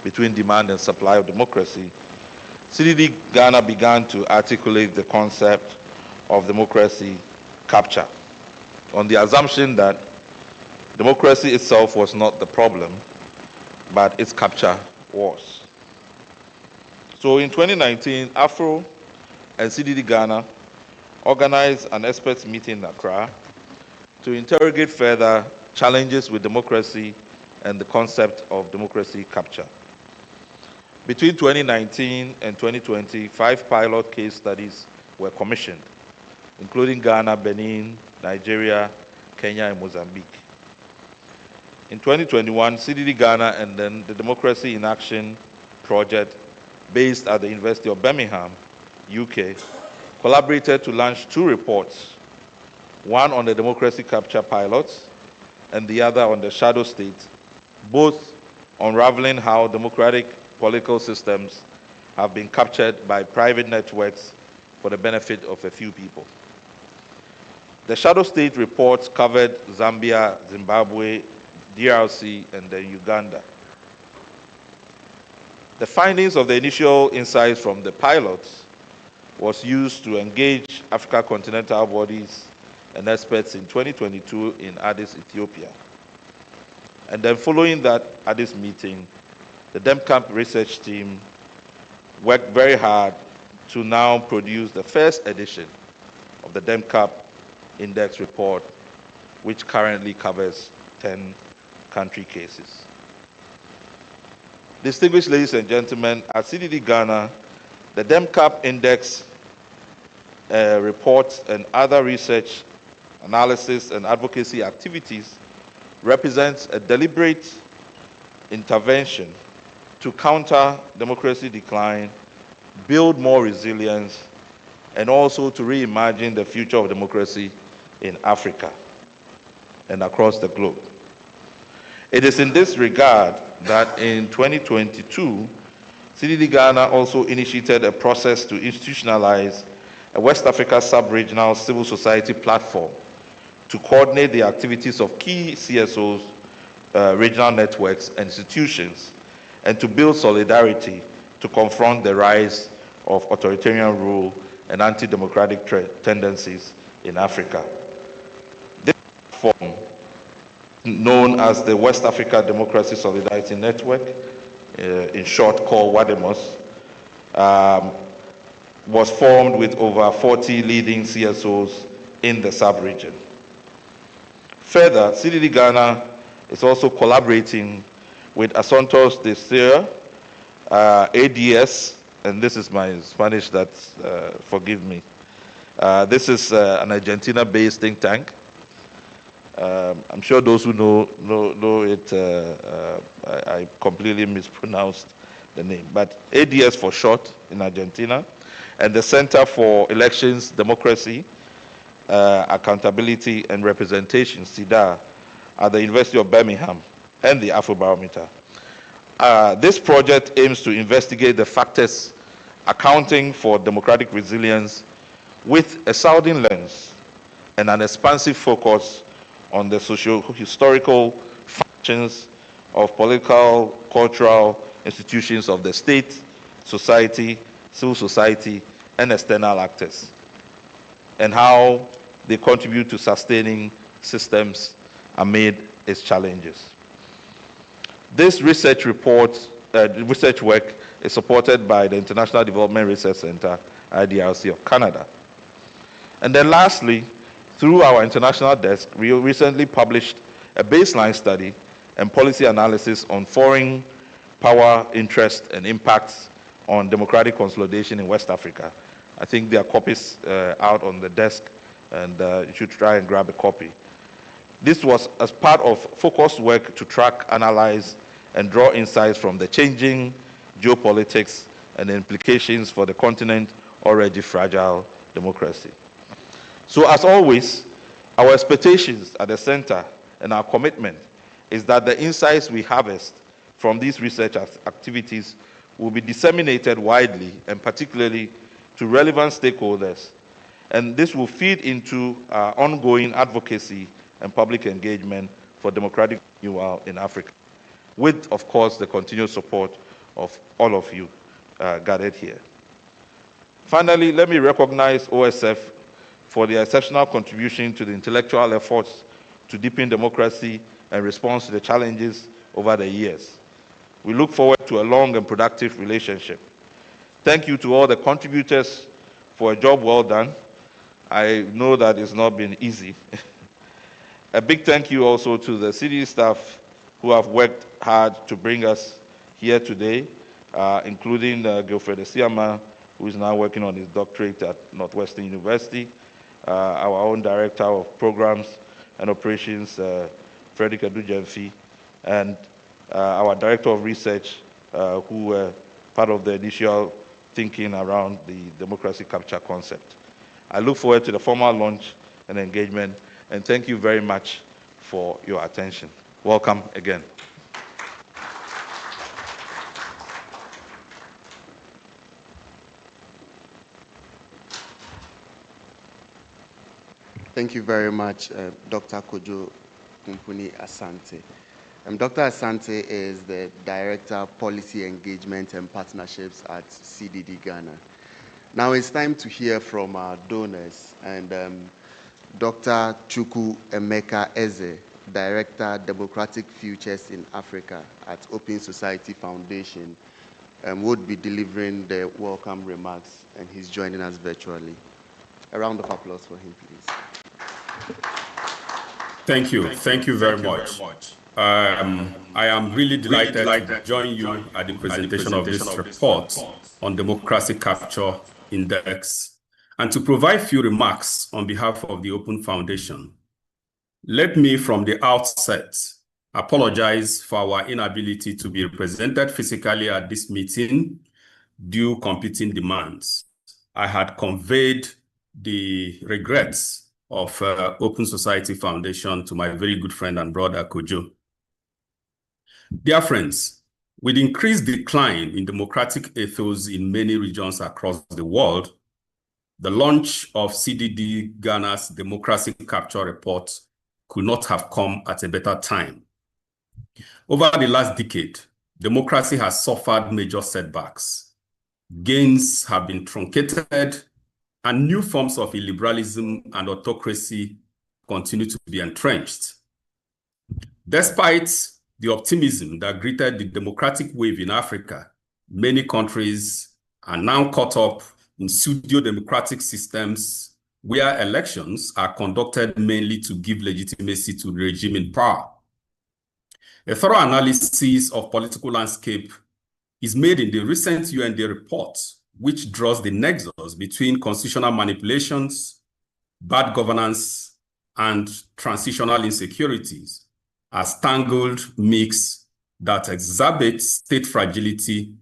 between demand and supply of democracy, CDD-Ghana began to articulate the concept of democracy capture on the assumption that democracy itself was not the problem, but its capture was. So in 2019, Afro and CDD-Ghana organized an experts meeting in Accra to interrogate further challenges with democracy and the concept of democracy capture. Between 2019 and 2020, 5 pilot case studies were commissioned, including Ghana, Benin, Nigeria, Kenya, and Mozambique. In 2021, CDD-Ghana and then the Democracy in Action project, based at the University of Birmingham, UK, collaborated to launch 2 reports, one on the democracy capture pilots and the other on the shadow state, both unraveling how democratic political systems have been captured by private networks for the benefit of a few people. The shadow state reports covered Zambia, Zimbabwe, DRC, and then Uganda. The findings of the initial insights from the pilots was used to engage Africa continental bodies and experts in 2022 in Addis, Ethiopia. And then following that Addis meeting, the DEMCAMP research team worked very hard to now produce the first edition of the DEMCAP Index report, which currently covers 10 country cases. Distinguished ladies and gentlemen, at CDD-Ghana, the DEMCAP Index reports and other research, analysis, and advocacy activities represents a deliberate intervention to counter democracy decline, build more resilience, and also to reimagine the future of democracy in Africa and across the globe. It is in this regard that in 2022, CDD-Ghana also initiated a process to institutionalize a West Africa sub-regional civil society platform to coordinate the activities of key CSOs, regional networks, and institutions, and to build solidarity to confront the rise of authoritarian rule and anti-democratic tendencies in Africa. This platform, known as the West Africa Democracy Solidarity Network, in short called WADEMOS, was formed with over 40 leading CSOs in the sub-region. Further, CDD-Ghana is also collaborating with Asuntos de Ser, ADS, and this is my Spanish, forgive me. This is an Argentina-based think tank. I'm sure those who know it, I completely mispronounced the name, but ADS for short in Argentina, and the Center for Elections, Democracy, Accountability and Representation, CIDA, at the University of Birmingham, and the Afrobarometer. This project aims to investigate the factors accounting for democratic resilience with a Southern lens and an expansive focus on the socio-historical functions of political, cultural institutions of the state, society, civil society, and external actors, and how they contribute to sustaining systems amid its challenges. This research work is supported by the International Development Research Center, IDRC of Canada. And then lastly, through our international desk, we recently published a baseline study and policy analysis on foreign power interest and impacts on democratic consolidation in West Africa. I think there are copies out on the desk, and you should try and grab a copy. This was as part of focused work to track, analyze, and draw insights from the changing geopolitics and the implications for the continent already fragile democracy. So as always, our expectations at the center and our commitment is that the insights we harvest from these research activities will be disseminated widely and particularly to relevant stakeholders. And this will feed into our ongoing advocacy and public engagement for democratic renewal in Africa, with, of course, the continued support of all of you gathered here. Finally, let me recognize OSF for their exceptional contribution to the intellectual efforts to deepen democracy and response to the challenges over the years. We look forward to a long and productive relationship. Thank you to all the contributors for a job well done. I know that it's not been easy. A big thank you also to the CDD staff who have worked hard to bring us here today, including Gilfred Esiama, who is now working on his doctorate at Northwestern University, our own Director of Programs and Operations, Frederick Adujemfi, and our Director of Research, who were part of the initial thinking around the democracy capture concept. I look forward to the formal launch and engagement, and thank you very much for your attention. Welcome again. Thank you very much, Dr. Kojo Kumpuni Asante. Dr. Asante is the Director of Policy Engagement and Partnerships at CDD-Ghana. Now it's time to hear from our donors, and Dr. Chukwu Emeka Eze, Director, Democratic Futures in Africa at Open Society Foundation, would be delivering the welcome remarks, and he's joining us virtually. A round of applause for him, please. Thank you very much. I am really delighted to join you at the presentation of this report on Democracy Capture Index and to provide few remarks on behalf of the Open Foundation. Let me from the outset apologize for our inability to be represented physically at this meeting due to competing demands. I had conveyed the regrets of Open Society Foundation to my very good friend and brother Kojo. Dear friends, with increased decline in democratic ethos in many regions across the world, the launch of CDD-Ghana's Democracy Capture Report could not have come at a better time. Over the last decade, democracy has suffered major setbacks. Gains have been truncated, and new forms of illiberalism and autocracy continue to be entrenched. Despite the optimism that greeted the democratic wave in Africa, many countries are now caught up in pseudo-democratic systems where elections are conducted mainly to give legitimacy to the regime in power. A thorough analysis of political landscape is made in the recent UND report, which draws the nexus between constitutional manipulations, bad governance, and transitional insecurities, a tangled mix that exacerbates state fragility,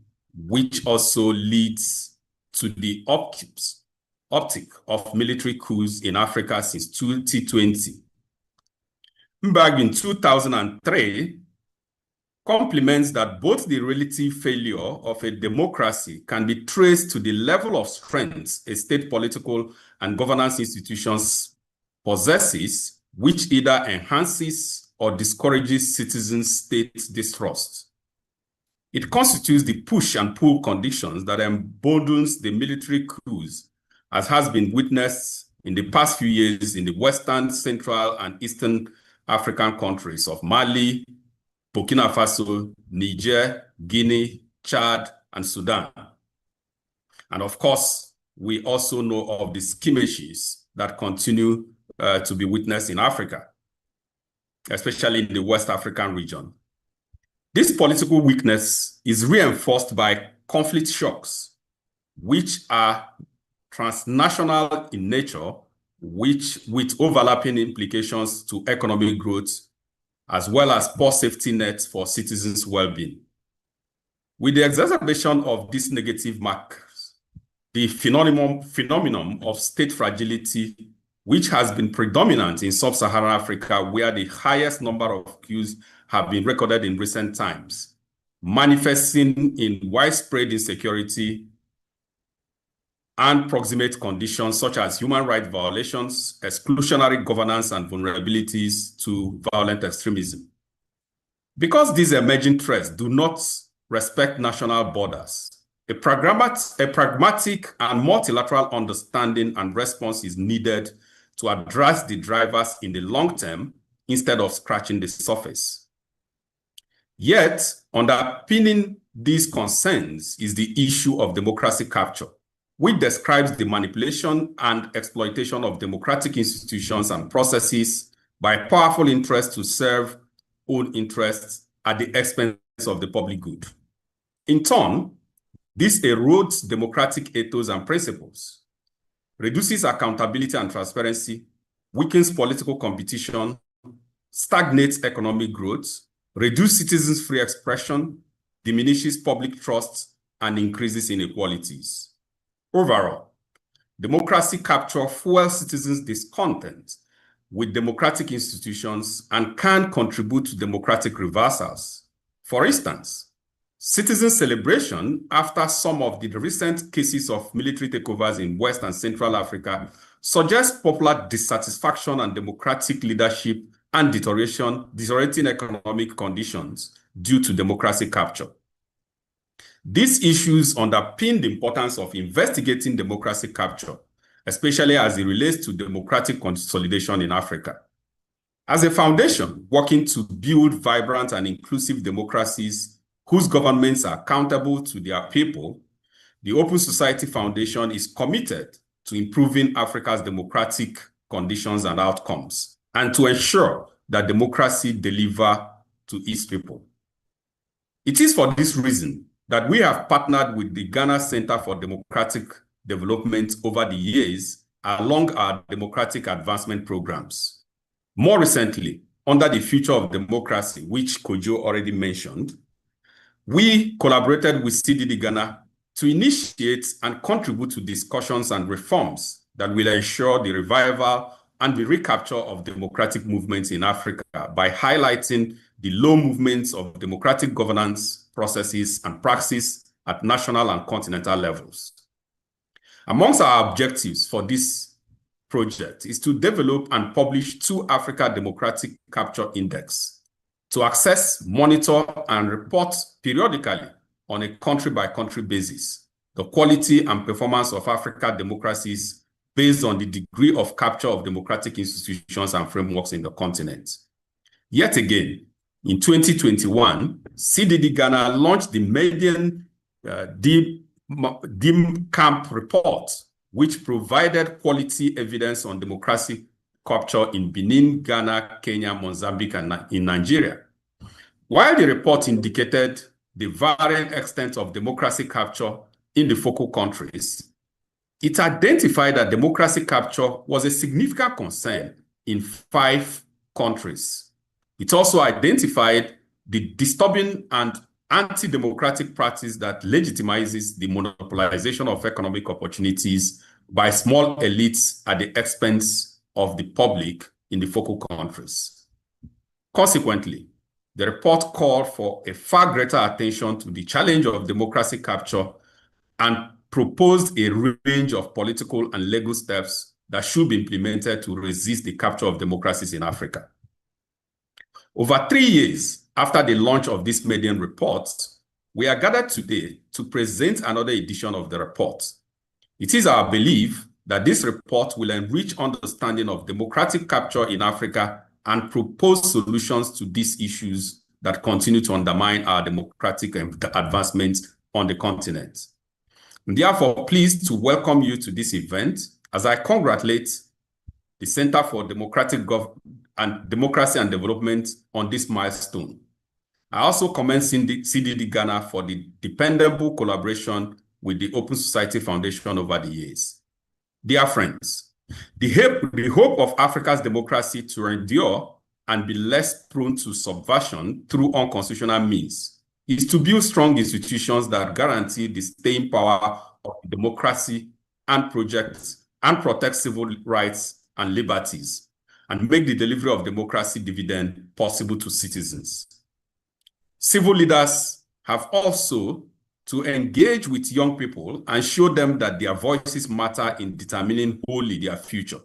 which also leads to the optic of military coups in Africa since 2020. Back in 2003, compliments that both the relative failure of a democracy can be traced to the level of strength a state political and governance institutions possesses, which either enhances or discourages citizens' state distrust. It constitutes the push and pull conditions that emboldens the military coups, as has been witnessed in the past few years in the Western, Central, and Eastern African countries of Mali, Burkina Faso, Niger, Guinea, Chad, and Sudan. And of course, we also know of the skirmishes that continue to be witnessed in Africa, especially in the West African region. This political weakness is reinforced by conflict shocks, which are transnational in nature, with overlapping implications to economic growth, as well as poor safety nets for citizens' well-being. With the exacerbation of these negative markers, the phenomenon of state fragility, which has been predominant in sub-Saharan Africa, where the highest number of coups have been recorded in recent times, manifesting in widespread insecurity and proximate conditions such as human rights violations, exclusionary governance, and vulnerabilities to violent extremism. Because these emerging threats do not respect national borders. A pragmatic and multilateral understanding and response is needed to address the drivers in the long term instead of scratching the surface. Yet, underpinning these concerns is the issue of democracy capture, which describes the manipulation and exploitation of democratic institutions and processes by powerful interests to serve own interests at the expense of the public good. In turn, this erodes democratic ethos and principles, reduces accountability and transparency, weakens political competition, stagnates economic growth, reduces citizens' free expression, diminishes public trust, and increases inequalities. Overall, democracy capture fuels citizens' discontent with democratic institutions and can contribute to democratic reversals. For instance, citizen celebration after some of the recent cases of military takeovers in West and Central Africa suggests popular dissatisfaction and democratic leadership and deteriorating economic conditions due to democracy capture. These issues underpin the importance of investigating democracy capture, especially as it relates to democratic consolidation in Africa. As a foundation working to build vibrant and inclusive democracies whose governments are accountable to their people, the Open Society Foundation is committed to improving Africa's democratic conditions and outcomes, and to ensure that democracy delivers to its people. It is for this reason that we have partnered with the Ghana Center for Democratic Development over the years along our democratic advancement programs. More recently, under the Future of Democracy, which Kojo already mentioned, we collaborated with CDD-Ghana to initiate and contribute to discussions and reforms that will ensure the revival and the recapture of democratic movements in Africa by highlighting the low movements of democratic governance processes and praxis at national and continental levels. Amongst our objectives for this project is to develop and publish 2 Africa Democratic Capture Index to access, monitor, and report periodically on a country-by-country basis the quality and performance of African democracies based on the degree of capture of democratic institutions and frameworks in the continent. Yet again, in 2021, CDD-Ghana launched the median DIM Camp report, which provided quality evidence on democracy capture in Benin, Ghana, Kenya, Mozambique, and in Nigeria. While the report indicated the varying extent of democracy capture in the focal countries, it identified that democracy capture was a significant concern in 5 countries. It also identified the disturbing and anti-democratic practice that legitimizes the monopolization of economic opportunities by small elites at the expense of the public in the focal countries. Consequently, the report called for a far greater attention to the challenge of democracy capture and proposed a range of political and legal steps that should be implemented to resist the capture of democracies in Africa. Over 3 years after the launch of this median report, we are gathered today to present another edition of the report. It is our belief that this report will enrich understanding of democratic capture in Africa and propose solutions to these issues that continue to undermine our democratic advancements on the continent. I'm therefore pleased to welcome you to this event as I congratulate the Center for Democracy and Development on this milestone. I also commend CDD-Ghana for the dependable collaboration with the Open Society Foundation over the years. Dear friends, the hope of Africa's democracy to endure and be less prone to subversion through unconstitutional means is to build strong institutions that guarantee the staying power of democracy and protect civil rights and liberties, and make the delivery of democracy dividend possible to citizens. Civil leaders have also to engage with young people and show them that their voices matter in determining wholly their future.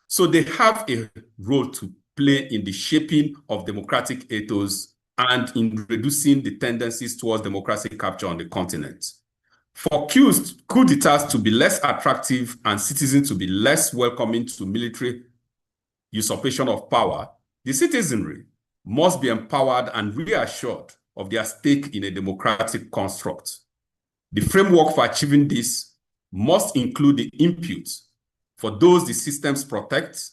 So they have a role to play in the shaping of democratic ethos and in reducing the tendencies towards democracy capture on the continent. For coup d'etats to be less attractive and citizens to be less welcoming to military usurpation of power, the citizenry must be empowered and reassured of their stake in a democratic construct. The framework for achieving this must include the input for those the systems protect,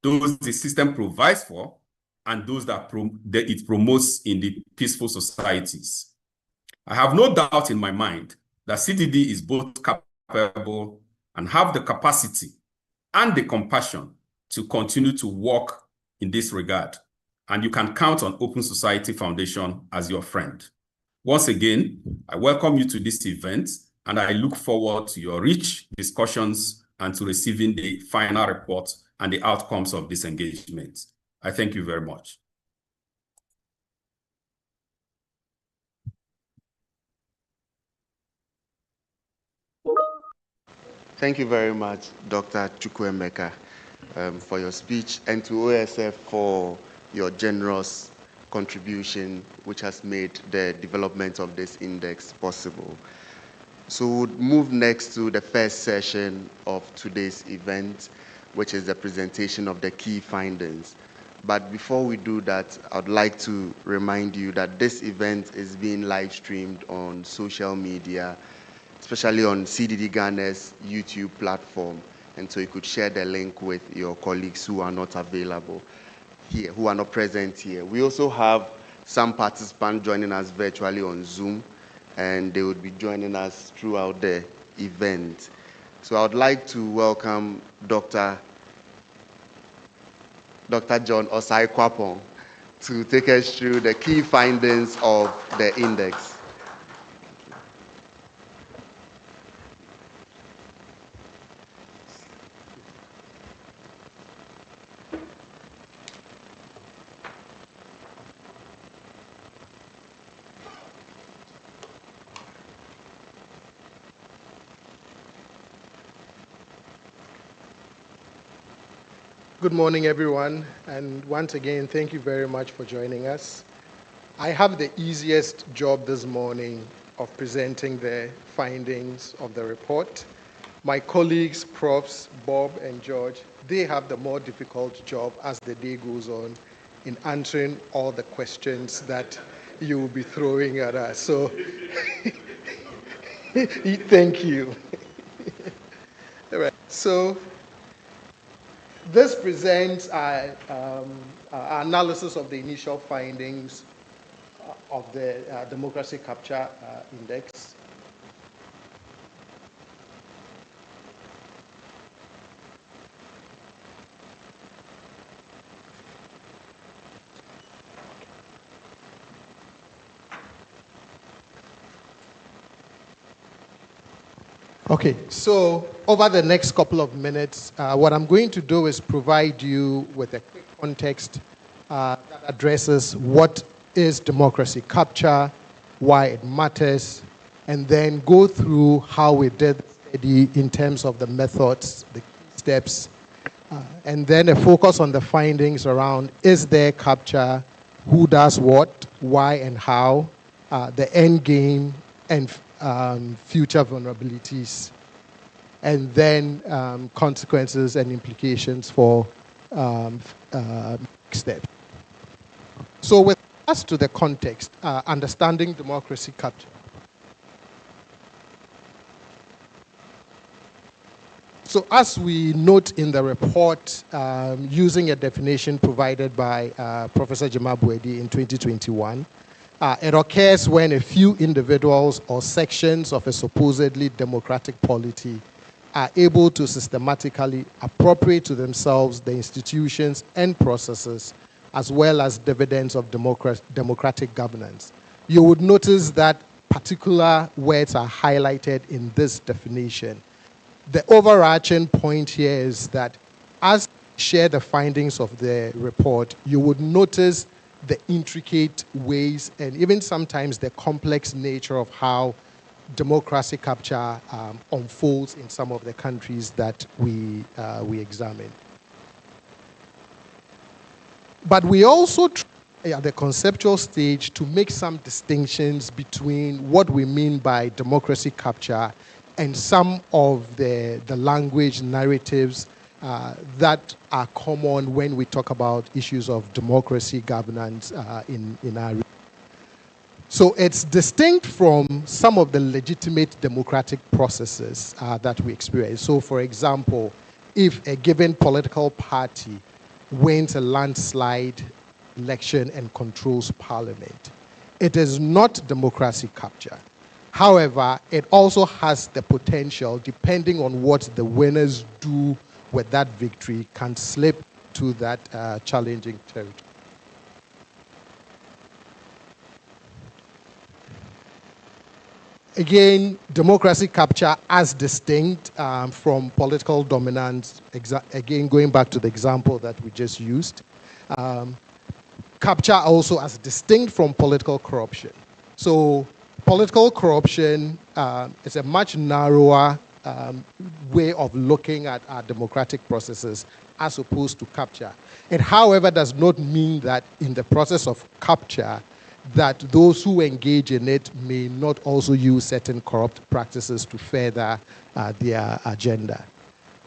those the system provides for, and those that it promotes in the peaceful societies. I have no doubt in my mind that CDD is both capable and have the capacity and the compassion to continue to work in this regard. And you can count on Open Society Foundation as your friend. Once again, I welcome you to this event, and I look forward to your rich discussions and to receiving the final report and the outcomes of this engagement. I thank you very much. Thank you very much, Dr. Chukwuemeka, for your speech, and to OSF for your generous contribution, which has made the development of this index possible. So we'll move next to the first session of today's event, which is the presentation of the key findings. But before we do that, I'd like to remind you that this event is being live streamed on social media, especially on CDD-Ghana's YouTube platform. And so you could share the link with your colleagues who are not available here, who are not present here. We also have some participants joining us virtually on Zoom, and they would be joining us throughout the event. So I would like to welcome Dr. John Osai Kwapong to take us through the key findings of the index. Good morning, everyone, and once again, thank you very much for joining us. I have the easiest job this morning of presenting the findings of the report. My colleagues, Profs. Bob and George, they have the more difficult job as the day goes on in answering all the questions that you will be throwing at us. So, thank you. All right. So, this presents our analysis of the initial findings of the Democracy Capture Index. Okay, so over the next couple of minutes, what I'm going to do is provide you with a quick context that addresses what is democracy capture, why it matters, and then go through how we did the study in terms of the methods, the key steps, and then a focus on the findings around is there capture, who does what, why and how, the end game, and future vulnerabilities, and then consequences and implications for next step. So with us to the context, understanding democracy capture. So as we note in the report, using a definition provided by Professor Jemabuedi in 2021, it occurs when a few individuals or sections of a supposedly democratic polity are able to systematically appropriate to themselves the institutions and processes as well as dividends of democratic governance. You would notice that particular words are highlighted in this definition. The overarching point here is that as you share the findings of the report, you would notice the intricate ways and even sometimes the complex nature of how democracy capture unfolds in some of the countries that we examine. But we also try at the conceptual stage to make some distinctions between what we mean by democracy capture and some of the language narratives that are common when we talk about issues of democracy governance in our region. So it's distinct from some of the legitimate democratic processes that we experience. So for example, if a given political party wins a landslide election and controls parliament, it is not democracy capture. However, it also has the potential, depending on what the winners do with that victory, can slip to that challenging territory. Again, democracy capture as distinct from political dominance, again, going back to the example that we just used. Capture also as distinct from political corruption. So political corruption is a much narrower way of looking at our democratic processes as opposed to capture. It, however, does not mean that in the process of capture, that those who engage in it may not also use certain corrupt practices to further their agenda.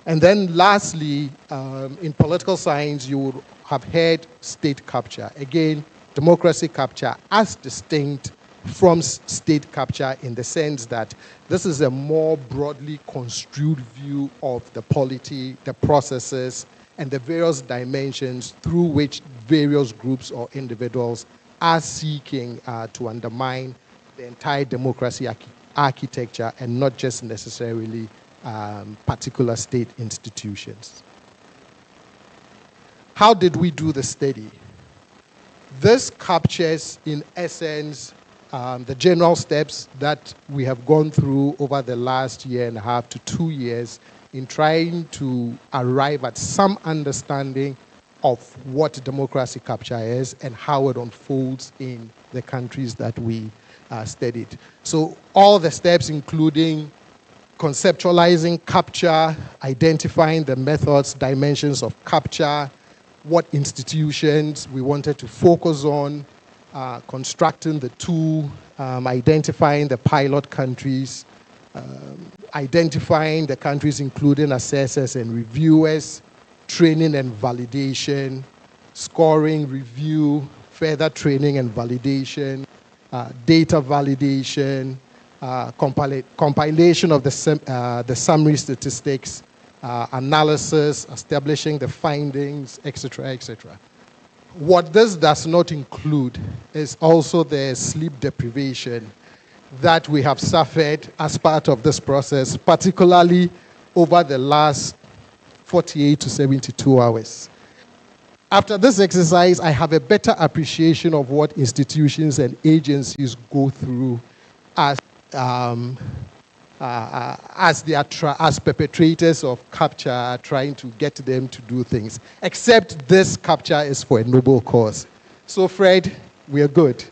And then lastly, in political science, you would have heard state capture. Again, democracy capture as distinct from state capture in the sense that this is a more broadly construed view of the polity, the processes, and the various dimensions through which various groups or individuals are seeking to undermine the entire democracy architecture and not just necessarily particular state institutions. How did we do the study? This captures, in essence, the general steps that we have gone through over the last year and a half to 2 years in trying to arrive at some understanding of what democracy capture is and how it unfolds in the countries that we studied. So all the steps, including conceptualizing capture, identifying the methods, dimensions of capture, what institutions we wanted to focus on, constructing the tool, identifying the pilot countries, identifying the countries including assessors and reviewers, training and validation, scoring, review, further training and validation, data validation, compilation of the summary statistics, analysis, establishing the findings, etc., etc. What this does not include is also the sleep deprivation that we have suffered as part of this process, particularly over the last 48 to 72 hours. After this exercise, I have a better appreciation of what institutions and agencies go through as perpetrators of capture, trying to get them to do things. Except this capture is for a noble cause. So, Fred, we are good.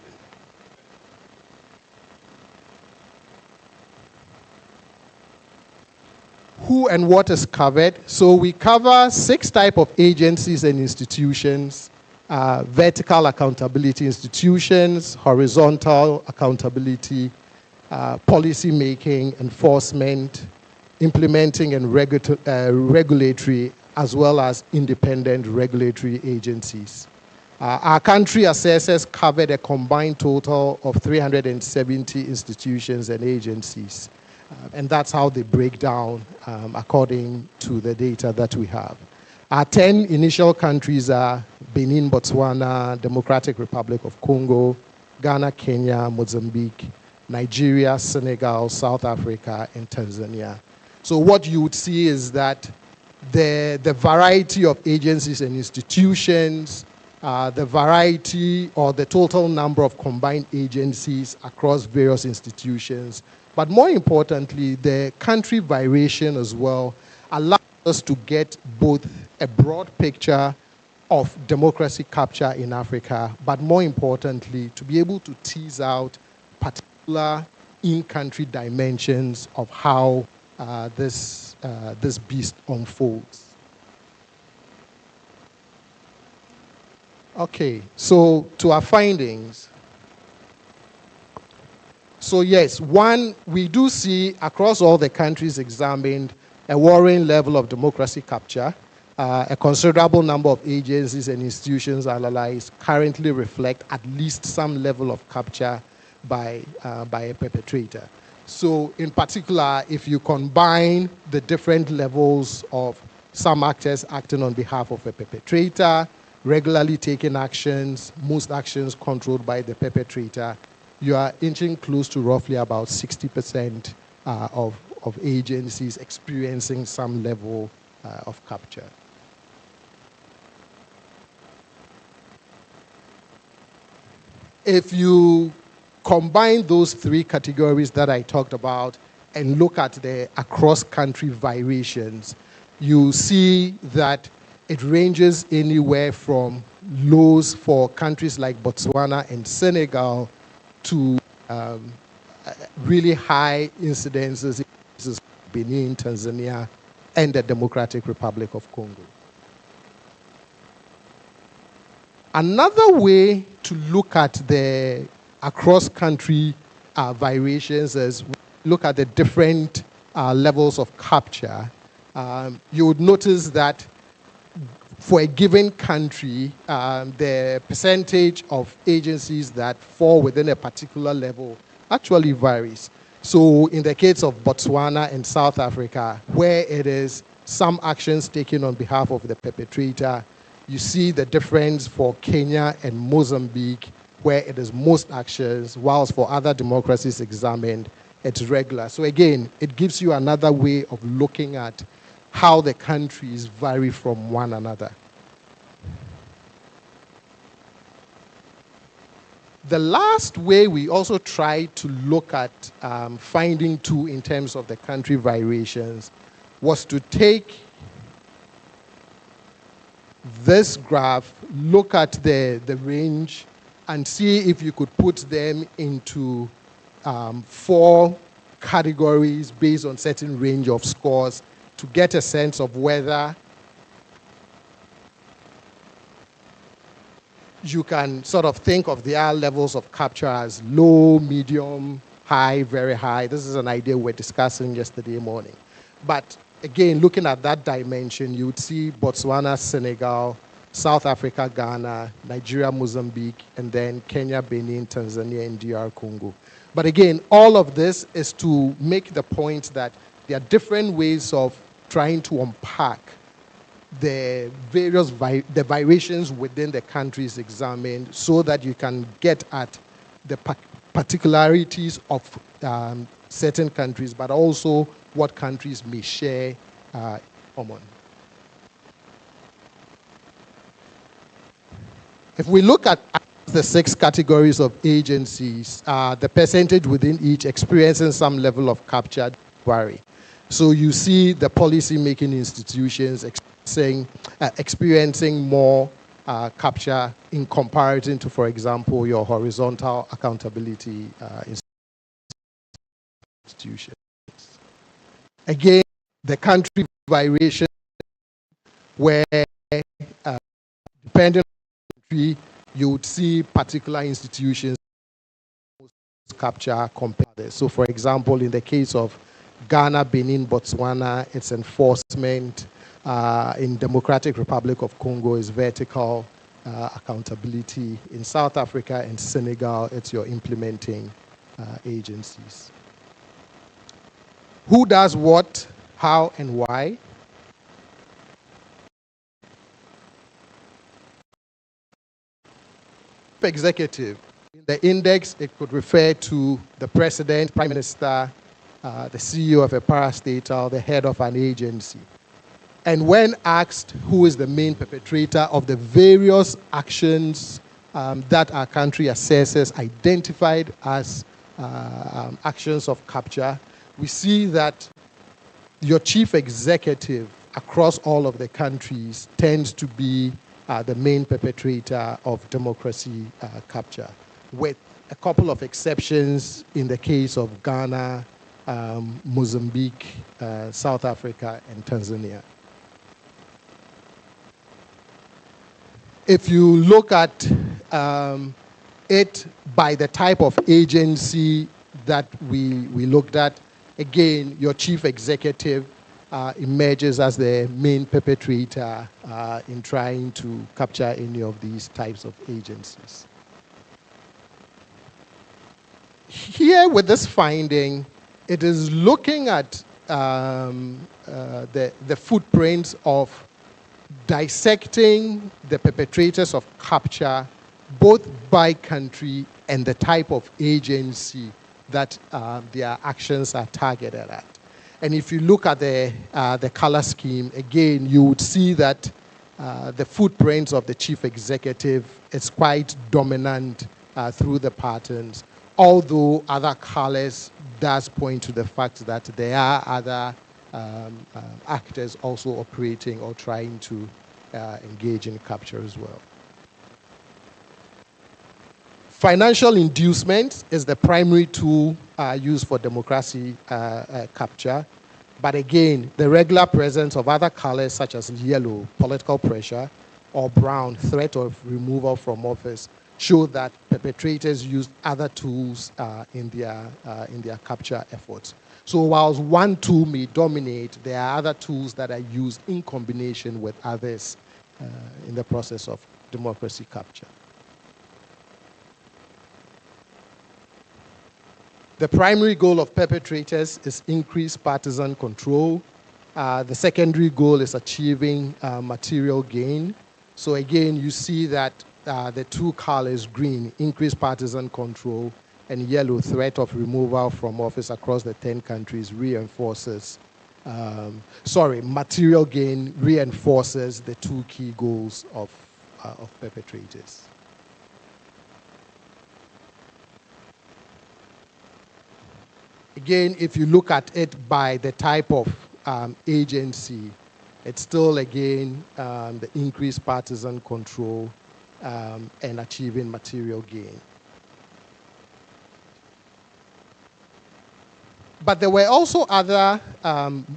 Who and what is covered? So we cover 6 types of agencies and institutions: vertical accountability institutions, horizontal accountability, policy making, enforcement, implementing and regulatory, as well as independent regulatory agencies. Our country assessors covered a combined total of 370 institutions and agencies. And that's how they break down according to the data that we have. Our 10 initial countries are Benin, Botswana, Democratic Republic of Congo, Ghana, Kenya, Mozambique, Nigeria, Senegal, South Africa, and Tanzania. So what you would see is that the variety of agencies and institutions, the variety or the total number of combined agencies across various institutions, but more importantly, the country variation as well allows us to get both a broad picture of democracy capture in Africa, but more importantly, to be able to tease out particular in-country dimensions of how this beast unfolds. Okay, so to our findings. So yes, one, we do see across all the countries examined a worrying level of democracy capture. A considerable number of agencies and institutions analyzed currently reflect at least some level of capture by a perpetrator. So in particular, if you combine the different levels of some actors acting on behalf of a perpetrator, regularly taking actions, most actions controlled by the perpetrator, you are inching close to roughly about 60% of agencies experiencing some level of capture. If you combine those three categories that I talked about and look at the across-country variations, you see that it ranges anywhere from lows for countries like Botswana and Senegal to really high incidences in Benin, Tanzania, and the Democratic Republic of Congo. Another way to look at the across-country variations is look at the different levels of capture. You would notice that for a given country, the percentage of agencies that fall within a particular level actually varies. So in the case of Botswana and South Africa, where it is some actions taken on behalf of the perpetrator, you see the difference for Kenya and Mozambique, where it is most actions, whilst for other democracies examined, it's regular. So again, it gives you another way of looking at how the countries vary from one another. The last way we also tried to look at finding two in terms of the country variations was to take this graph, look at the range, and see if you could put them into 4 categories based on certain range of scores to get a sense of whether you can sort of think of their levels of capture as low, medium, high, very high. This is an idea we were discussing yesterday morning. But again, looking at that dimension, you would see Botswana, Senegal, South Africa, Ghana, Nigeria, Mozambique, and then Kenya, Benin, Tanzania, and DR Congo. But again, all of this is to make the point that there are different ways of trying to unpack the various the variations within the countries examined so that you can get at the particularities of certain countries, but also what countries may share common. If we look at the 6 categories of agencies, the percentage within each experiencing some level of capture vary. So you see the policy-making institutions experiencing more capture in comparison to, for example, your horizontal accountability institutions. Again, the country variation where depending on the country, you would see particular institutions capture compared to others. So for example, in the case of Ghana, Benin, Botswana, it's enforcement. In Democratic Republic of Congo is vertical accountability. In South Africa and Senegal, it's your implementing agencies. Who does what, how, and why? Executive. In the index, it could refer to the president, prime minister, the CEO of a parastatal, the head of an agency. And when asked who is the main perpetrator of the various actions that our country assesses identified as actions of capture, we see that your chief executive across all of the countries tends to be the main perpetrator of democracy capture, with a couple of exceptions in the case of Ghana, Mozambique, South Africa, and Tanzania. if you look at it by the type of agency that we looked at, again, your chief executive emerges as the main perpetrator in trying to capture any of these types of agencies. Here with this finding, it is looking at the footprints of dissecting the perpetrators of capture, both by country and the type of agency that their actions are targeted at. And if you look at the color scheme, again, you would see that the footprints of the chief executive is quite dominant through the patterns, although other colors does point to the fact that there are other actors also operating or trying to engage in capture as well. Financial inducement is the primary tool used for democracy capture. But again, the regular presence of other colors such as yellow, political pressure, or brown, threat of removal from office, show that perpetrators used other tools in their capture efforts. So whilst one tool may dominate, there are other tools that are used in combination with others in the process of democracy capture. The primary goal of perpetrators is increased partisan control. The secondary goal is achieving material gain. So again, you see that the two colors, green, increased partisan control, and yellow, threat of removal from office across the 10 countries reinforces, material gain reinforces the two key goals of perpetrators. Again, if you look at it by the type of agency, it's still, again, the increased partisan control and achieving material gain. But there were also other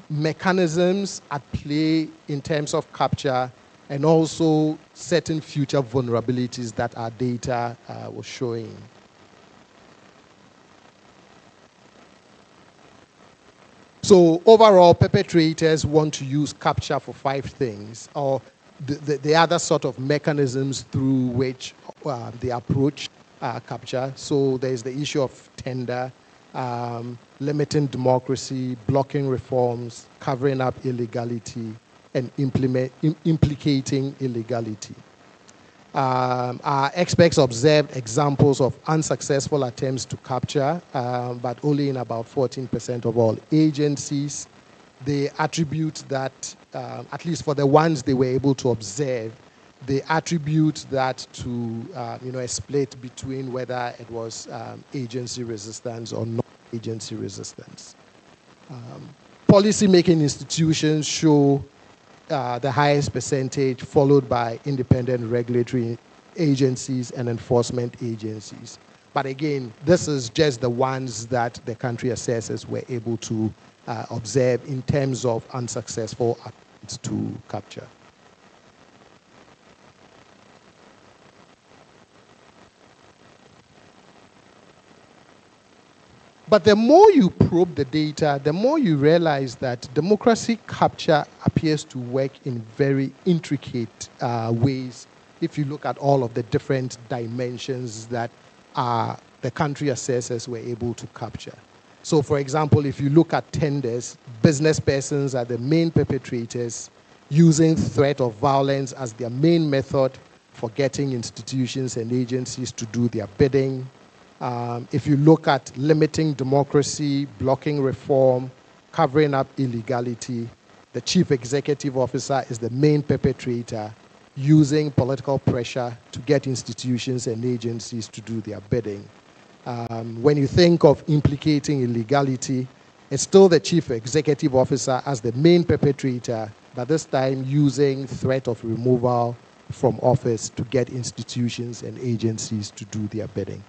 mechanisms at play in terms of capture and also certain future vulnerabilities that our data was showing. So overall, perpetrators want to use capture for 5 things, or the other sort of mechanisms through which they approach capture. So there's the issue of tender, limiting democracy, blocking reforms, covering up illegality, and implicating illegality. Our experts observed examples of unsuccessful attempts to capture, but only in about 14% of all agencies. They attribute that, at least for the ones they were able to observe, they attribute that to a split between whether it was agency resistance or non-agency resistance. Policy-making institutions show the highest percentage, followed by independent regulatory agencies and enforcement agencies. But again, this is just the ones that the country assessors were able to observe in terms of unsuccessful attempts to capture. But the more you probe the data, the more you realize that democracy capture appears to work in very intricate ways if you look at all of the different dimensions that the country assessors were able to capture. So for example, if you look at tenders, business persons are the main perpetrators, using threat of violence as their main method for getting institutions and agencies to do their bidding. If you look at limiting democracy, blocking reform, covering up illegality, the chief executive officer is the main perpetrator, using political pressure to get institutions and agencies to do their bidding. When you think of implicating illegality, it's still the chief executive officer as the main perpetrator, but this time using threat of removal from office to get institutions and agencies to do their bidding.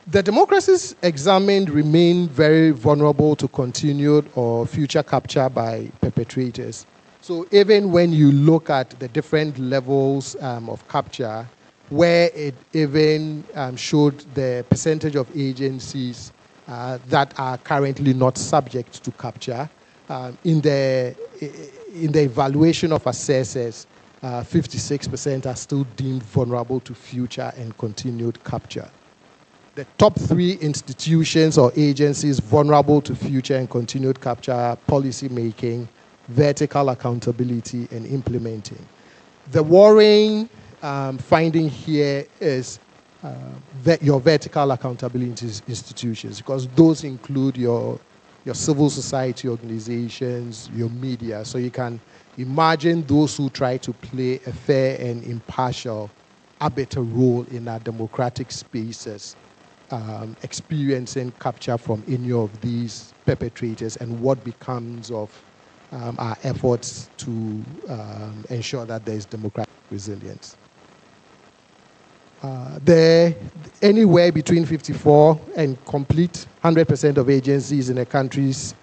The democracies examined remain very vulnerable to continued or future capture by perpetrators. So even when you look at the different levels of capture, where it even showed the percentage of agencies that are currently not subject to capture, in the evaluation of assessors, 56% are still deemed vulnerable to future and continued capture. The top 3 institutions or agencies vulnerable to future and continued capture are policy making, vertical accountability, and implementing. The worrying finding here is that your vertical accountability institutions, because those include your civil society organizations, your media. So you can imagine those who try to play a fair and impartial arbiter role in our democratic spaces, experiencing capture from any of these perpetrators, and what becomes of our efforts to ensure that there is democratic resilience. Anywhere between 54 and complete 100% of agencies in a country's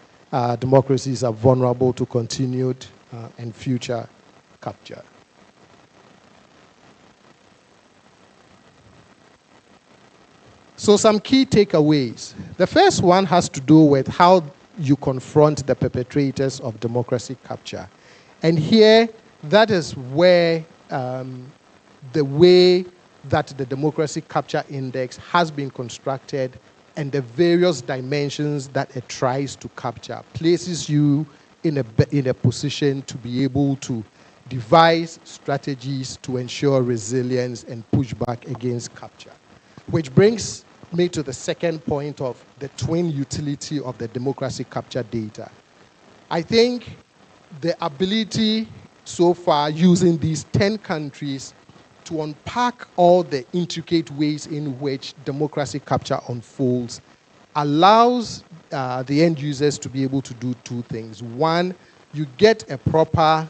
democracies are vulnerable to continued and future capture. So some key takeaways. The first one has to do with how you confront the perpetrators of democracy capture. And here, that is where the way that the Democracy Capture Index has been constructed and the various dimensions that it tries to capture places you in a position to be able to devise strategies to ensure resilience and push back against capture. Which brings me to the second point of the twin utility of the democracy capture data. I think the ability so far using these 10 countries to unpack all the intricate ways in which democracy capture unfolds allows the end users to be able to do 2 things. One, you get a proper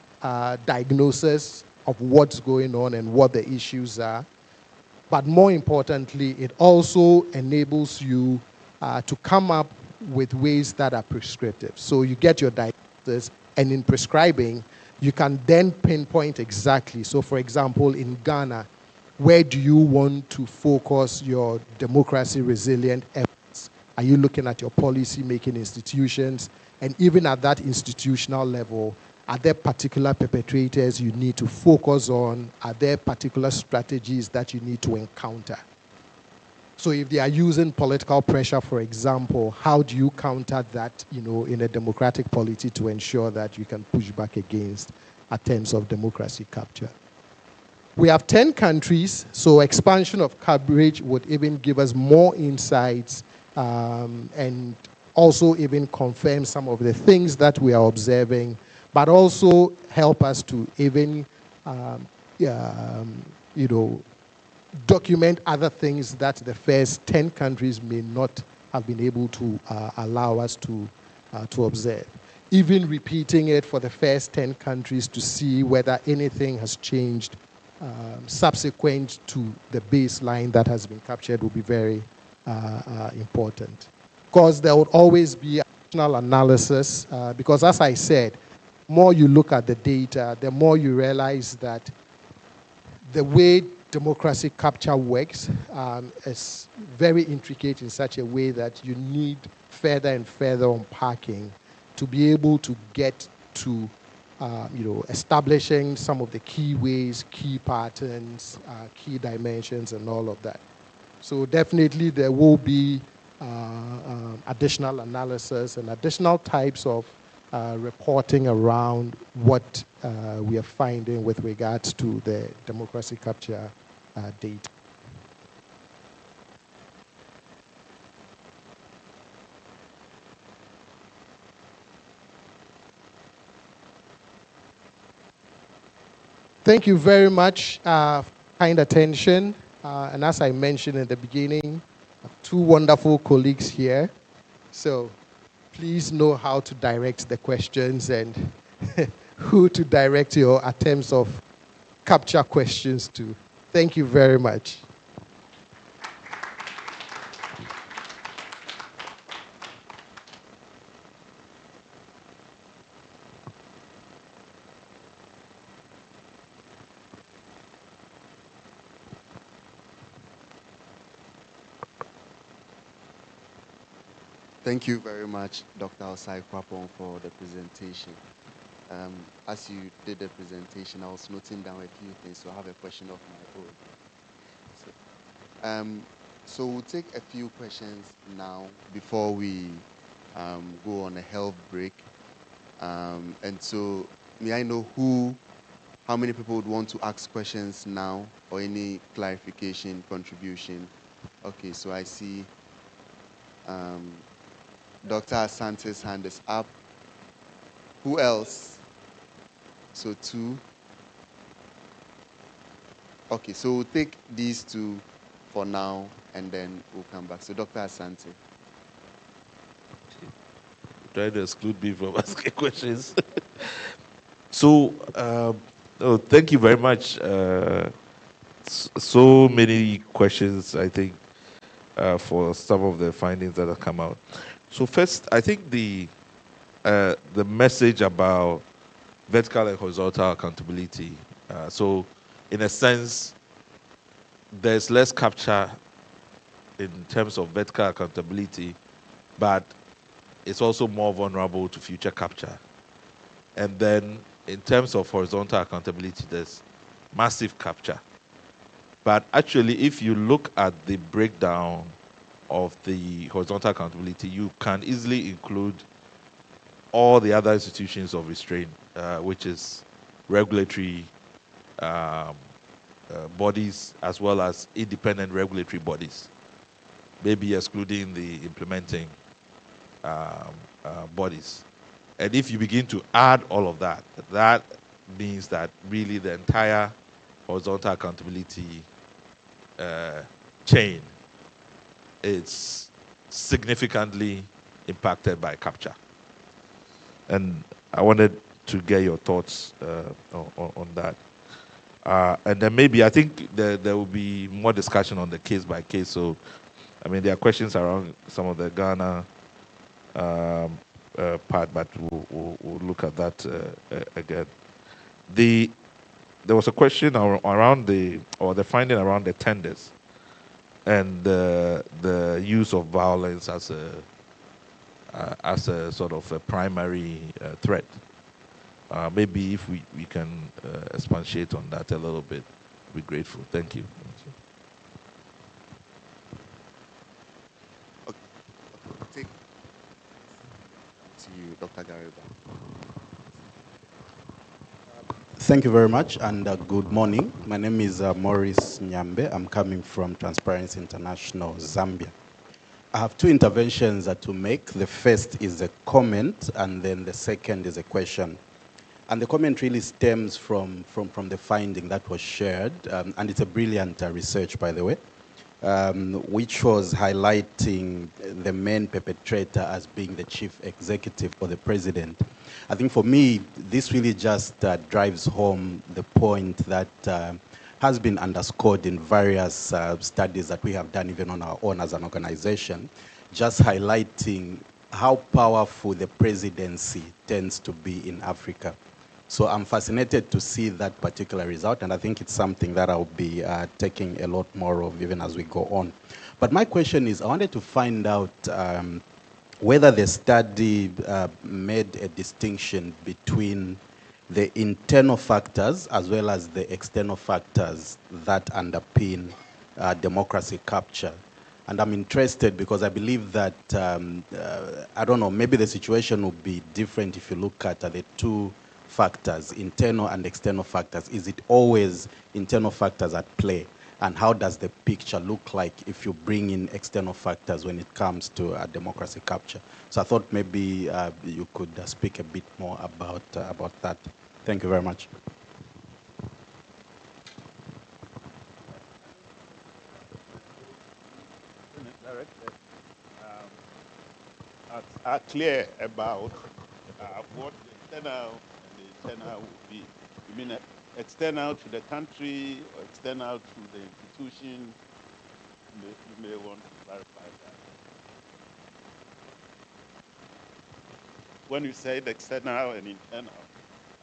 diagnosis of what's going on and what the issues are. But more importantly, it also enables you to come up with ways that are prescriptive. So you get your diagnosis, and in prescribing, you can then pinpoint exactly. So for example, in Ghana, where do you want to focus your democracy resilient efforts? Are you looking at your policy making institutions? And even at that institutional level, are there particular perpetrators you need to focus on? Are there particular strategies that you need to encounter? So if they are using political pressure, for example, how do you counter that, in a democratic polity to ensure that you can push back against attempts of democracy capture? We have 10 countries, so expansion of coverage would even give us more insights and also even confirm some of the things that we are observing, but also help us to even, document other things that the first 10 countries may not have been able to allow us to observe. Even repeating it for the first 10 countries to see whether anything has changed subsequent to the baseline that has been captured will be very important. Because there would always be additional analysis, because as I said, more you look at the data, the more you realize that the way democracy capture works is very intricate in such a way that you need further and further unpacking to be able to get to establishing some of the key ways, key patterns, key dimensions, and all of that. So definitely there will be additional analysis and additional types of reporting around what we are finding with regards to the democracy capture data. Thank you very much for kind attention. And as I mentioned in the beginning, I have 2 wonderful colleagues here. So please know how to direct the questions and who to direct your attempts of capture questions to. Thank you very much. Thank you very much, Dr. Osai Kwapon, for the presentation. As you did the presentation, I was noting down a few things, so I have a question of my own. So we'll take a few questions now before we go on a health break. And so may I know how many people would want to ask questions now or any clarification, contribution? Okay, so I see Dr. Asante's hand is up. Who else? So 2. Okay, so we'll take these 2 for now, and then we'll come back. So Dr. Asante. Trying to exclude me from asking questions. So, thank you very much. So many questions, I think, for some of the findings that have come out. So first, I think the message about vertical and horizontal accountability. So, in a sense, there's less capture in terms of vertical accountability, but it's also more vulnerable to future capture. And then in terms of horizontal accountability, there's massive capture. But actually, if you look at the breakdown of the horizontal accountability, you can easily include all the other institutions of restraint, which is regulatory bodies as well as independent regulatory bodies, maybe excluding the implementing bodies. And if you begin to add all of that, that means that really the entire horizontal accountability chain is significantly impacted by capture. And I wanted to get your thoughts on that. And then maybe I think there will be more discussion on the case by case. So, I mean, there are questions around some of the Ghana part, but we'll look at that again. There was a question around the finding around the tenders and the use of violence as a sort of a primary threat. Maybe if we can expatiate on that a little bit, we'd be grateful. Thank you. Okay. Take to you, Dr. Gariba. Thank you very much, and good morning. My name is Maurice Nyambe. I'm coming from Transparency International, Zambia. I have 2 interventions to make. The first is a comment, and then the second is a question. And the comment really stems from the finding that was shared, and it's a brilliant research, by the way, which was highlighting the main perpetrator as being the chief executive or the president. I think for me, this really just drives home the point that has been underscored in various studies that we have done even on our own as an organization, just highlighting how powerful the presidency tends to be in Africa. So I'm fascinated to see that particular result, and I think it's something that I'll be taking a lot more of even as we go on. But my question is, I wanted to find out whether the study made a distinction between the internal factors as well as the external factors that underpin democracy capture. And I'm interested because I believe that, I don't know, maybe the situation would be different if you look at the 2 factors, internal and external factors. Is it always internal factors at play? And how does the picture look like if you bring in external factors when it comes to democracy capture? So I thought maybe you could speak a bit more about that. Thank you very much. Are clear about what the external and the internal will be. You mean external to the country or external to the institution? You may want to clarify that. When you say the external and internal,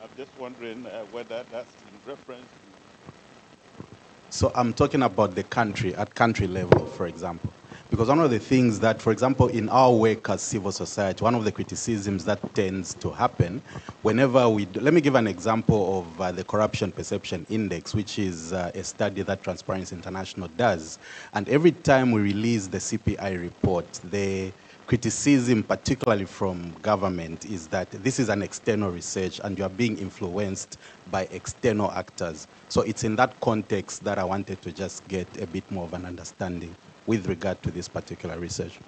I'm just wondering whether that's in reference to... So I'm talking about the country, at country level, for example. Because one of the things that, for example, in our work as civil society, one of the criticisms that tends to happen whenever let me give an example of the Corruption Perception Index, which is a study that Transparency International does. And every time we release the CPI report, the criticism, particularly from government, is that this is an external research and you are being influenced by external actors. So it's in that context that I wanted to just get a bit more of an understanding with regard to this particular research.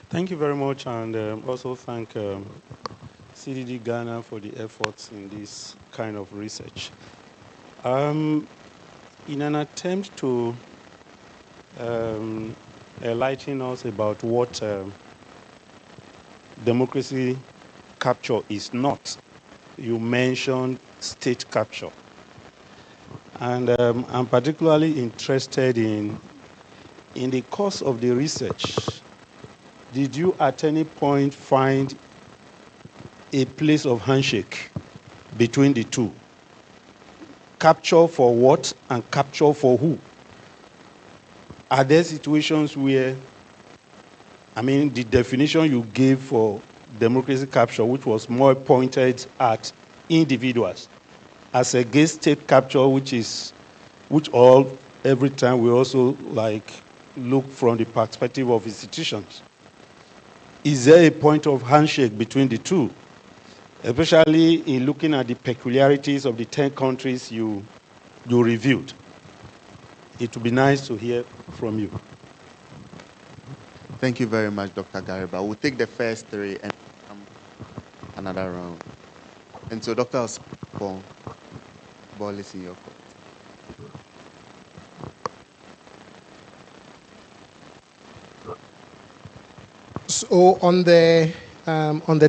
Thank you very much, and also thank CDD-Ghana for the efforts in this kind of research. In an attempt to enlighten us about what democracy capture is not, you mentioned state capture. And I'm particularly interested in the course of the research. Did you at any point find a place of handshake between the two? Capture for what and capture for who? Are there situations where, I mean, the definition you gave for democracy capture, which was more pointed at individuals, as against state capture, every time we also like look from the perspective of institutions. Is there a point of handshake between the two, especially in looking at the peculiarities of the 10 countries you reviewed? It would be nice to hear from you. Thank you very much, Dr. Gariba. We'll take the first three and another round. And so, Dr. Osborne, ball is in your court. So on the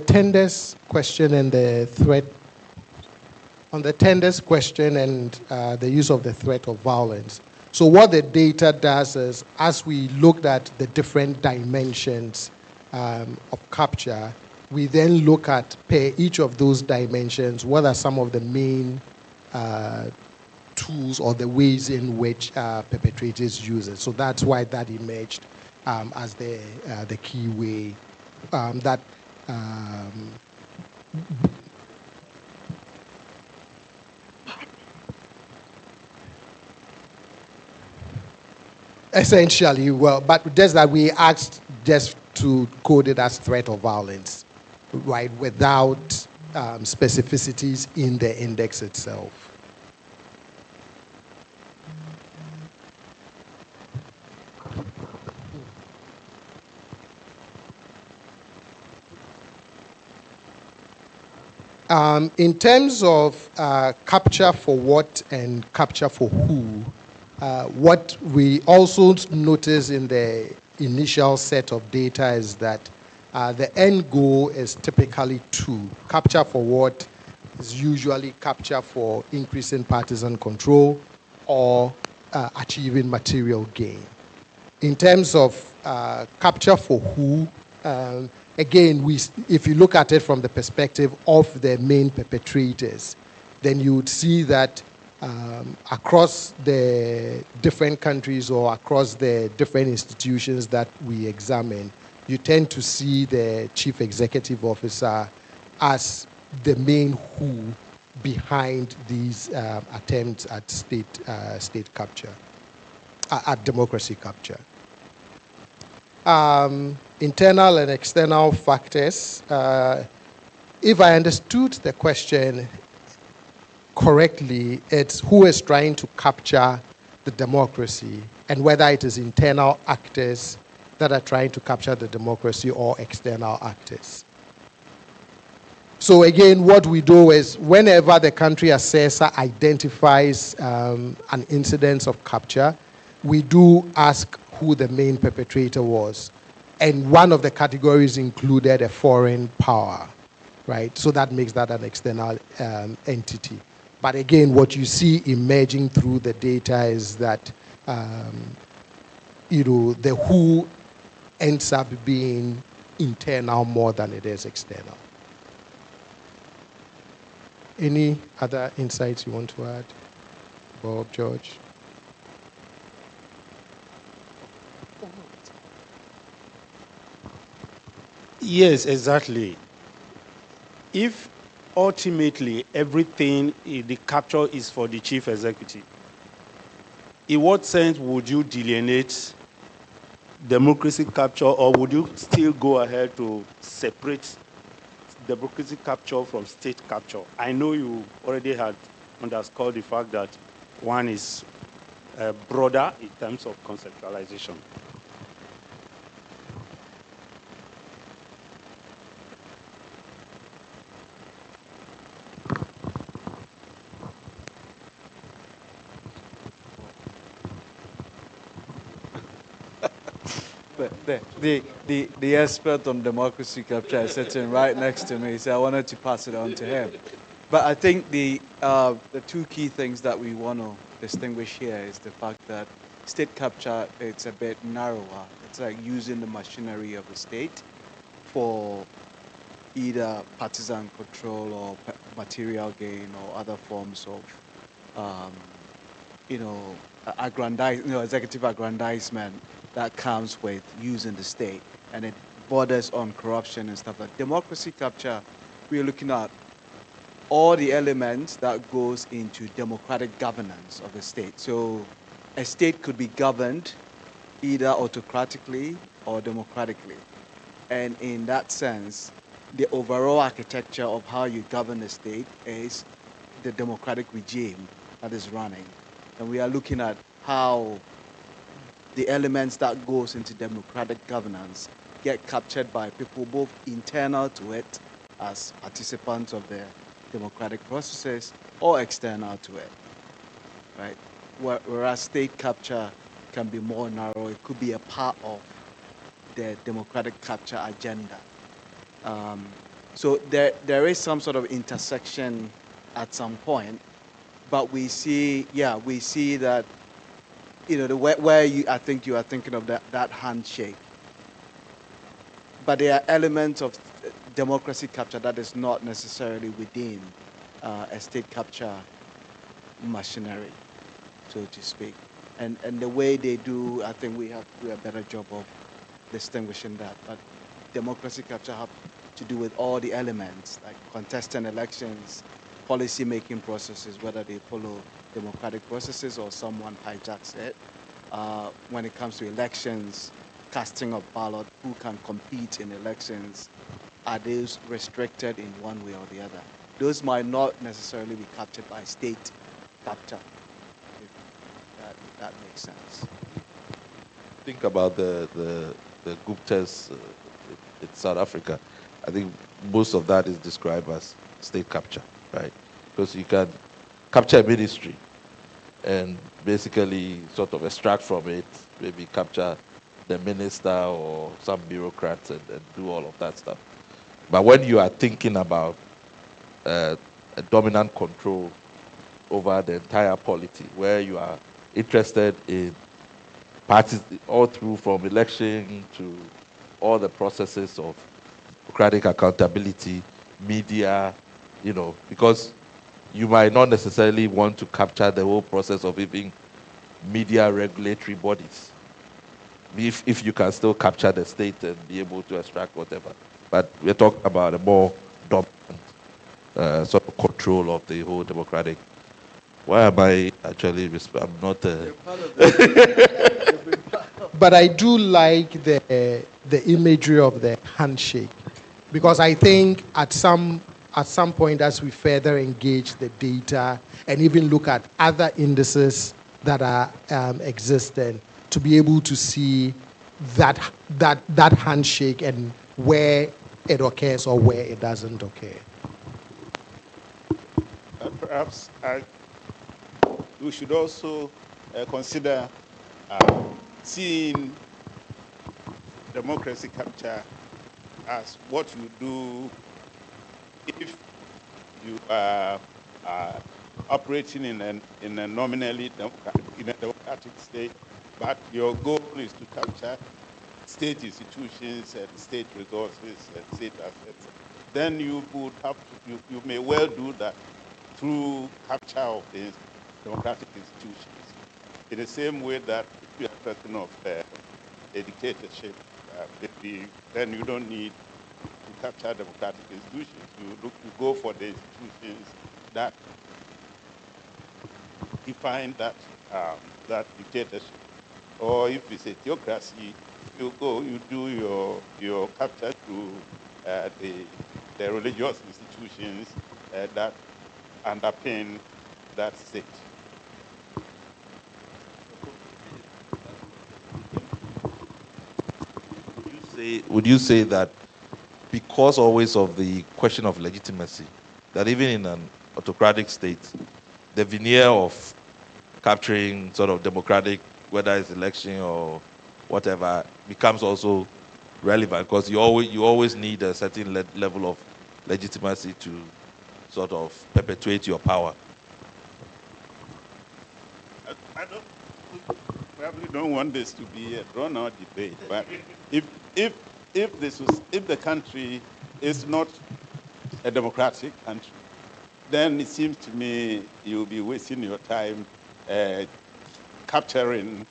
tenders question and the threat, on the tenders question and the use of the threat of violence. So what the data does is, as we looked at the different dimensions of capture, we then look at per each of those dimensions, what are some of the main tools or the ways in which perpetrators use it. So that's why that emerged as the key way that essentially, well, but just that we asked just to code it as threat of violence, right, without specificities in the index itself. In terms of capture for what and capture for who, what we also notice in the initial set of data is that the end goal is typically two. Capture for what is usually capture for increasing partisan control or achieving material gain. In terms of capture for who, again, if you look at it from the perspective of the main perpetrators, then you would see that across the different countries or across the different institutions that we examine, you tend to see the chief executive officer as the main who behind these attempts at state capture, at democracy capture. Internal and external factors. If I understood the question correctly, it's who is trying to capture the democracy and whether it is internal actors that are trying to capture the democracy or external actors. So again, what we do is whenever the country assessor identifies an incidence of capture, we do ask who the main perpetrator was. And one of the categories included a foreign power, right? So that makes that an external entity. But again, what you see emerging through the data is that, the who ends up being internal more than it is external. Any other insights you want to add? Bob George. Yes, exactly. If ultimately everything the capture is for the chief executive, in what sense would you delineate democracy capture, or would you still go ahead to separate democracy capture from state capture? I know you already had underscored the fact that one is broader in terms of conceptualization. The expert on democracy capture is sitting right next to me, so I wanted to pass it on to him. But I think the two key things that we want to distinguish here is the fact that state capture, it's a bit narrower. It's like using the machinery of the state for either partisan control or material gain or other forms of um, executive aggrandizement that comes with using the state, and it borders on corruption and stuff like democracy capture. We're looking at all the elements that goes into democratic governance of a state. So a state could be governed either autocratically or democratically. And in that sense, the overall architecture of how you govern a state is the democratic regime that is running. And we are looking at how the elements that goes into democratic governance get captured by people both internal to it as participants of the democratic processes or external to it, right? Whereas state capture can be more narrow, it could be a part of the democratic capture agenda. So there is some sort of intersection at some point, but we see that where I think you are thinking of that handshake, but there are elements of democracy capture that is not necessarily within a state capture machinery, so to speak, and the way they do, I think we have to do a better job of distinguishing that. But democracy capture have to do with all the elements like contesting elections, policy making processes, whether they follow democratic processes or someone hijacks it. When it comes to elections, casting of ballot, who can compete in elections, are those restricted in one way or the other? Those might not necessarily be captured by state capture, if that makes sense. Think about the Guptas in South Africa. I think most of that is described as state capture, right? Because you can capture a ministry and basically sort of extract from it, maybe capture the minister or some bureaucrats and do all of that stuff. But when you are thinking about a dominant control over the entire polity, where you are interested in parties all through from election to all the processes of democratic accountability, media, because you might not necessarily want to capture the whole process of even media regulatory bodies. If you can still capture the state and be able to extract whatever. But we're talking about a more dominant sort of control of the whole democratic. Why am I actually? I'm not. But I do like the imagery of the handshake, because I think at some point, as we further engage the data and even look at other indices that are existing, to be able to see that handshake and where it occurs or where it doesn't occur. Perhaps we should also consider seeing democracy capture as what you do if you are operating in a nominally democratic state, but your goal is to capture state institutions and state resources and state assets. Then you would have to, you may well do that through capture of the democratic institutions. In the same way that if you are talking of a dictatorship, then you don't need to capture democratic institutions. You go for the institutions that define that dictatorship. Or if it's a theocracy, you do your capture through the religious institutions that underpin that state. Would you say that because always of the question of legitimacy, that even in an autocratic state, the veneer of capturing sort of democratic, whether it's election or whatever, becomes also relevant, because you always need a certain level of legitimacy to sort of perpetuate your power? I probably don't want this to be a drawn-out debate, but if the country is not a democratic country, then it seems to me you'll be wasting your time capturing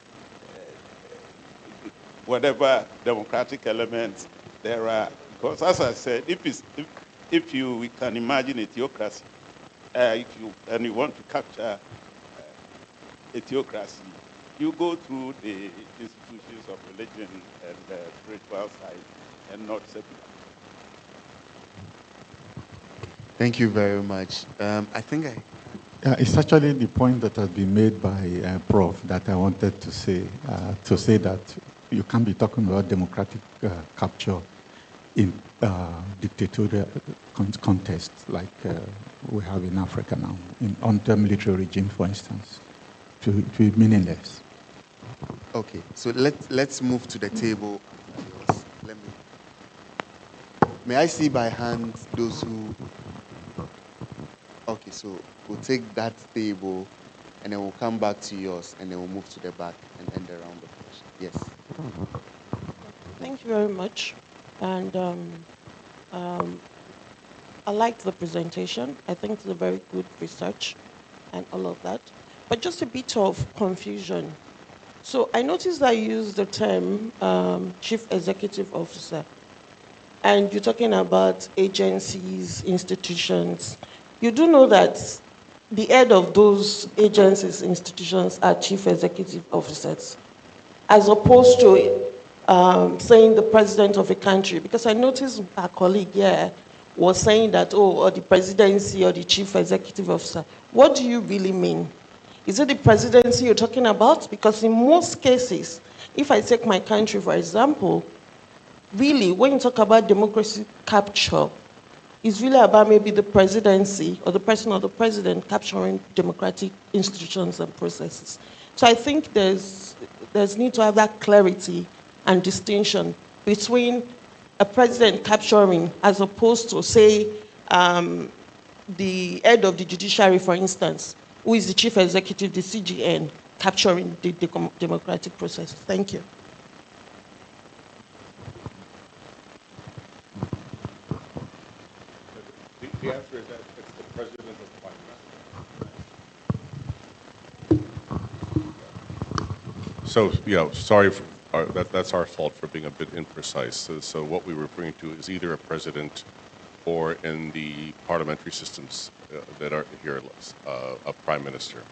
whatever democratic elements there are. Because as I said, if we can imagine a theocracy, and you want to capture a theocracy, you go through the institutions of religion and the spiritual side, and not secular. Thank you very much. I think it's actually the point that has been made by Prof. that I wanted to say that you can't be talking about democratic capture in dictatorial context like we have in Africa now, under military regime, for instance, to be meaningless. Okay, so let's move to the table. May I see by hand those who... Okay, so we'll take that table, and then we'll come back to yours, and then we'll move to the back and end the round of questions. Yes. Thank you very much. And I liked the presentation. I think it's a very good research and all of that. But just a bit of confusion. So I noticed that you used the term Chief Executive Officer, and you're talking about agencies, institutions. You do know that the head of those agencies, institutions are Chief Executive Officers, as opposed to saying the president of a country, because I noticed our colleague here was saying that, or the presidency or the chief executive officer. What do you really mean? Is it the presidency you're talking about? Because in most cases, if I take my country, for example, really, when you talk about democracy capture, it's really about maybe the presidency or the person or the president capturing democratic institutions and processes. So I think there's need to have that clarity and distinction between a president capturing as opposed to, say, the head of the judiciary, for instance, who is the chief executive, the CGN, capturing the democratic process. Thank you. The answer is that it's the president of the prime minister. So, sorry, that's our fault for being a bit imprecise. So what we were referring to is either a president or in the parliamentary systems that are here, a prime minister.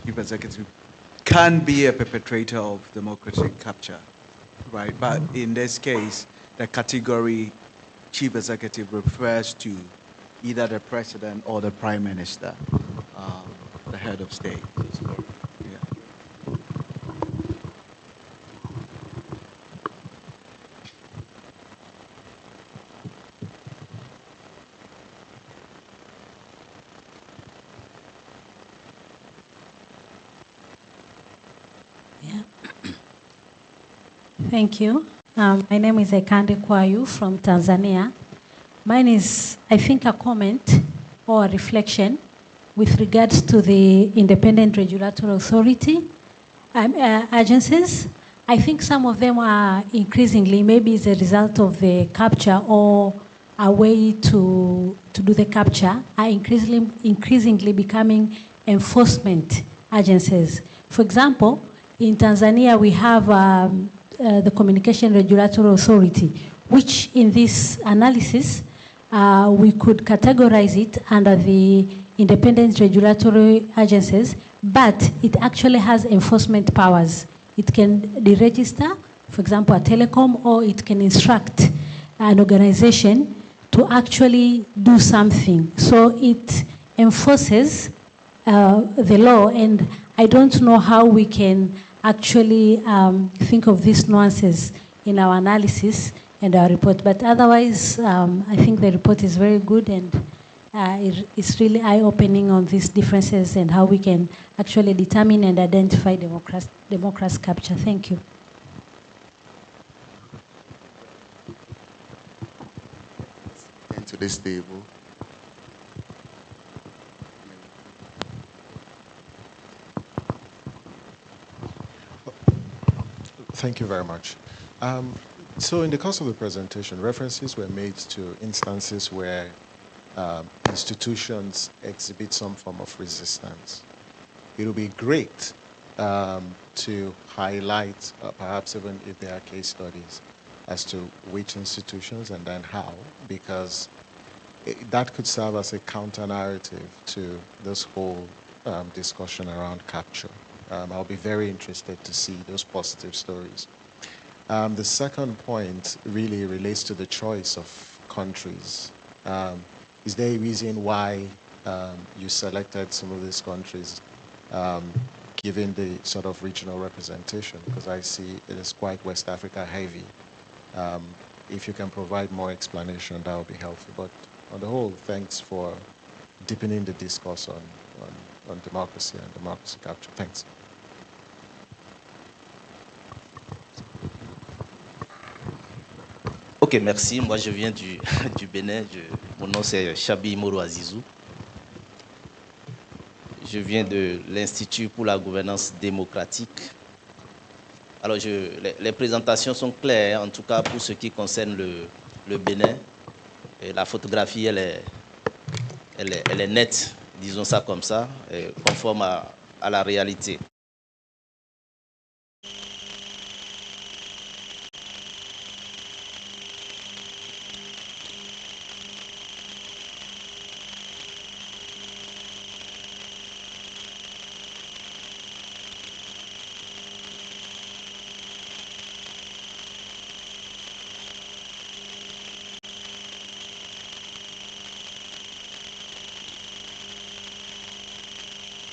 Chief executive can be a perpetrator of democratic capture, right? But in this case, the category chief executive refers to either the president or the prime minister, the head of state. Yeah. Thank you. My name is Ekande Kwayu from Tanzania. Mine is, I think, a comment or a reflection with regards to the independent regulatory authority agencies. I think some of them are increasingly, maybe it's a result of the capture or a way to do the capture, are increasingly becoming enforcement agencies. For example, in Tanzania, we have the Communication Regulatory Authority, which in this analysis, we could categorize it under the independent regulatory agencies, but it actually has enforcement powers. It can deregister, for example, a telecom, or it can instruct an organization to actually do something. So it enforces the law, and I don't know how we can actually think of these nuances in our analysis and our report. But otherwise, I think the report is very good, and it's really eye-opening on these differences and how we can actually determine and identify democracy capture. Thank you. Into this table. Thank you very much. So in the course of the presentation, references were made to instances where institutions exhibit some form of resistance. It would be great to highlight, perhaps even if there are case studies, as to which institutions and then how, because that could serve as a counter-narrative to this whole discussion around capture. I'll be very interested to see those positive stories. The second point really relates to the choice of countries. Is there a reason why you selected some of these countries, given the sort of regional representation? Because I see it is quite West Africa heavy. If you can provide more explanation, that would be helpful. But on the whole, thanks for deepening the discourse on democracy and democracy capture. Thanks. Ok, merci. Moi, je viens du Bénin. Mon nom, c'est Chabi Moro Azizou. Je viens de l'Institut pour la gouvernance démocratique. Alors, les présentations sont claires, en tout cas pour ce qui concerne le Bénin. Et la photographie, elle est nette, disons ça comme ça, conforme à la réalité.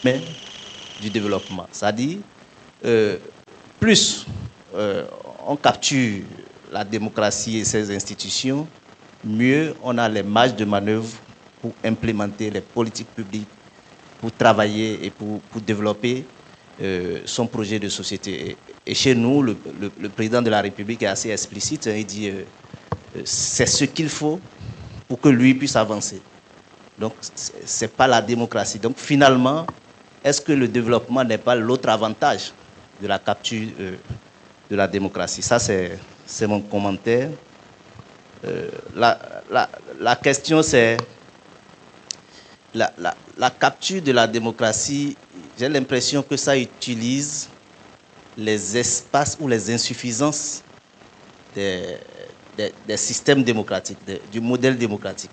Mais du développement. C'est-à-dire, plus on capture la démocratie et ses institutions, mieux on a les marges de manœuvre pour implémenter les politiques publiques, pour travailler et pour développer son projet de société. Et chez nous, le président de la République est assez explicite. Il dit c'est ce qu'il faut pour que lui puisse avancer. Donc, ce n'est pas la démocratie. Donc, finalement, est-ce que le développement n'est pas l'autre avantage de la capture de la démocratie? Ça, c'est mon commentaire. La question, c'est la capture de la démocratie. J'ai l'impression que ça utilise les espaces ou les insuffisances des systèmes démocratiques, du modèle démocratique.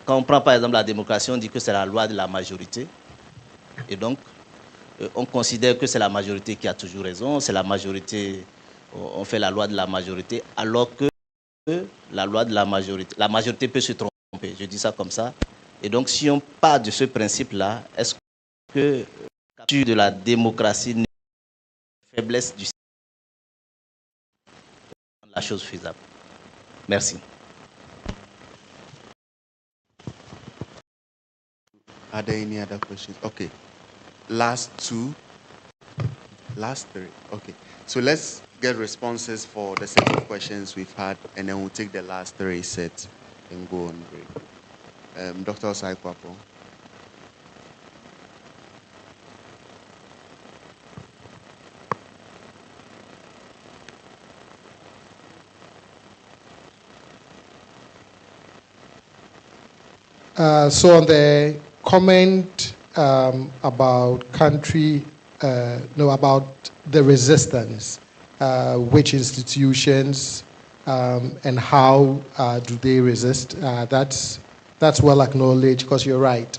Quand on prend par exemple la démocratie, on dit que c'est la loi de la majorité. Et donc, on considère que c'est la majorité qui a toujours raison, c'est la majorité, on fait la loi de la majorité, alors que la loi de la majorité peut se tromper, je dis ça comme ça. Et donc, si on part de ce principe-là, est-ce que la capture de la démocratie n'est pas une faiblesse du système, la chose faisable? Merci. Are there any other questions? Okay. Last two. Last three. Okay. So let's get responses for the set of questions we've had, and then we'll take the last three sets and go on break. Dr. Osai Kwapo. So on the comment about about the resistance, which institutions and how do they resist? That's well acknowledged, because you're right.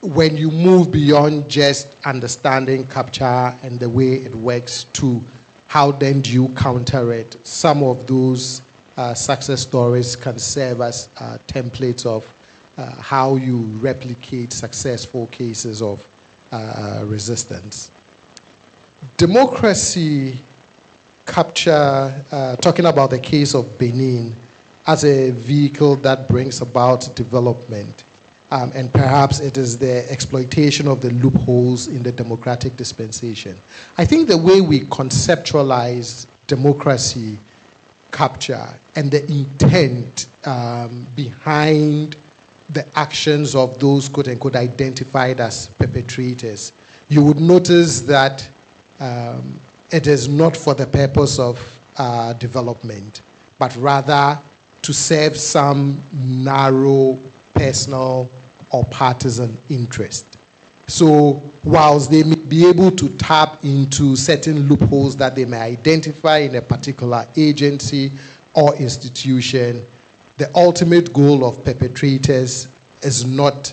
When you move beyond just understanding capture and the way it works to how then do you counter it, some of those success stories can serve as templates of how you replicate successful cases of resistance. Democracy capture, talking about the case of Benin as a vehicle that brings about development, and perhaps it is the exploitation of the loopholes in the democratic dispensation. I think the way we conceptualize democracy capture and the intent behind the actions of those quote unquote identified as perpetrators, you would notice that it is not for the purpose of development, but rather to serve some narrow personal or partisan interest. So whilst they may be able to tap into certain loopholes that they may identify in a particular agency or institution, the ultimate goal of perpetrators is not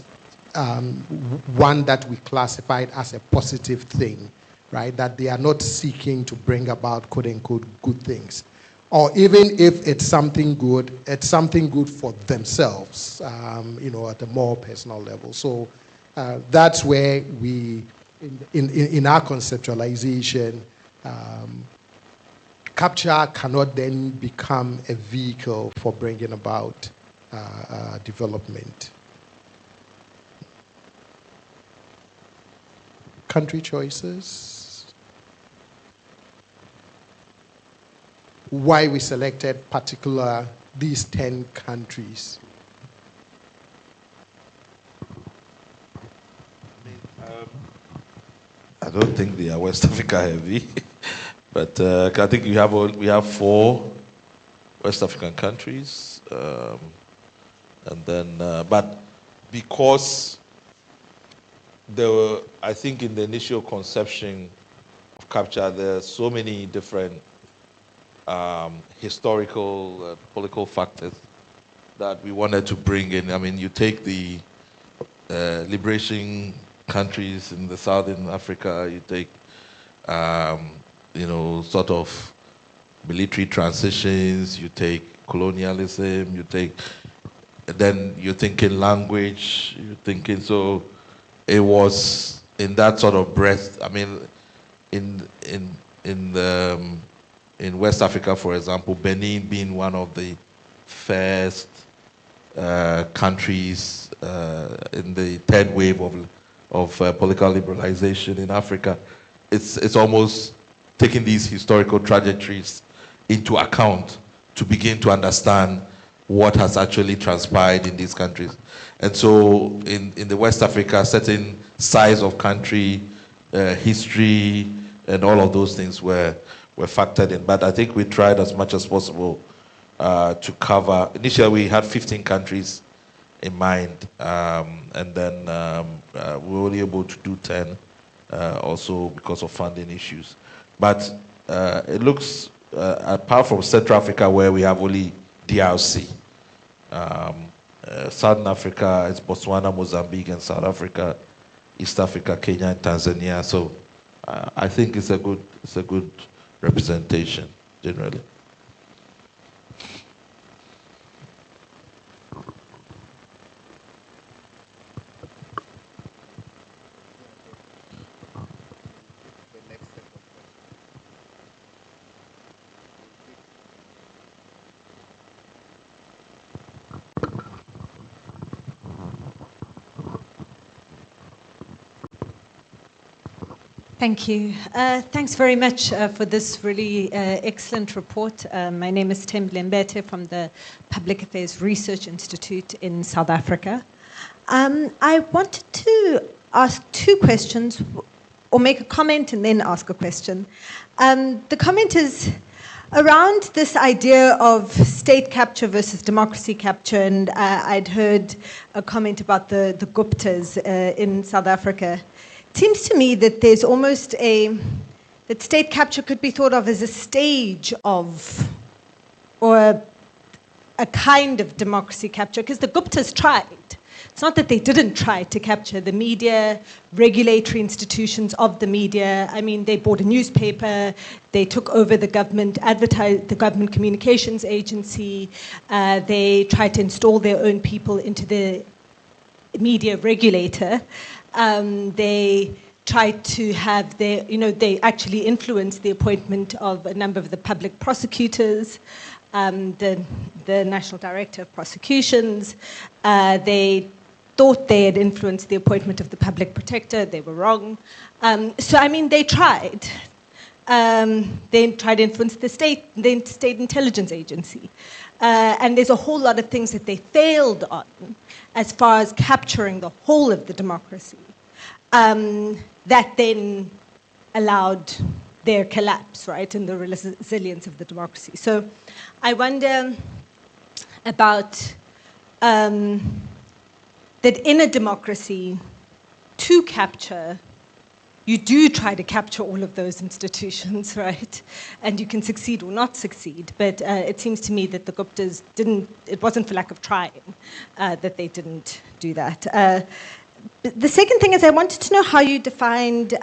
one that we classified as a positive thing, right? That they are not seeking to bring about quote unquote good things. Or even if it's something good for themselves, at a more personal level. So that's where we, in our conceptualization, capture cannot then become a vehicle for bringing about development. Country choices. Why we selected these 10 countries. I don't think they are West Africa heavy, but I think we have 4 West African countries, and then but because I think in the initial conception of capture, there are so many different historical, political factors that we wanted to bring in. I mean, you take the liberation countries in the Southern Africa, you take, sort of military transitions, you take colonialism, then you're thinking language, you're thinking, so it was in that sort of breadth. I mean, in West Africa, for example, Benin being one of the first countries in the third wave of political liberalization in Africa, it's almost taking these historical trajectories into account to begin to understand what has actually transpired in these countries. And so in the West Africa, certain size of country, history, and all of those things were factored in. But I think we tried as much as possible to cover. Initially, we had 15 countries in mind, and then we were only able to do 10, also because of funding issues. But it looks, apart from Central Africa, where we have only DRC, Southern Africa is Botswana, Mozambique, and South Africa, East Africa, Kenya, and Tanzania. So I think it's a good representation generally. Thank you. Thanks very much for this really excellent report. My name is Thembile Mbete from the Public Affairs Research Institute in South Africa. I wanted to ask 2 questions, or make a comment and then ask a question. The comment is around this idea of state capture versus democracy capture, and I'd heard a comment about the Guptas in South Africa. It seems to me that there's almost that state capture could be thought of as a stage of, or a kind of democracy capture, because the Guptas tried. It's not that they didn't try to capture the media, regulatory institutions of the media. I mean, they bought a newspaper, they took over the government, the government communications agency, they tried to install their own people into the media regulator. They tried to have their, they actually influenced the appointment of a number of the public prosecutors, the National Director of Prosecutions. They thought they had influenced the appointment of the public protector. They were wrong. So, I mean, they tried. They tried to influence the state intelligence agency. And there's a whole lot of things that they failed on as far as capturing the whole of the democracy, that then allowed their collapse, right, and the resilience of the democracy. So I wonder about that in a democracy, to capture, you do try to capture all of those institutions, right? And you can succeed or not succeed. But it seems to me that the Guptas didn't, it wasn't for lack of trying that they didn't do that. The second thing is I wanted to know how you defined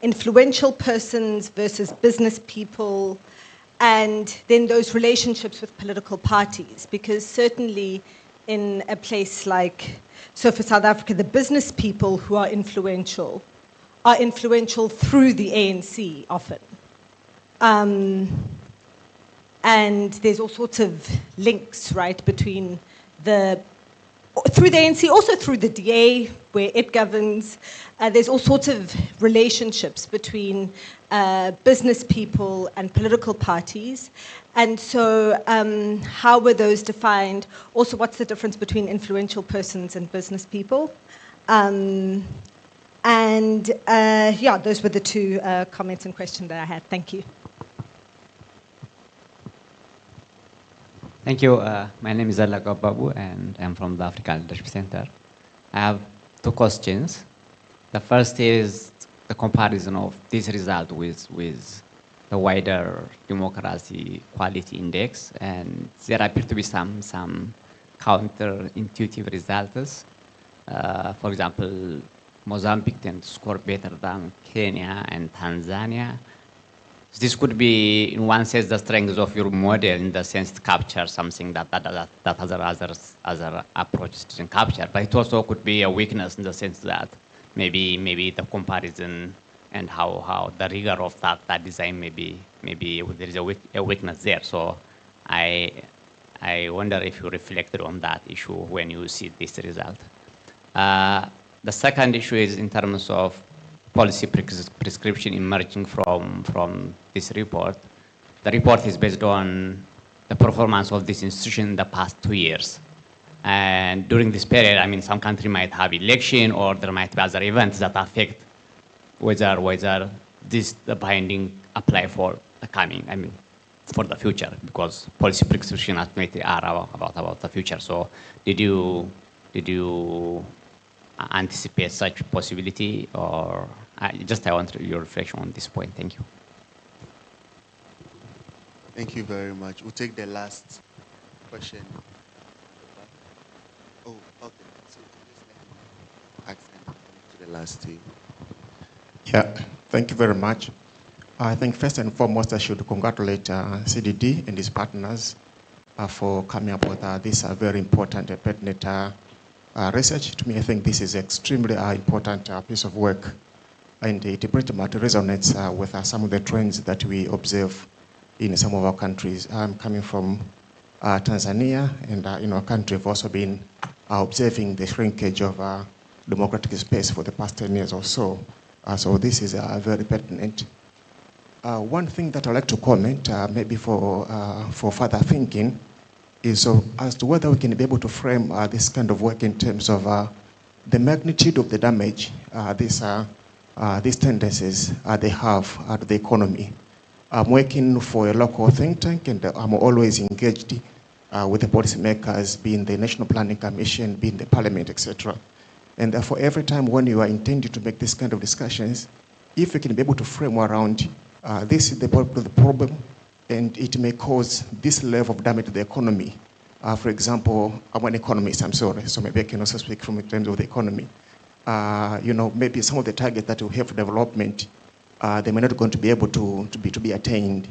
influential persons versus business people, and then those relationships with political parties. Because certainly in a place like, so for South Africa, the business people who are influential through the ANC often. And there's all sorts of links, right, between through the ANC, also through the DA, where it governs. There's all sorts of relationships between business people and political parties. And so how were those defined? Also, what's the difference between influential persons and business people? Yeah, those were the two comments and questions that I had. Thank you. Thank you. My name is Alaka Babu, and I'm from the African Leadership Center. I have two questions. The first is the comparison of this result with the wider democracy quality index, and there appear to be some counterintuitive results. For example, Mozambique tends to score better than Kenya and Tanzania. This could be, in one sense, the strength of your model, in the sense to capture something that other approaches didn't capture. But it also could be a weakness in the sense that maybe the comparison and how the rigor of that design maybe there is a weakness there. So I wonder if you reflected on that issue when you see this result. The second issue is in terms of policy prescription emerging from this report. The report is based on the performance of this institution in the past 2 years. And during this period, I mean, some country might have election, or there might be other events that affect whether the binding apply for the coming, I mean, for the future, because policy prescription ultimately are about the future. So did you anticipate such possibility, or I want your reflection on this point? Thank you. Thank you very much. We'll take the last question. Oh, okay. So just let me accent to the last two. Yeah, thank you very much. I think first and foremost, I should congratulate CDD and his partners for coming up with this very important pertinent research. To me, I think this is extremely important piece of work, and it pretty much resonates with some of the trends that we observe in some of our countries. I'm coming from Tanzania, and in our country, we've also been observing the shrinkage of democratic space for the past 10 years or so. So this is very pertinent. One thing that I'd like to comment, maybe for further thinking, is as to whether we can be able to frame this kind of work in terms of the magnitude of the damage these tendencies they have at the economy. I'm working for a local think tank, and I'm always engaged with the policymakers, being the National Planning Commission, being the Parliament, etc. And therefore, every time when you are intending to make this kind of discussions, if you can be able to frame around this is the problem, and it may cause this level of damage to the economy. For example, I'm an economist, I'm sorry, so maybe I can also speak from in terms of the economy. Maybe some of the targets that we have for development, they may not going to be able to be attained.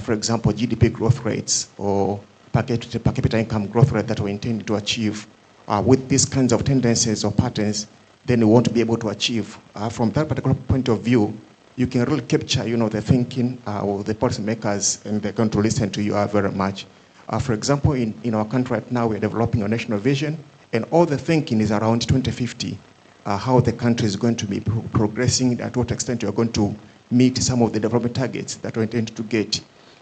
For example, GDP growth rates or per capita income growth rate that we intend to achieve. With these kinds of tendencies or patterns, then we won't be able to achieve. From that particular point of view, you can really capture, the thinking of the policymakers, and they're going to listen to you very much. For example, in our country right now, we're developing a national vision, and all the thinking is around 2050, how the country is going to be progressing, at what extent you're going to meet some of the development targets that we intend to get.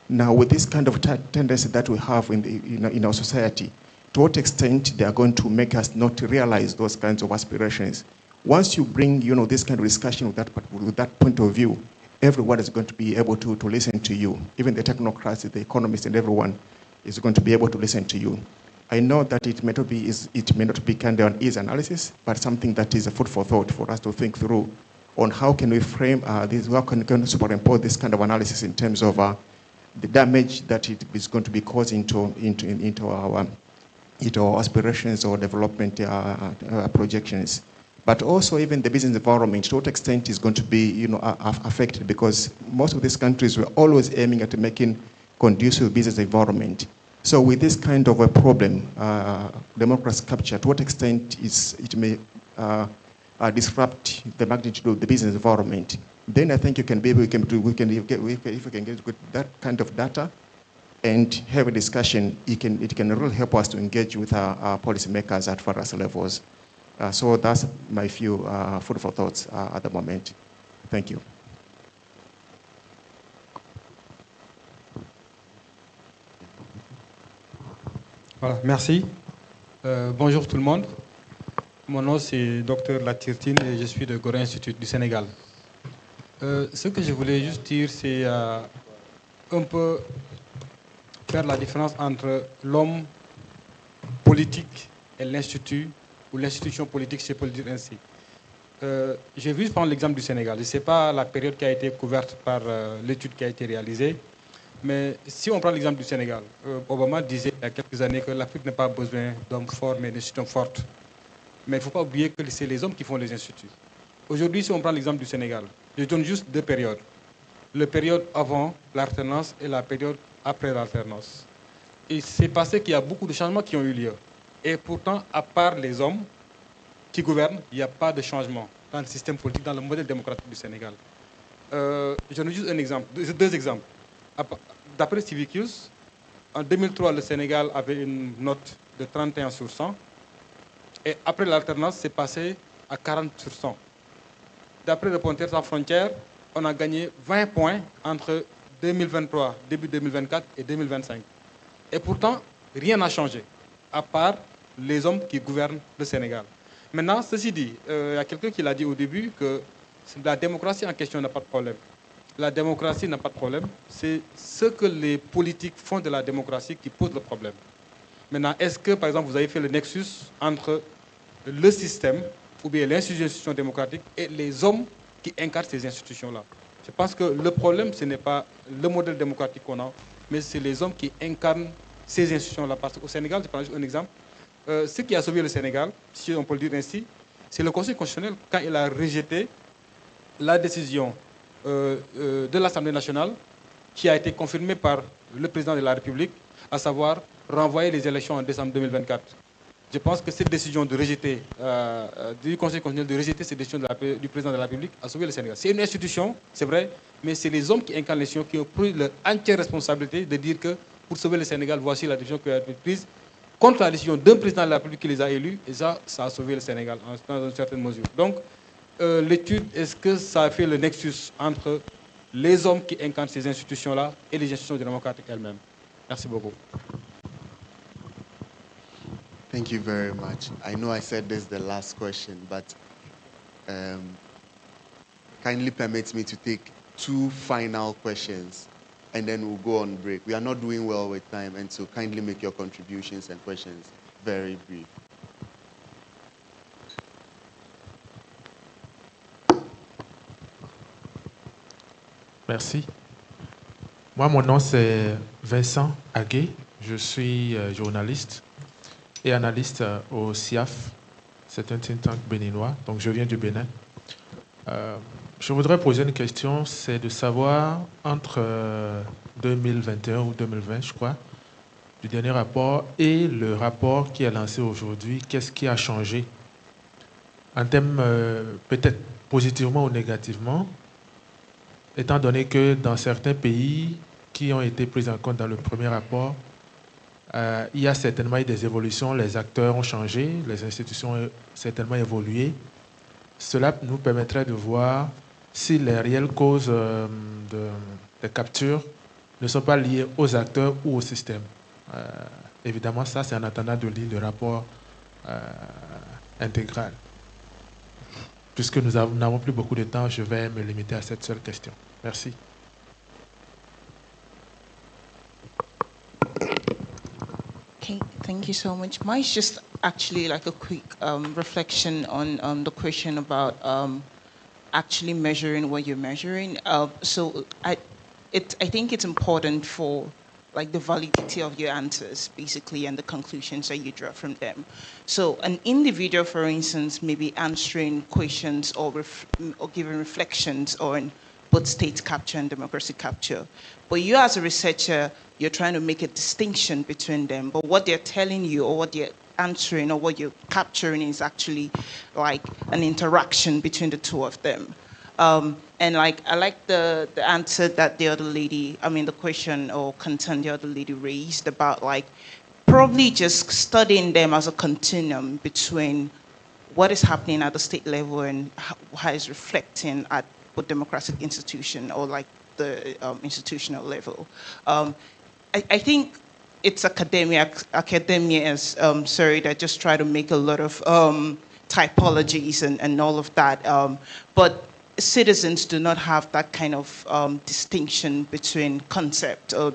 Now, with this kind of tendency that we have in our society, to what extent they are going to make us not realize those kinds of aspirations. Once you bring, this kind of discussion with that point of view, everyone is going to be able to listen to you. Even the technocrats, the economists, and everyone is going to be able to listen to you. I know that it may not be kind of an easy analysis, but something that is a food for thought for us to think through on how can we frame this, how can we superimpose this kind of analysis in terms of the damage that it is going to be causing into our aspirations or development projections. But also even the business environment, to what extent is going to be affected, because most of these countries were always aiming at making conducive business environment. So with this kind of a problem, democracy capture, to what extent it may disrupt the magnitude of the business environment? Then I think if we can get that kind of data and have a discussion, it can really help us to engage with our policymakers at various levels. So that's my few food for thoughts at the moment. Thank you. Voilà, merci. Bonjour tout le monde. Mon nom c'est Dr Latirtine et je suis de Gorée Institute du Sénégal. Ce que je voulais juste dire, c'est un peu faire la différence entre l'homme politique et l'institut, ou l'institution politique, si je peux le dire ainsi. J'ai vu prendre l'exemple du Sénégal. Je ne sais pas la période qui a été couverte par l'étude qui a été réalisée, mais si on prend l'exemple du Sénégal, Obama disait il y a quelques années que l'Afrique n'a pas besoin d'hommes forts, mais d'institutions fortes. Mais il ne faut pas oublier que c'est les hommes qui font les instituts. Aujourd'hui, si on prend l'exemple du Sénégal, je donne juste deux périodes. La période avant l'alternance et la période après l'alternance. Il s'est passé qu'il y a beaucoup de changements qui ont eu lieu. Et pourtant, à part les hommes qui gouvernent, il n'y a pas de changement dans le système politique, dans le modèle démocratique du Sénégal. Je donne juste un exemple, deux exemples. D'après Civicus, en 2003, le Sénégal avait une note de 31 sur 100. Et après l'alternance, c'est passé à 40 sur 100. D'après Reporters sans frontières, on a gagné 20 points entre 2023, début 2024 et 2025. Et pourtant, rien n'a changé, à part les hommes qui gouvernent le Sénégal. Maintenant, ceci dit, il y a quelqu'un qui l'a dit au début que la démocratie en question n'a pas de problème. La démocratie n'a pas de problème. C'est ce que les politiques font de la démocratie qui pose le problème. Maintenant, est-ce que, par exemple, vous avez fait le nexus entre le système ou bien l'institution démocratique et les hommes qui incarnent ces institutions-là? Je pense que le problème, ce n'est pas le modèle démocratique qu'on a, mais c'est les hommes qui incarnent ces institutions-là. Parce qu'au Sénégal, je prends juste un exemple, ce qui a sauvé le Sénégal, si on peut le dire ainsi, c'est le Conseil constitutionnel quand il a rejeté la décision de l'Assemblée nationale qui a été confirmée par le président de la République, à savoir renvoyer les élections en décembre 2024. Je pense que cette décision de rejeter, du Conseil constitutionnel de rejeter cette décision du président de la République a sauvé le Sénégal. C'est une institution, c'est vrai, mais c'est les hommes qui incarnent l'institution qui ont pris leur entière responsabilité de dire que pour sauver le Sénégal, voici la décision qui a été prise contre la décision d'un président de la République qui les a élus, et ça a sauvé le Sénégal dans une certaine mesure. Donc, l'étude, est-ce que ça a fait le nexus entre les hommes qui incarnent ces institutions-là et les institutions démocratiques elles-mêmes? Merci beaucoup. Thank you very much. I know I said this is the last question, but kindly permit me to take two final questions and then we'll go on break. We are not doing well with time, and so kindly make your contributions and questions very brief. Merci. Moi, mon nom c'est Vincent Aguet. Je suis journaliste et analyste au CIAF. C'est un think tank béninois, donc je viens du Bénin. Je voudrais poser une question, c'est de savoir entre 2021 ou 2020, je crois, du dernier rapport et le rapport qui est lancé aujourd'hui, qu'est-ce qui a changé en termes peut-être positivement ou négativement, étant donné que dans certains pays qui ont été pris en compte dans le premier rapport, il y a certainement eu des évolutions, les acteurs ont changé, les institutions ont certainement évolué. Cela nous permettrait de voir si les réelles causes de capture ne sont pas liées aux acteurs ou au système. Évidemment, ça, c'est en attendant de lire le rapport intégral. Puisque nous n'avons plus beaucoup de temps, je vais me limiter à cette seule question. Merci. Okay, thank you so much. Mine's just actually like a quick reflection on the question about actually measuring what you're measuring. So I think it's important for like the validity of your answers, basically, and the conclusions that you draw from them. So an individual, for instance, maybe answering questions or giving reflections on both state capture and democracy capture. But you as a researcher, you're trying to make a distinction between them. But what they're telling you or what they're answering or what you're capturing is actually like an interaction between the two of them. And like I like the answer that the other lady, I mean the question or concern the other lady raised about like probably just studying them as a continuum between what is happening at the state level and how it's reflecting at the democratic institution or like the institutional level. I think it's academia that just try to make a lot of typologies and all of that. But citizens do not have that kind of distinction between concept or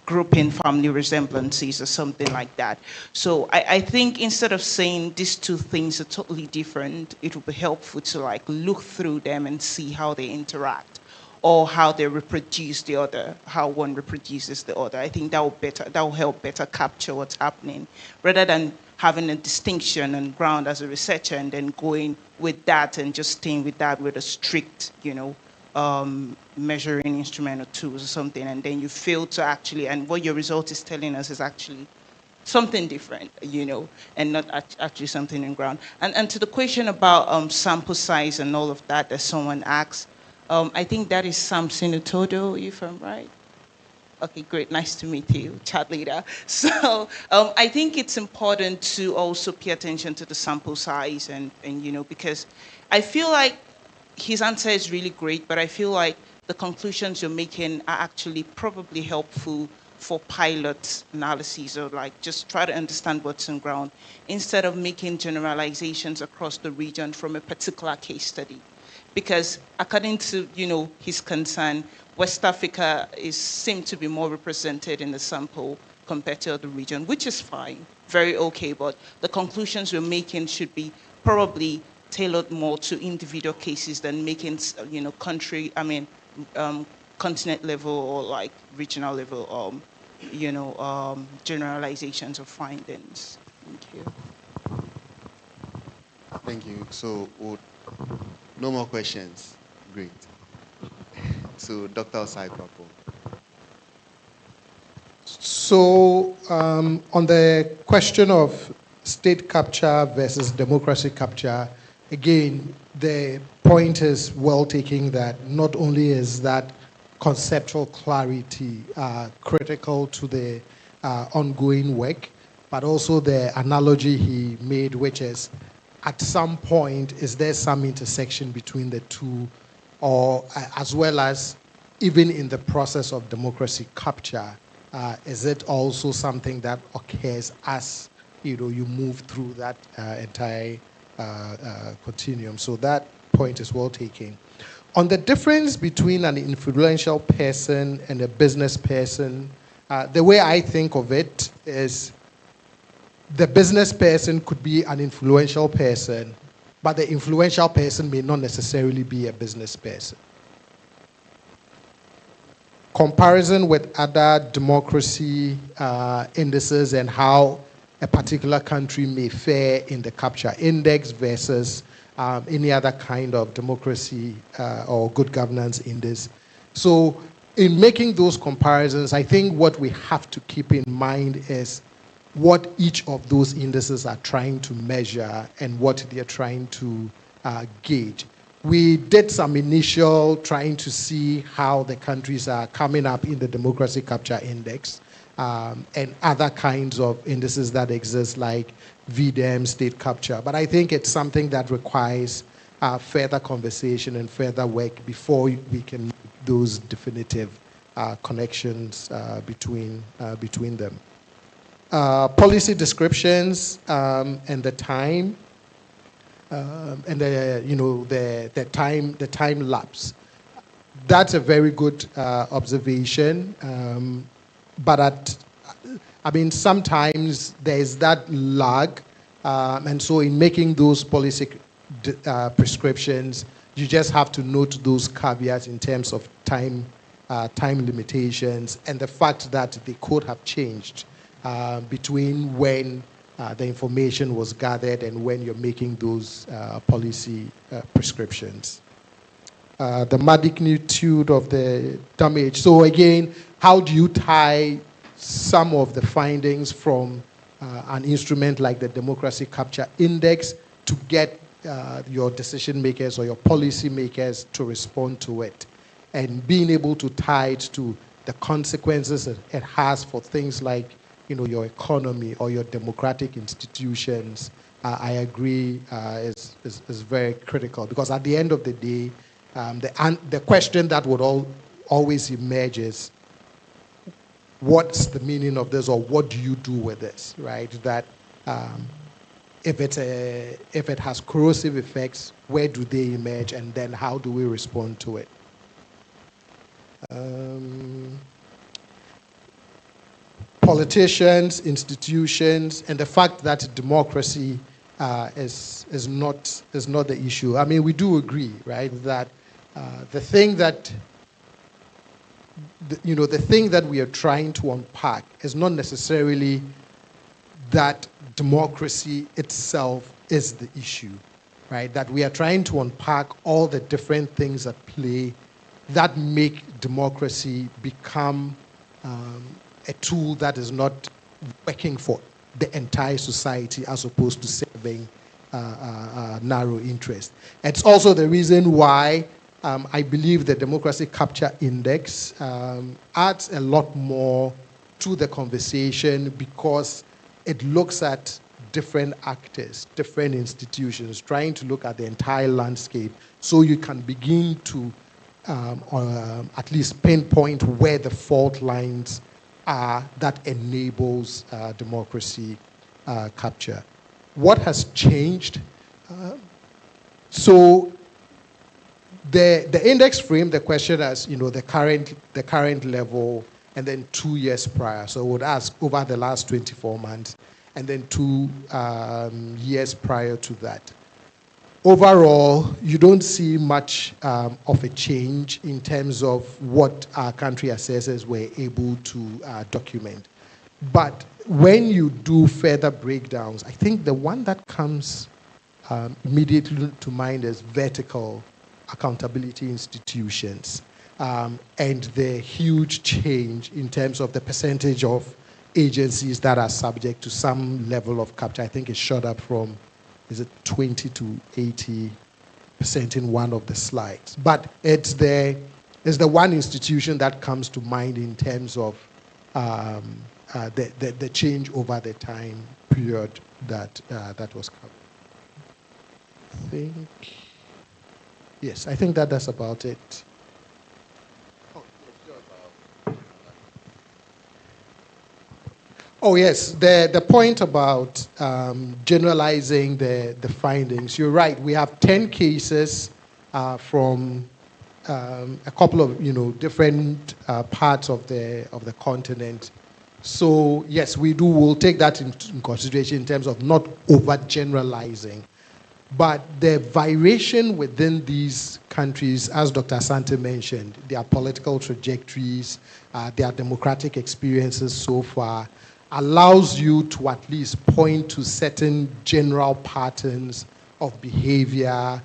grouping family resemblances or something like that. So I think instead of saying these two things are totally different, it would be helpful to like look through them and see how they interact or how they reproduce the other, how one reproduces the other. I think that will help better capture what's happening rather than having a distinction and ground as a researcher and then going with that and just staying with that with a strict, measuring instrument or tools or something, and then you fail to actually, and what your result is telling us is actually something different, and not actually something in ground. And to the question about sample size and all of that someone asked, I think that is Sam Sinutodo, if I'm right. Okay, great. Nice to meet you, chat leader. So I think it's important to also pay attention to the sample size and because I feel like his answer is really great, but I feel like the conclusions you're making are actually probably helpful for pilot analyses or like just try to understand what's on ground instead of making generalizations across the region from a particular case study. Because according to his concern, West Africa seemed to be more represented in the sample compared to other region, which is fine, very okay. But the conclusions we're making should be probably tailored more to individual cases than making continent level or like regional level generalizations or findings. Thank you. Thank you. So no more questions. Great. So Dr. Osai Papo. So on the question of state capture versus democracy capture, again, the point is well taken that not only is that conceptual clarity critical to the ongoing work, but also the analogy he made, which is at some point, is there some intersection between the two, or as well as even in the process of democracy capture, is it also something that occurs as you move through that entire continuum? So that point is well taken. On the difference between an influential person and a business person, the way I think of it is the business person could be an influential person, but the influential person may not necessarily be a business person. Comparison with other democracy indices and how a particular country may fare in the capture index versus any other kind of democracy or good governance index. So in making those comparisons, I think what we have to keep in mind is what each of those indices are trying to measure and what they're trying to gauge. We did some initial trying to see how the countries are coming up in the Democracy Capture Index and other kinds of indices that exist like VDEM, state capture. But I think it's something that requires further conversation and further work before we can make those definitive connections between them. Policy descriptions and the time. And the time lapse. That's a very good observation. But sometimes there is that lag, and so in making those policy prescriptions, you just have to note those caveats in terms of time limitations and the fact that they could have changed between when the information was gathered and when you're making those policy prescriptions. The magnitude of the damage. So again, how do you tie some of the findings from an instrument like the Democracy Capture Index to get your decision makers or your policy makers to respond to it? And being able to tie it to the consequences it has for things like your economy or your democratic institutions, I agree, is very critical. Because at the end of the day, the question that would always emerge is, what's the meaning of this, or what do you do with this, right? That if it has corrosive effects, where do they emerge, and then how do we respond to it? Politicians, institutions, and the fact that democracy is not the issue. I mean, we do agree, right, that the thing that we are trying to unpack is not necessarily that democracy itself is the issue, right? That we are trying to unpack all the different things at play that make democracy become a tool that is not working for the entire society as opposed to serving narrow interest. It's also the reason why I believe the Democracy Capture Index adds a lot more to the conversation because it looks at different actors, different institutions, trying to look at the entire landscape so you can begin to at least pinpoint where the fault lines are that enables democracy capture. What has changed? So the index framed the question as the current level and then 2 years prior. So it would ask over the last 24 months and then 2 years prior to that. Overall, you don't see much of a change in terms of what our country assessors were able to document. But when you do further breakdowns, I think the one that comes immediately to mind is vertical accountability institutions and the huge change in terms of the percentage of agencies that are subject to some level of capture. I think it shot up from, is it 20 to 80% in one of the slides. But it's the one institution that comes to mind in terms of the change over the time period that was covered. I think that's about it. Oh yes, the point about generalizing the findings. You're right. We have 10 cases from a couple of different parts of the continent. So yes, we'll take that in consideration in terms of not overgeneralizing. But the variation within these countries, as Dr. Asante mentioned, their political trajectories, their democratic experiences so far, allows you to at least point to certain general patterns of behavior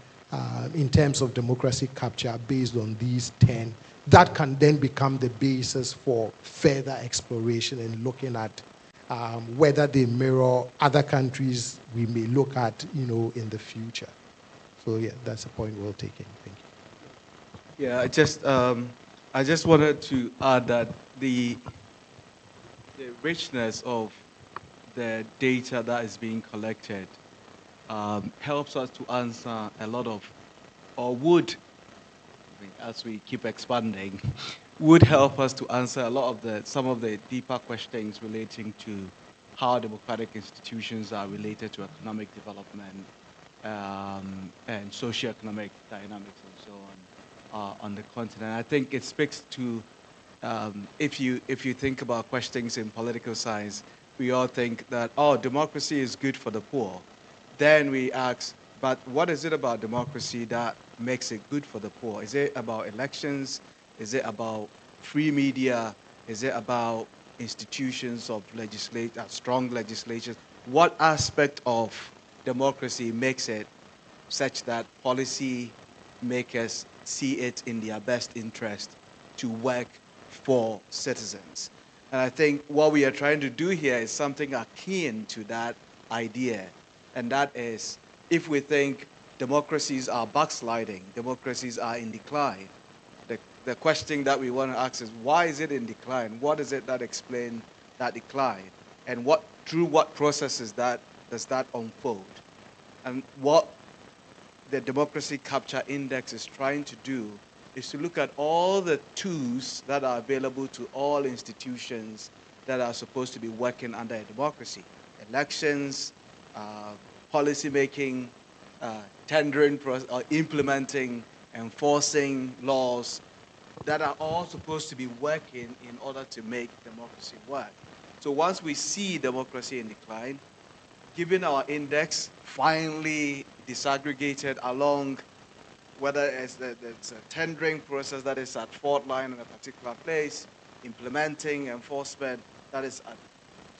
in terms of democracy capture based on these 10. That can then become the basis for further exploration and looking at whether they mirror other countries we may look at, in the future. So yeah, that's a point well taken. Thank you. Yeah, I just wanted to add that the richness of the data that is being collected helps us to answer a lot of, or would, as we keep expanding, would help us to answer a lot of some of the deeper questions relating to how democratic institutions are related to economic development and socioeconomic dynamics and so on the continent. I think it speaks to, if you think about questions in political science, we all think that, oh, democracy is good for the poor. Then we ask, but what is it about democracy that makes it good for the poor? Is it about elections? Is it about free media? Is it about institutions of strong legislatures? What aspect of democracy makes it such that policy makers see it in their best interest to work for citizens? And I think what we are trying to do here is something akin to that idea. And that is, if we think democracies are backsliding, democracies are in decline, the question that we want to ask is, why is it in decline? What is it that explains that decline? And through what processes does that unfold? And what the Democracy Capture Index is trying to do is to look at all the tools that are available to all institutions that are supposed to be working under a democracy. Elections, policy making, tendering, implementing, enforcing laws that are all supposed to be working in order to make democracy work. So once we see democracy in decline, given our index finally disaggregated along whether it's a tendering process that is at fault line in a particular place, implementing enforcement that is at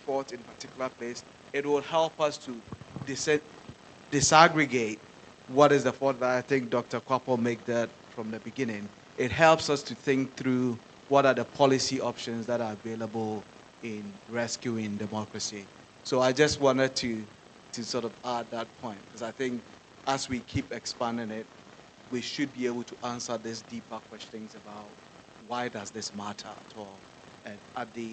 fault in a particular place, it will help us to disaggregate what is the fault. I think Dr. Kwapo made that from the beginning. It helps us to think through what are the policy options that are available in rescuing democracy. So I just wanted to sort of add that point, because I think as we keep expanding it, we should be able to answer these deeper questions about why does this matter at all. And at the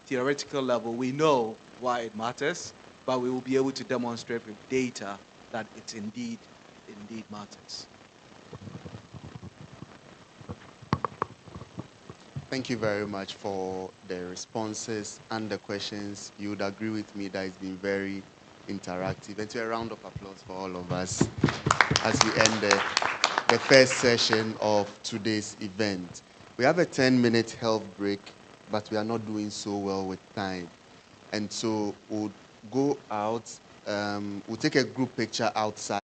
theoretical level, we know why it matters, but we will be able to demonstrate with data that it indeed matters. Thank you very much for the responses and the questions. You would agree with me that it's been very interactive. And to a round of applause for all of us as we end the first session of today's event. We have a 10-minute health break, but we are not doing so well with time. And so we'll go out, we'll take a group picture outside.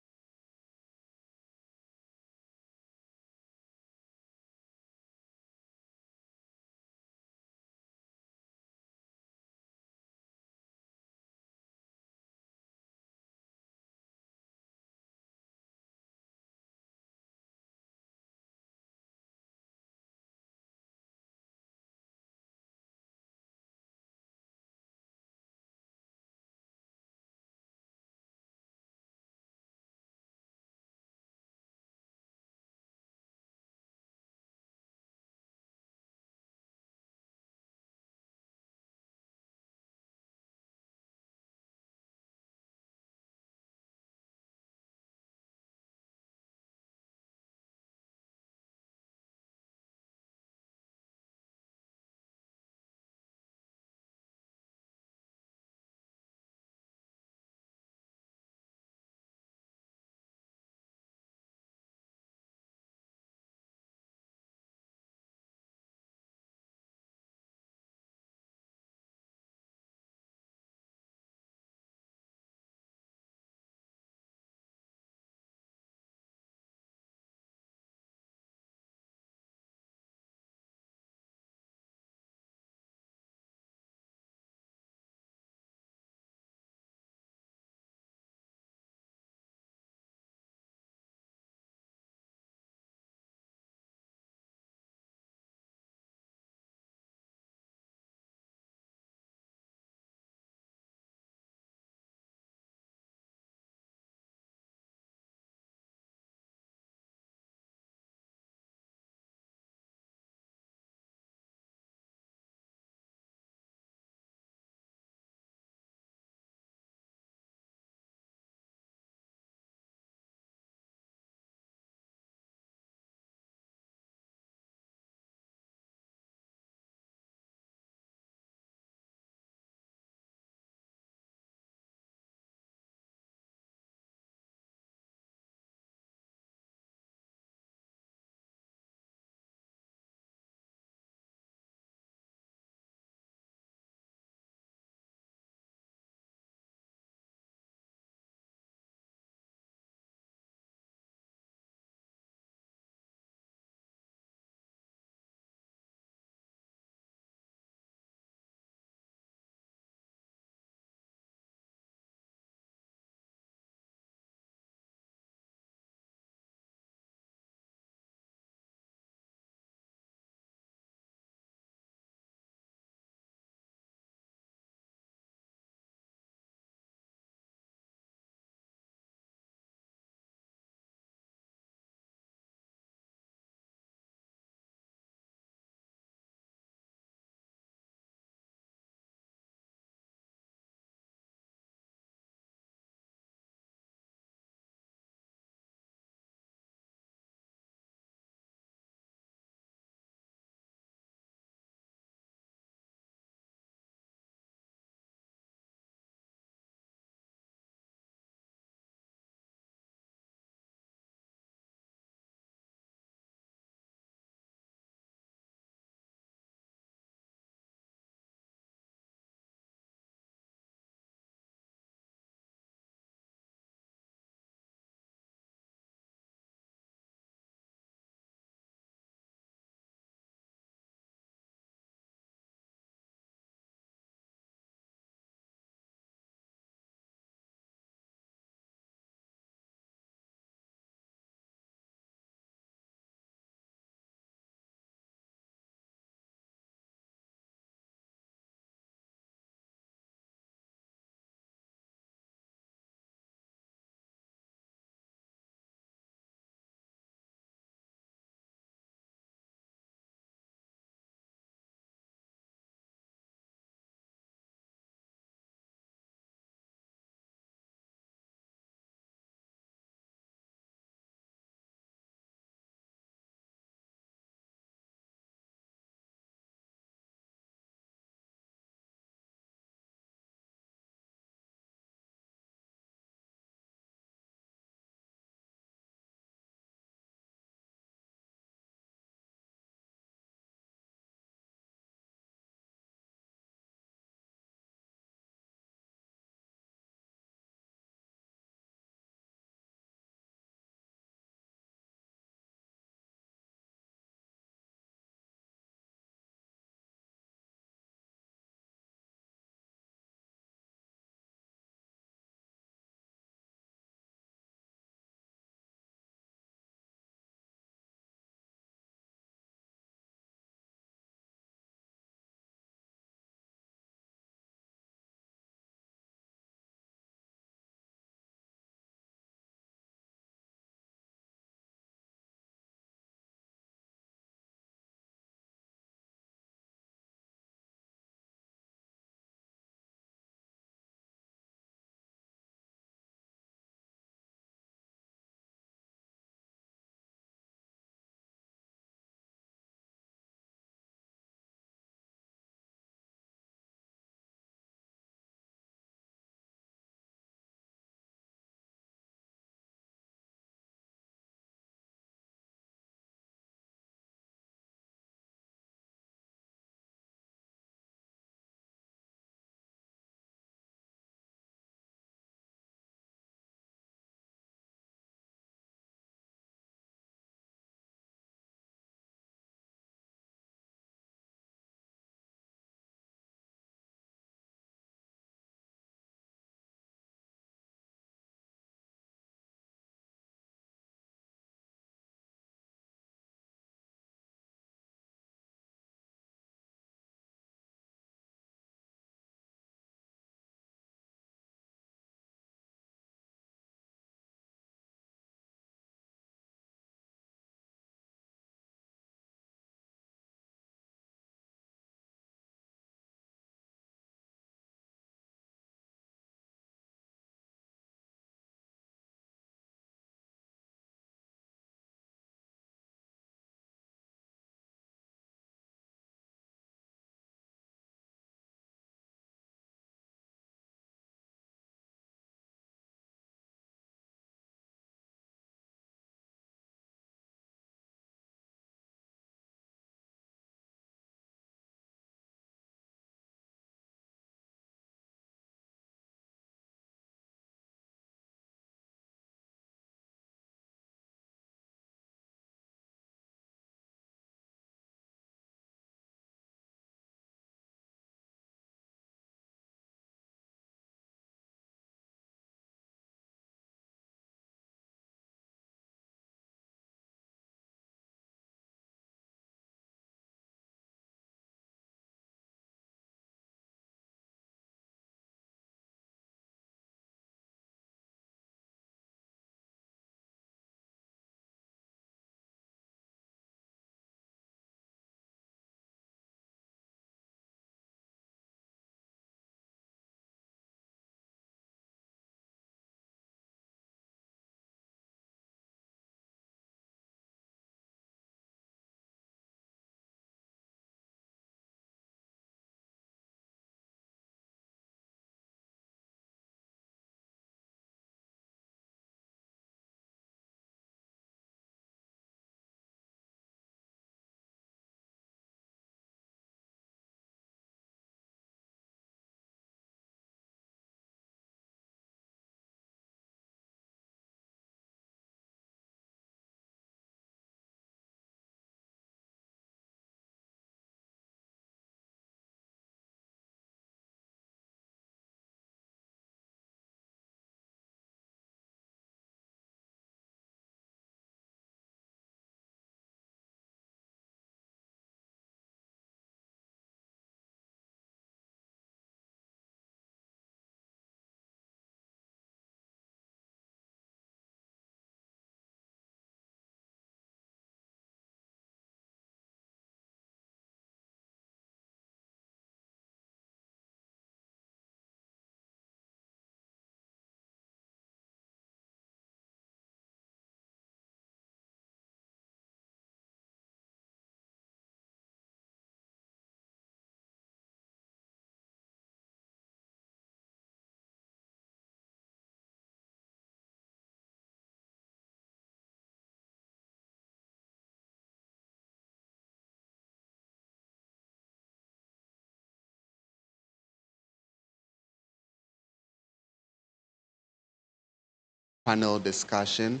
panel discussion,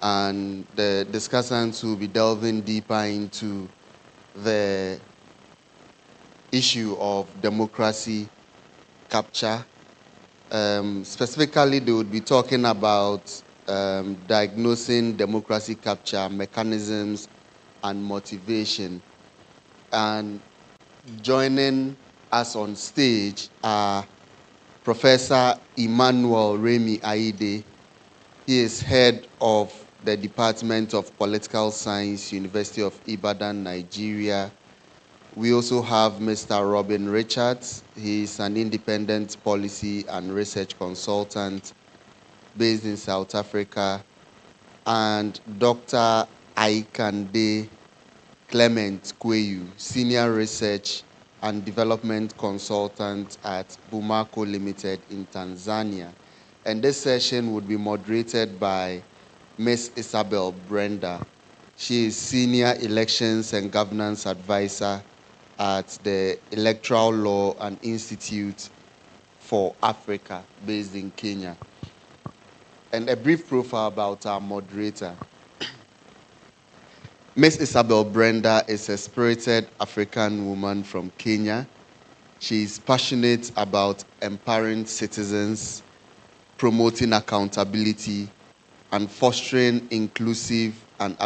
and the discussants will be delving deeper into the issue of democracy capture. Specifically, they would be talking about diagnosing democracy capture mechanisms and motivation. And joining us on stage are Professor Emmanuel Remy Aide. He is head of the Department of Political Science, University of Ibadan, Nigeria. We also have Mr. Robin Richards. He is an independent policy and research consultant based in South Africa. And Dr. Aikande Clement Kweyu, senior research and development consultant at Bumako Limited in Tanzania. And this session would be moderated by Ms. Isabel Brenda. She is senior elections and governance advisor at the Electoral Law and Institute for Africa, based in Kenya. And a brief profile about our moderator. Ms. Isabel Brenda is a spirited African woman from Kenya. She is passionate about empowering citizens, promoting accountability, and fostering inclusive and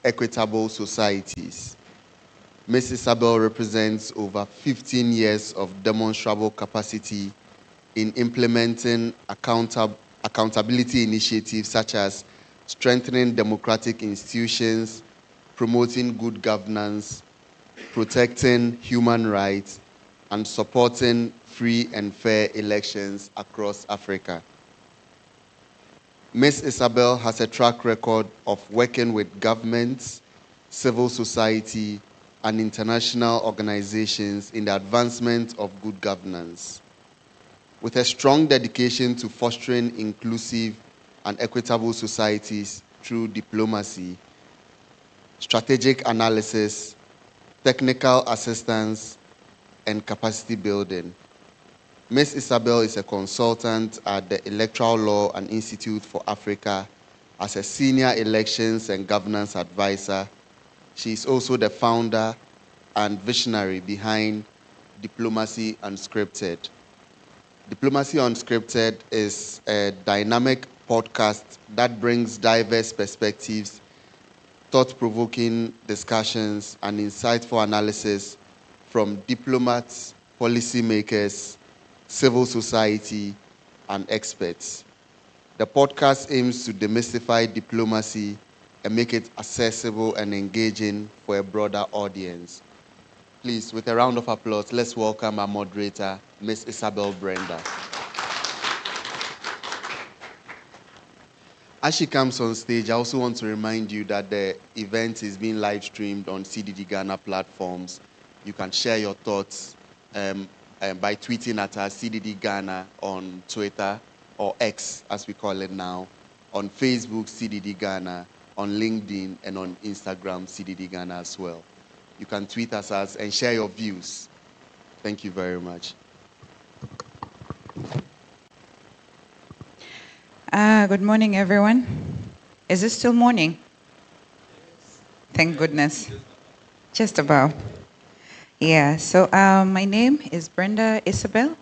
equitable societies. Ms. Isabel represents over 15 years of demonstrable capacity in implementing accountability initiatives such as strengthening democratic institutions, promoting good governance, protecting human rights, and supporting free and fair elections across Africa. Ms. Isabel has a track record of working with governments, civil society, and international organizations in the advancement of good governance. With a strong dedication to fostering inclusive and equitable societies through diplomacy, strategic analysis, technical assistance, and capacity building. Ms. Isabel is a consultant at the Electoral Law and Institute for Africa as a senior elections and governance advisor. She is also the founder and visionary behind Diplomacy Unscripted. Diplomacy Unscripted is a dynamic podcast that brings diverse perspectives, thought-provoking discussions, and insightful analysis from diplomats, policymakers, civil society, and experts. The podcast aims to demystify diplomacy and make it accessible and engaging for a broader audience. Please, with a round of applause, let's welcome our moderator, Ms. Isabel Brenda. As she comes on stage, I also want to remind you that the event is being live streamed on CDD-Ghana platforms. You can share your thoughts by tweeting at us, CDD-Ghana on Twitter, or X, as we call it now, on Facebook, CDD-Ghana, on LinkedIn, and on Instagram, CDD-Ghana as well. You can tweet us and share your views. Thank you very much. Good morning, everyone. Is it still morning? Thank goodness. Just about. Yeah, so my name is Brenda Isabel.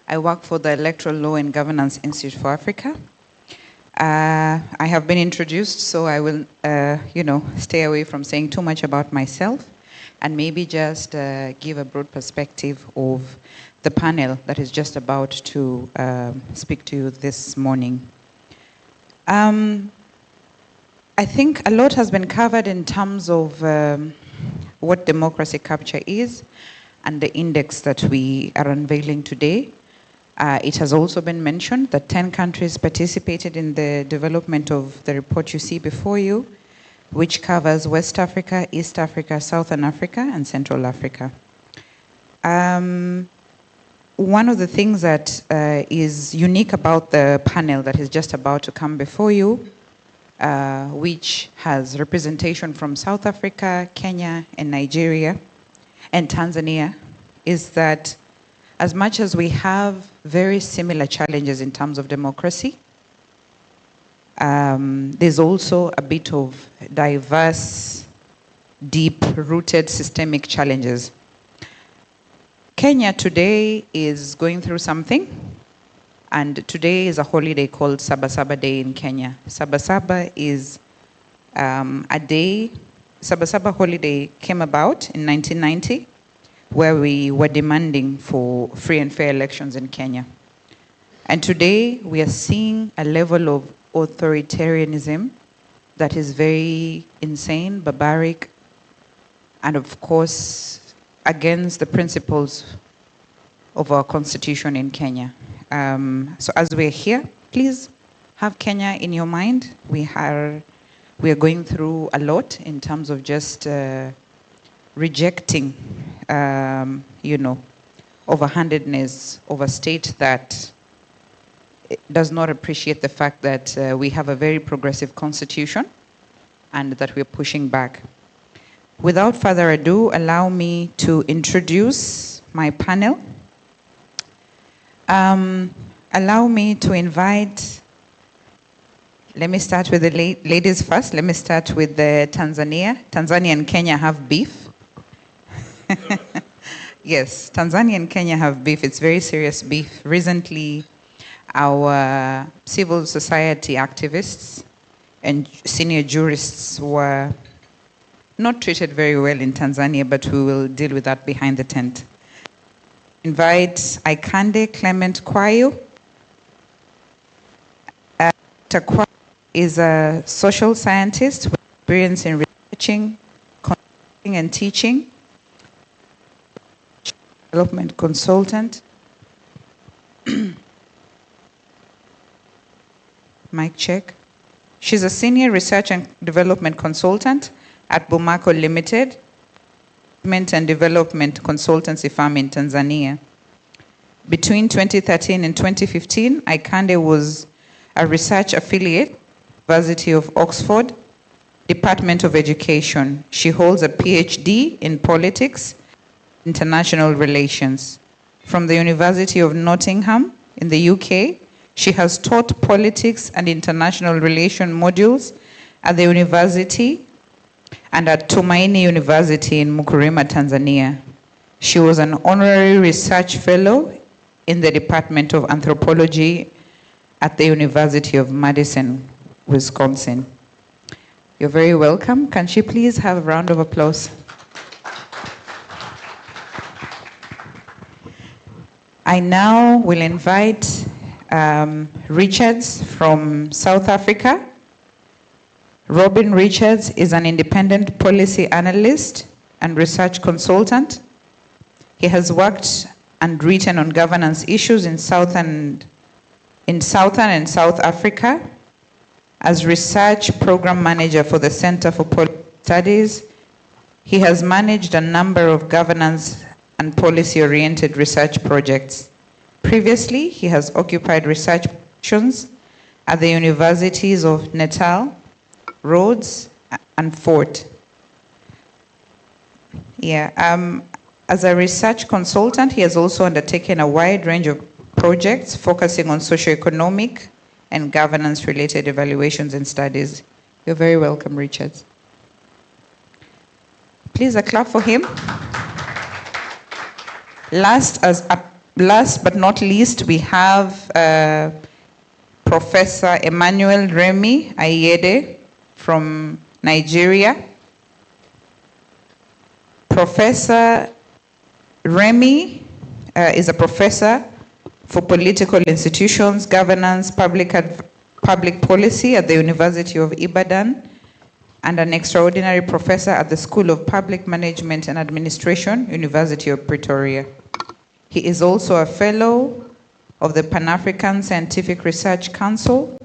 I work for the Electoral Law and Governance Institute for Africa. I have been introduced, so I will, stay away from saying too much about myself and maybe just give a broad perspective of the panel that is just about to speak to you this morning. I think a lot has been covered in terms of what democracy capture is and the index that we are unveiling today. It has also been mentioned that 10 countries participated in the development of the report you see before you, which covers West Africa, East Africa, Southern Africa, and Central Africa. One of the things that is unique about the panel that is just about to come before you, which has representation from South Africa, Kenya, and Nigeria, and Tanzania, is that as much as we have very similar challenges in terms of democracy, There's also a bit of diverse, deep-rooted systemic challenges. Kenya today is going through something, and today is a holiday called Sabasaba Day in Kenya. Sabasaba is a day, Sabasaba holiday came about in 1990, where we were demanding for free and fair elections in Kenya. And today we are seeing a level of authoritarianism that is very insane, barbaric, and of course against the principles of our constitution in Kenya. So as we're here, please have Kenya in your mind. We are going through a lot in terms of just rejecting, overhandedness of a state that does not appreciate the fact that we have a very progressive constitution and that we're pushing back. Without further ado, allow me to introduce my panel. Allow me to invite, let me start with the ladies first. Let me start with Tanzania. Tanzania and Kenya have beef. Yes, Tanzania and Kenya have beef. It's very serious beef. Recently, our civil society activists and senior jurists were not treated very well in Tanzania, but we will deal with that behind the tent. Invite Aikande Clement Kwayo. Dr. Kwayo is a social scientist with experience in researching, consulting, and teaching. Development consultant. Mic check. She's a senior research and development consultant at Bumako Limited, and development consultancy firm in Tanzania. Between 2013 and 2015, Aikande was a research affiliate, University of Oxford, Department of Education. She holds a PhD in politics, international relations. From the University of Nottingham in the UK, she has taught politics and international relation modules at the university and at Tumaini University in Mukurima, Tanzania. She was an honorary research fellow in the Department of Anthropology at the University of Madison, Wisconsin. You're very welcome. Can she please have a round of applause? I now will invite Richards from South Africa. Robin Richards is an independent policy analyst and research consultant. He has worked and written on governance issues in Southern and South Africa. As research program manager for the Center for Policy Studies, he has managed a number of governance and policy-oriented research projects. Previously, he has occupied research positions at the universities of Natal, Rhodes, and Fort. As a research consultant, he has also undertaken a wide range of projects focusing on socioeconomic and governance-related evaluations and studies. You're very welcome, Richards. Please, a clap for him. Last but not least, we have Professor Emmanuel Remy Ayede from Nigeria. Professor Remy is a professor for political institutions, governance, public policy at the University of Ibadan, and an extraordinary professor at the School of Public Management and Administration, University of Pretoria. He is also a fellow of the Pan-African Scientific Research Council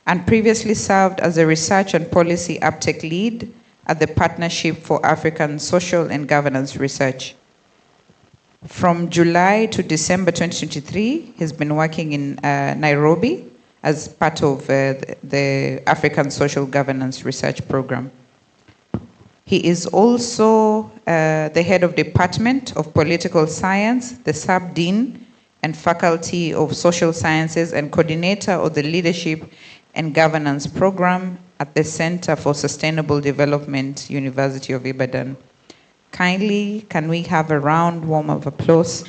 and previously served as a research and policy uptake lead at the Partnership for African Social and Governance Research. From July to December 2023, he's been working in Nairobi as part of the African Social Governance Research Program. He is also the head of Department of Political Science, the Sub-Dean and Faculty of Social Sciences, and coordinator of the Leadership and Governance Program at the Center for Sustainable Development, University of Ibadan. Kindly, can we have a round warm of applause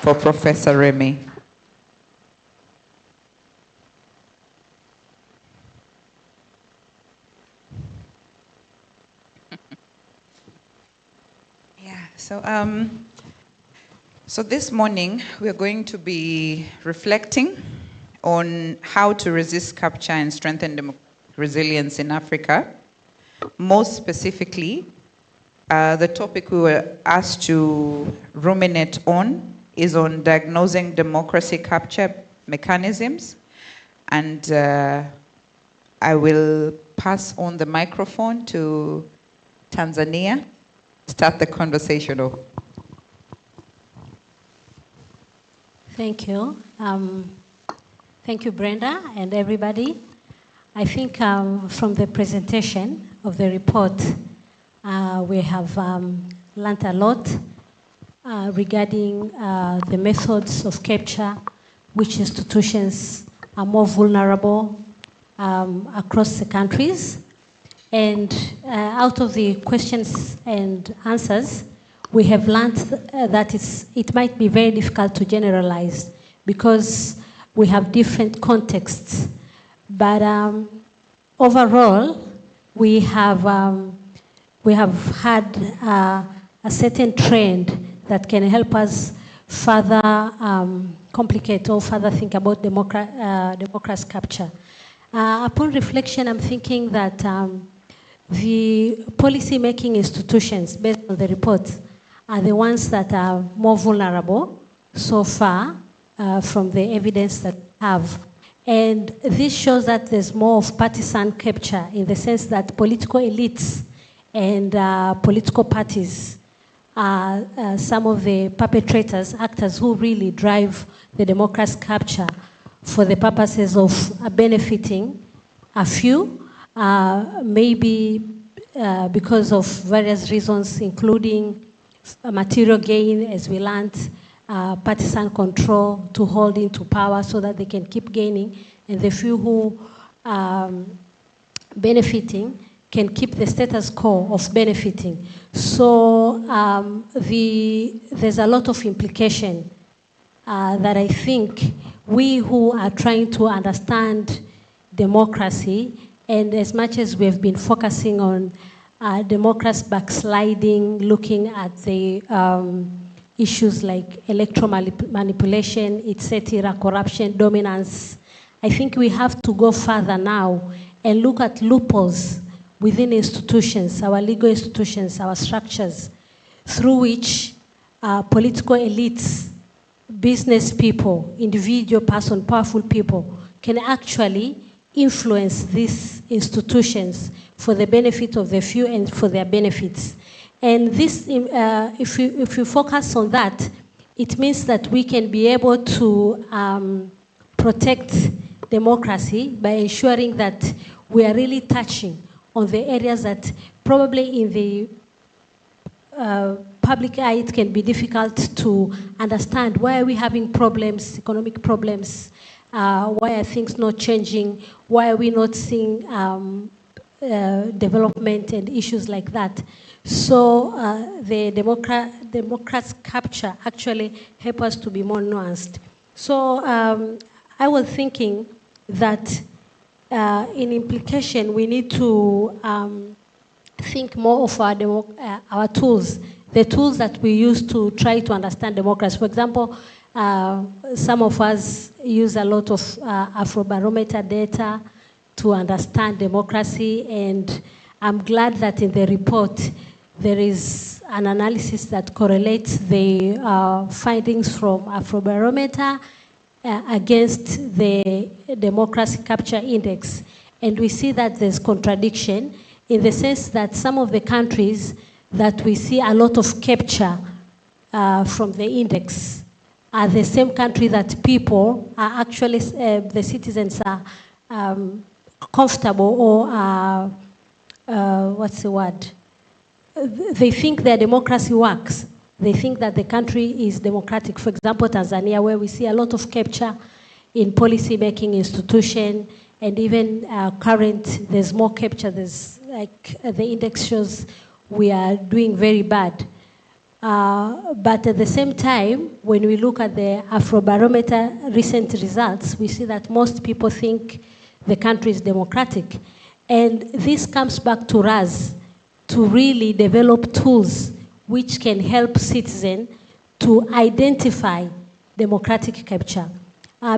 for Professor Remy? Yeah, so this morning we're going to be reflecting on how to resist capture and strengthen resilience in Africa. Most specifically, the topic we were asked to ruminate on is on diagnosing democracy capture mechanisms. And I will pass on the microphone to Tanzania, start the conversation off. Thank you. Thank you, Brenda, and everybody. I think from the presentation of the report, we have learned a lot regarding the methods of capture, which institutions are more vulnerable across the countries. And out of the questions and answers, we have learned that it might be very difficult to generalize because we have different contexts. But overall, we have had a certain trend that can help us further complicate or further think about democracy capture. Upon reflection, I'm thinking that the policy-making institutions, based on the report, are the ones that are more vulnerable so far from the evidence that we have. And this shows that there's more of partisan capture in the sense that political elites and political parties are some of the perpetrators, actors who really drive the democracy capture for the purposes of benefiting a few, maybe because of various reasons, including material gain, as we learned, partisan control to hold into power so that they can keep gaining, and the few who benefiting can keep the status quo of benefiting. So there's a lot of implication that I think we who are trying to understand democracy, and as much as we've been focusing on democracy backsliding, looking at the issues like electoral manipulation, etc., corruption, dominance, I think we have to go further now and look at loopholes within institutions, our legal institutions, our structures, through which political elites, business people, individual person, powerful people can actually influence these institutions for the benefit of the few and for their benefits. And this, if you focus on that, it means that we can be able to protect democracy by ensuring that we are really touching on the areas that probably in the public eye it can be difficult to understand. Why are we having problems, economic problems? Why are things not changing? Why are we not seeing development and issues like that? So the democracy capture actually help us to be more nuanced. So I was thinking that in implication, we need to think more of our tools, the tools that we use to try to understand democracy. For example, some of us use a lot of Afrobarometer data to understand democracy, and I'm glad that in the report there is an analysis that correlates the findings from Afrobarometer against the democracy capture index. And we see that there's contradiction in the sense that some of the countries that we see a lot of capture from the index are the same country that people are actually, the citizens are comfortable or what's the word? They think their democracy works. They think that the country is democratic. For example, Tanzania, where we see a lot of capture, in policy-making institution, and even current, there's more capture. There's like the index shows we are doing very bad. But at the same time, when we look at the Afrobarometer recent results, we see that most people think the country is democratic. And this comes back to us to really develop tools which can help citizens to identify democratic capture.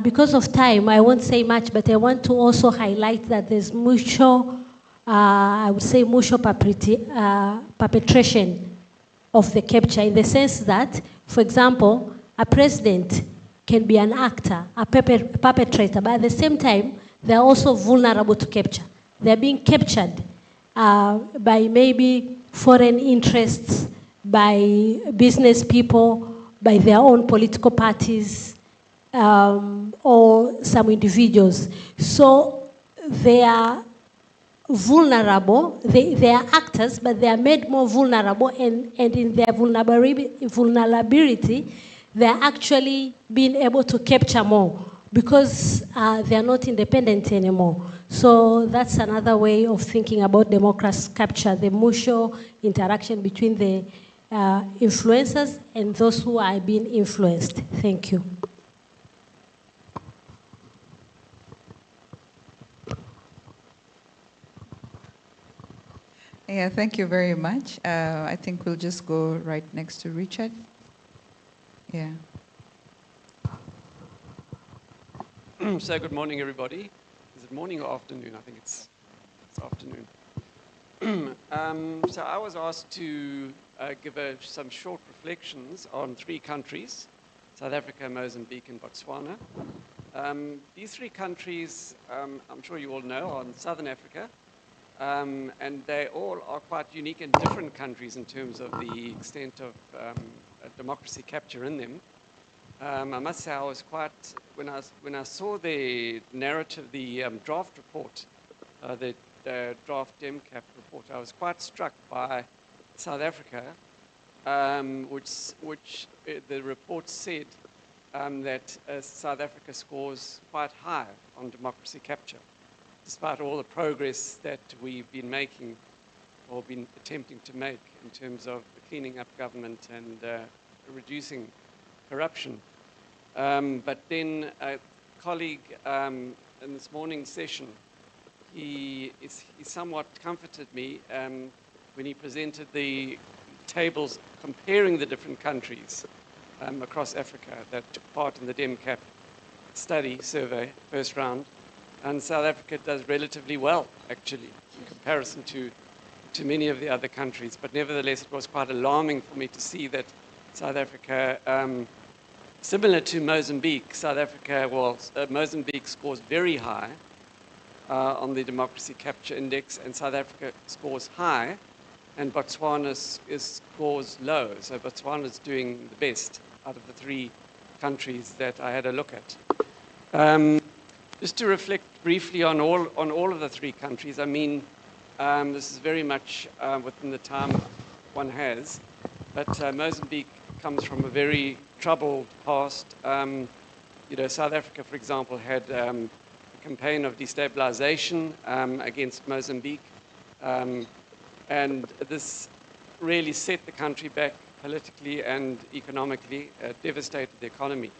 Because of time, I won't say much, but I want to also highlight that there's mutual, I would say mutual perpetration of the capture, in the sense that, for example, a president can be an actor, a perpetrator, but at the same time, they're also vulnerable to capture. They're being captured by maybe foreign interests, by business people, by their own political parties, or some individuals. So they are vulnerable, they are actors, but they are made more vulnerable, and in their vulnerability, they are actually being able to capture more because they are not independent anymore. So that's another way of thinking about democracy capture, the mutual interaction between the influencers and those who are being influenced. Thank you. Yeah, thank you very much. I think we'll just go right next to Richard. Yeah. So good morning, everybody. Is it morning or afternoon? I think it's afternoon. So I was asked to give some short reflections on 3 countries, South Africa, Mozambique, and Botswana. These 3 countries, I'm sure you all know, are in Southern Africa. And they all are quite unique and different countries in terms of the extent of democracy capture in them. I must say I was quite, when I saw the narrative, the draft report, the draft DemCap report, I was quite struck by South Africa, which the report said that South Africa scores quite high on democracy capture, despite all the progress that we've been making or been attempting to make in terms of cleaning up government and reducing corruption. But then a colleague in this morning's session, he somewhat comforted me when he presented the tables comparing the different countries across Africa that took part in the DemCap study survey, first round. And South Africa does relatively well, actually, in comparison to many of the other countries. But nevertheless, it was quite alarming for me to see that South Africa, similar to Mozambique, Mozambique scores very high on the Democracy Capture Index, and South Africa scores high, and Botswana scores low. So Botswana is doing the best out of the 3 countries that I had a look at. Just to reflect briefly on all of the 3 countries, I mean, this is very much within the time one has, but Mozambique comes from a very troubled past. South Africa, for example, had a campaign of destabilization against Mozambique, and this really set the country back politically and economically, devastated the economy.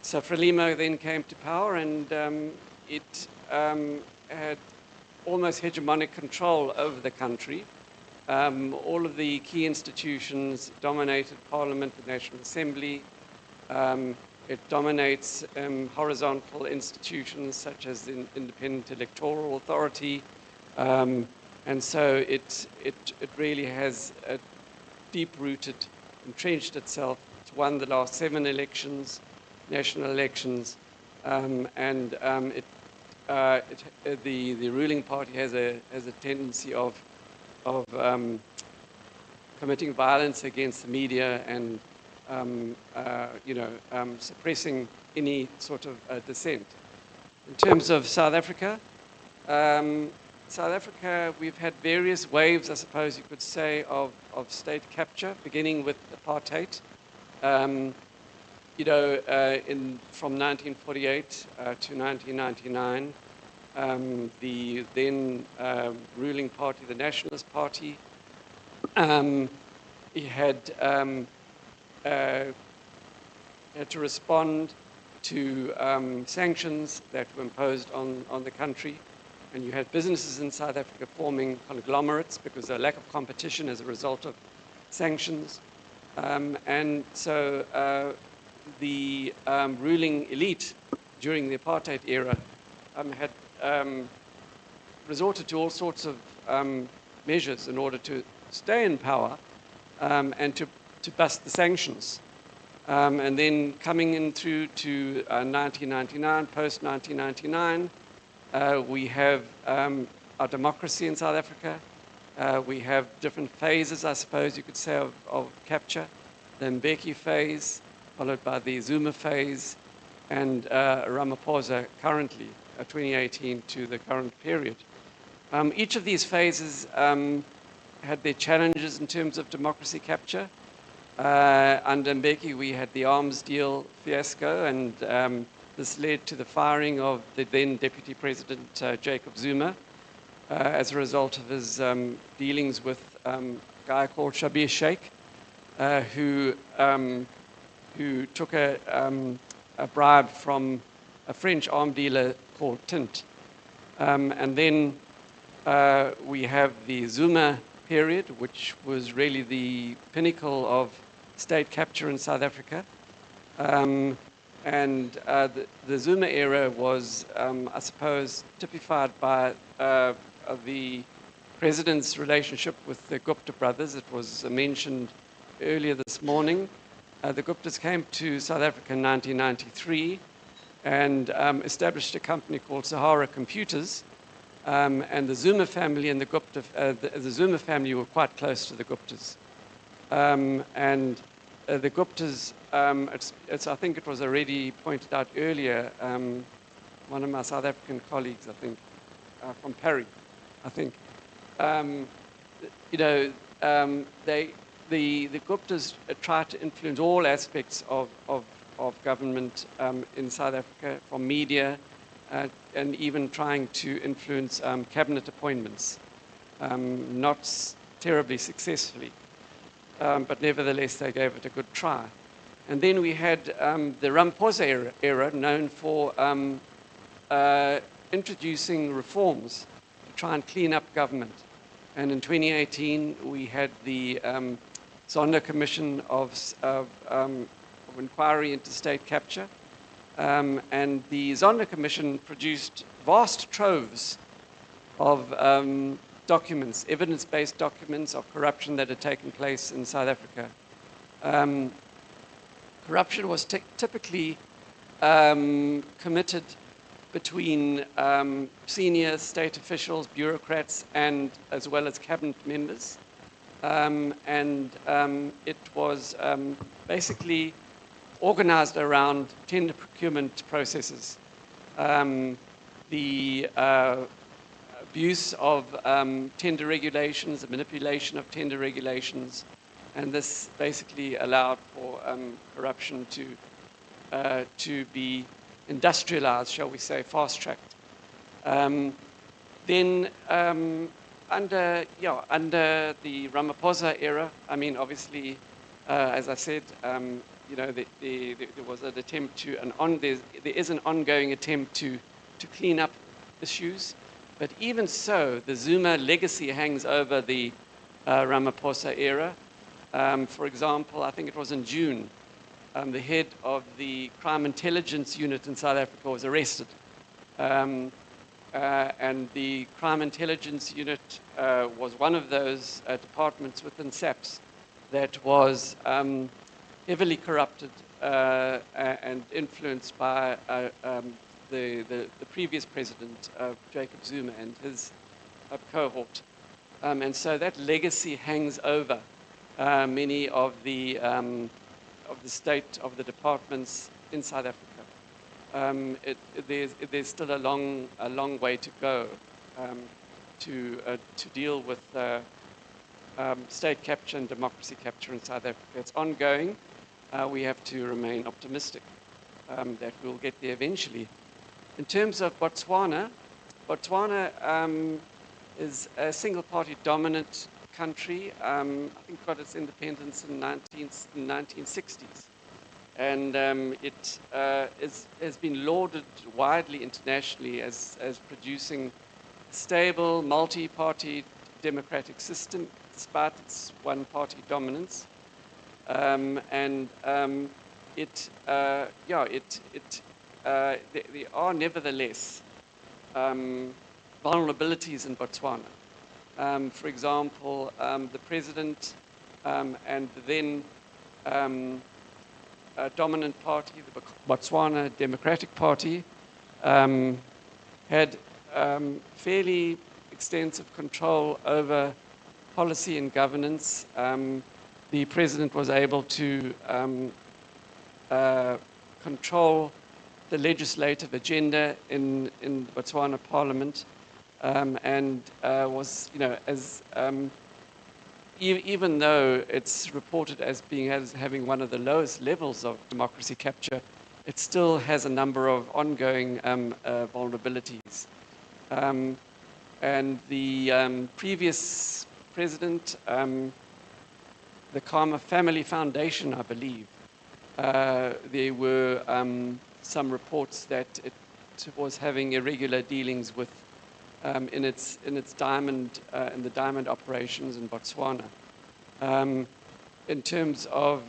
So Frelimo then came to power, and it had almost hegemonic control over the country. All of the key institutions dominated Parliament, the National Assembly. It dominates horizontal institutions such as the Independent Electoral Authority. And so it really has deep-rooted, entrenched itself. It's won the last 7 elections, national elections, and the ruling party has a tendency of committing violence against the media and suppressing any sort of dissent. In terms of South Africa, we've had various waves, I suppose you could say, of state capture, beginning with apartheid. from 1948 to 1999, the then ruling party, the Nationalist Party, he had to respond to sanctions that were imposed on the country. And you had businesses in South Africa forming conglomerates because of lack of competition as a result of sanctions. And so the ruling elite during the apartheid era had resorted to all sorts of measures in order to stay in power and to bust the sanctions. And then coming in through to 1999, post-1999, we have our democracy in South Africa. We have different phases, I suppose you could say, of capture. The Mbeki phase, followed by the Zuma phase, and Ramaphosa currently, 2018 to the current period. Each of these phases had their challenges in terms of democracy capture. Under Mbeki, we had the arms deal fiasco, and this led to the firing of the then Deputy President Jacob Zuma as a result of his dealings with a guy called Shabir Sheikh, who took a bribe from a French arm dealer called Tint. And then we have the Zuma period, which was really the pinnacle of state capture in South Africa. And the Zuma era was, I suppose, typified by the president's relationship with the Gupta brothers. It was mentioned earlier this morning. The Guptas came to South Africa in 1993 and established a company called Sahara Computers. And the Zuma family and the Zuma family were quite close to the Guptas. And the Guptas, I think it was already pointed out earlier, one of my South African colleagues, I think, from Parry, I think, the Guptas tried to influence all aspects of government in South Africa, from media, and even trying to influence cabinet appointments, not terribly successfully. But nevertheless, they gave it a good try. And then we had the Ramaphosa era, known for introducing reforms to try and clean up government. And in 2018, we had the Zondo Commission of Inquiry into State Capture. And the Zondo Commission produced vast troves of documents, evidence-based documents of corruption that had taken place in South Africa. Corruption was typically committed between senior state officials, bureaucrats, and as well as cabinet members. It was basically organized around tender procurement processes. The abuse of tender regulations, the manipulation of tender regulations, and this basically allowed for corruption to be industrialized, shall we say, fast-tracked. Then under the Ramaphosa era, I mean, obviously, as I said, there was an attempt to, there is an ongoing attempt to clean up issues. But even so, the Zuma legacy hangs over the Ramaphosa era. For example, I think it was in June, the head of the crime intelligence unit in South Africa was arrested. And the crime intelligence unit was one of those departments within SAPS that was heavily corrupted and influenced by the previous president, Jacob Zuma, and his cohort. And so that legacy hangs over many of the state of the departments in South Africa. There's still a long way to go to deal with state capture and democracy capture in South Africa. It's ongoing. we have to remain optimistic that we'll get there eventually. In terms of Botswana, Botswana is a single-party dominant country. I think got its independence in the 1960s. And it has been lauded widely internationally as producing a stable, multi-party democratic system despite its one-party dominance. There are nevertheless vulnerabilities in Botswana. For example, the president and the then dominant party, the Botswana Democratic Party, had fairly extensive control over policy and governance. The president was able to control the legislative agenda in the Botswana Parliament, and was, even though it's reported as having one of the lowest levels of democracy capture, it still has a number of ongoing vulnerabilities. And the previous president, the Karma Family Foundation, I believe, there were some reports that it was having irregular dealings with in the diamond operations in Botswana. In terms of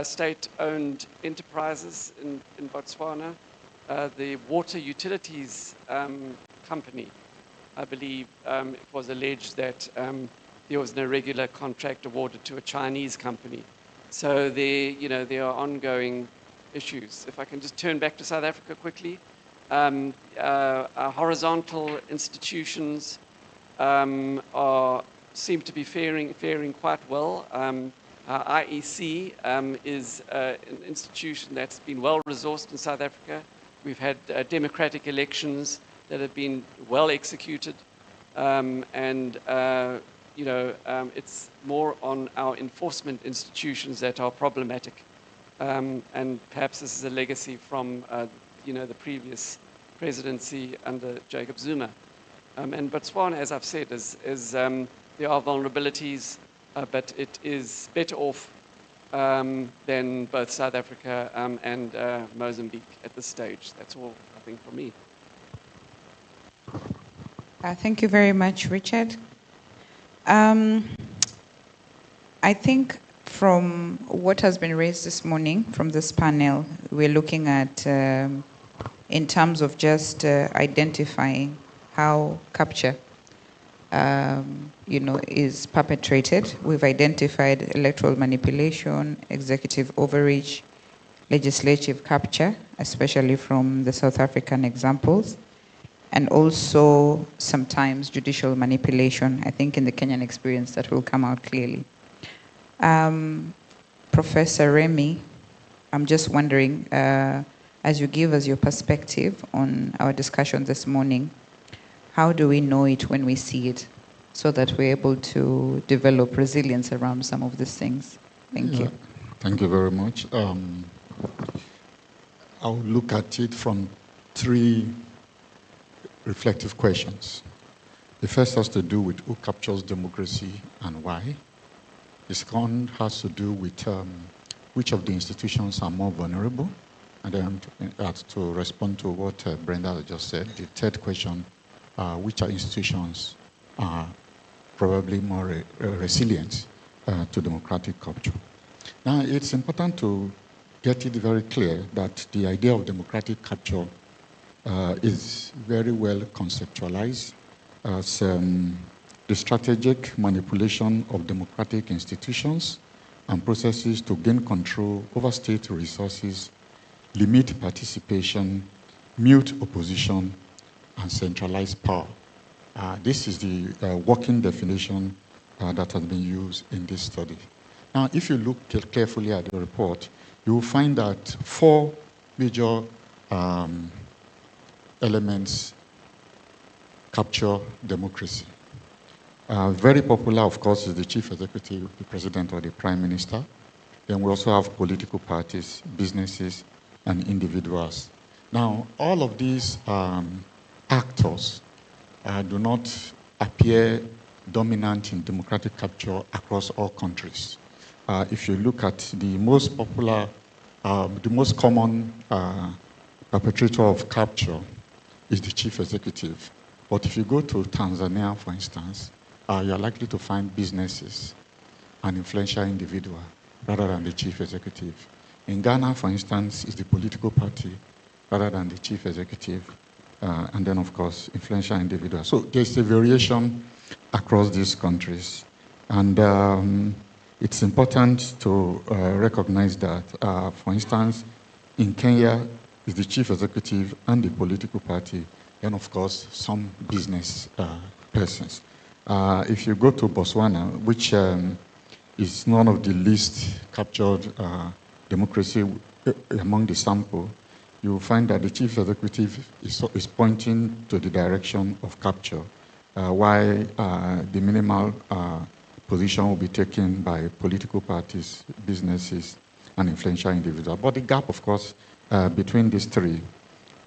state-owned enterprises in Botswana, the water utilities company, I believe it was alleged that there was an irregular contract awarded to a Chinese company. So there are ongoing issues. If I can just turn back to South Africa quickly. Our horizontal institutions seem to be faring quite well. Our IEC is an institution that's been well resourced in South Africa. We've had democratic elections that have been well executed, it's more on our enforcement institutions that are problematic. And perhaps this is a legacy from the previous presidency under Jacob Zuma. And Botswana, as I've said, there are vulnerabilities, but it is better off than both South Africa and Mozambique at this stage. That's all, I think, from me. Thank you very much, Richard. I think from what has been raised this morning from this panel, we're looking at, in terms of just identifying how capture, is perpetrated. We've identified electoral manipulation, executive overreach, legislative capture, especially from the South African examples, and also sometimes judicial manipulation. I think in the Kenyan experience that will come out clearly. Professor Remy, I'm just wondering, as you give us your perspective on our discussion this morning, how do we know it when we see it so that we're able to develop resilience around some of these things? Thank you. Thank you very much. I'll look at it from three reflective questions. The first has to do with who captures democracy and why. The second has to do with which of the institutions are more vulnerable. And then to respond to what Brenda just said, the third question, which are institutions are probably more resilient to democratic capture. Now, it's important to get it very clear that the idea of democratic capture is very well conceptualized as the strategic manipulation of democratic institutions and processes to gain control over state resources, limit participation, mute opposition, and centralize power. This is the working definition that has been used in this study. Now, if you look carefully at the report, you will find that four major elements capture democracy. Very popular, of course, is the chief executive, the president, or the prime minister. Then we also have political parties, businesses, and individuals. Now, all of these actors do not appear dominant in democratic capture across all countries. If you look at the most popular, the most common perpetrator of capture is the chief executive. But if you go to Tanzania, for instance, you're likely to find businesses and influential individual rather than the chief executive. In Ghana, for instance, it's the political party rather than the chief executive, and then, of course, influential individual. So there's a variation across these countries. And it's important to recognize that, for instance, in Kenya, it's the chief executive and the political party, and of course, some business persons. If you go to Botswana, which is one of the least captured democracy among the sample, you will find that the chief executive is pointing to the direction of capture, while the minimal position will be taken by political parties, businesses, and influential individuals. But the gap, of course, between these three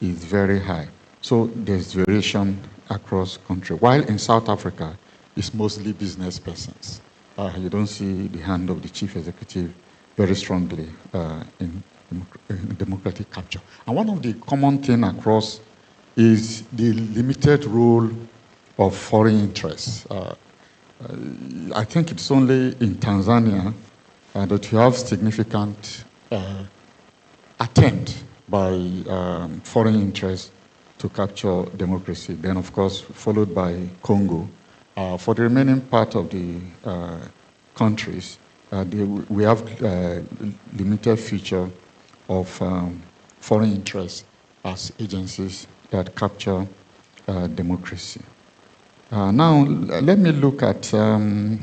is very high. So there's variation across country. While in South Africa, it's mostly business persons. You don't see the hand of the chief executive very strongly in democratic capture. And one of the common things across is the limited role of foreign interests. I think it's only in Tanzania that you have significant attempt by foreign interests to capture democracy. Then, of course, followed by Congo. For the remaining part of the countries, we have limited feature of foreign interests as agencies that capture democracy. Now, let me look at the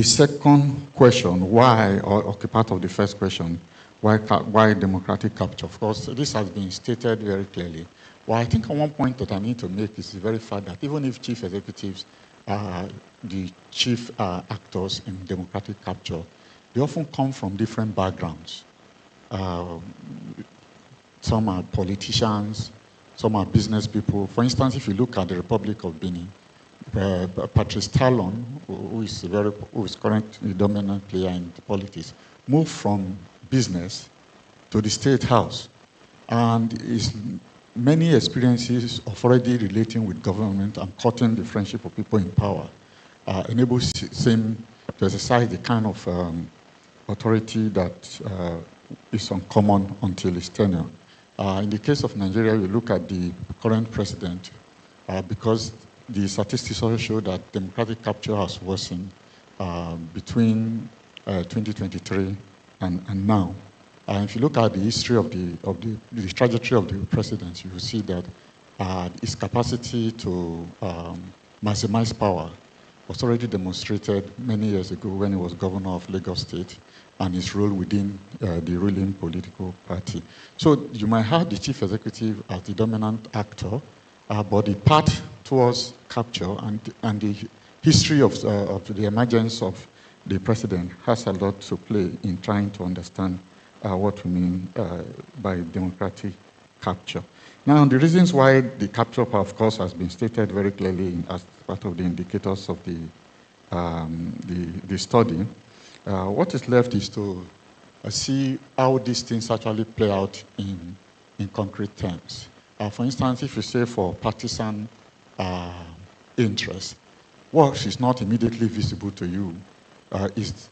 second question, why, or part of the first question, why democratic capture? Of course, this has been stated very clearly. Well, I think one point that I need to make is the very fact that even if chief executives are the chief actors in democratic capture, they often come from different backgrounds. Some are politicians, some are business people. For instance, if you look at the Republic of Benin, Patrice Talon, who is currently the dominant player in politics, moved from business to the state house, and his many experiences of already relating with government and cutting the friendship of people in power enables him to exercise the kind of authority that is uncommon until his tenure. In the case of Nigeria, you look at the current president, because the statistics also show that democratic capture has worsened between 2023 and now. If you look at the history of the trajectory of the president, you will see that his capacity to maximize power was already demonstrated many years ago when he was governor of Lagos State, and his role within the ruling political party. So you might have the chief executive as the dominant actor, but the path towards capture and the history of the emergence of the president has a lot to play in trying to understand what we mean by democratic capture. Now, the reasons why the capture, of course, has been stated very clearly as part of the indicators of the study. What is left is to see how these things actually play out in concrete terms. For instance, if you say for partisan interest, what is not immediately visible to you is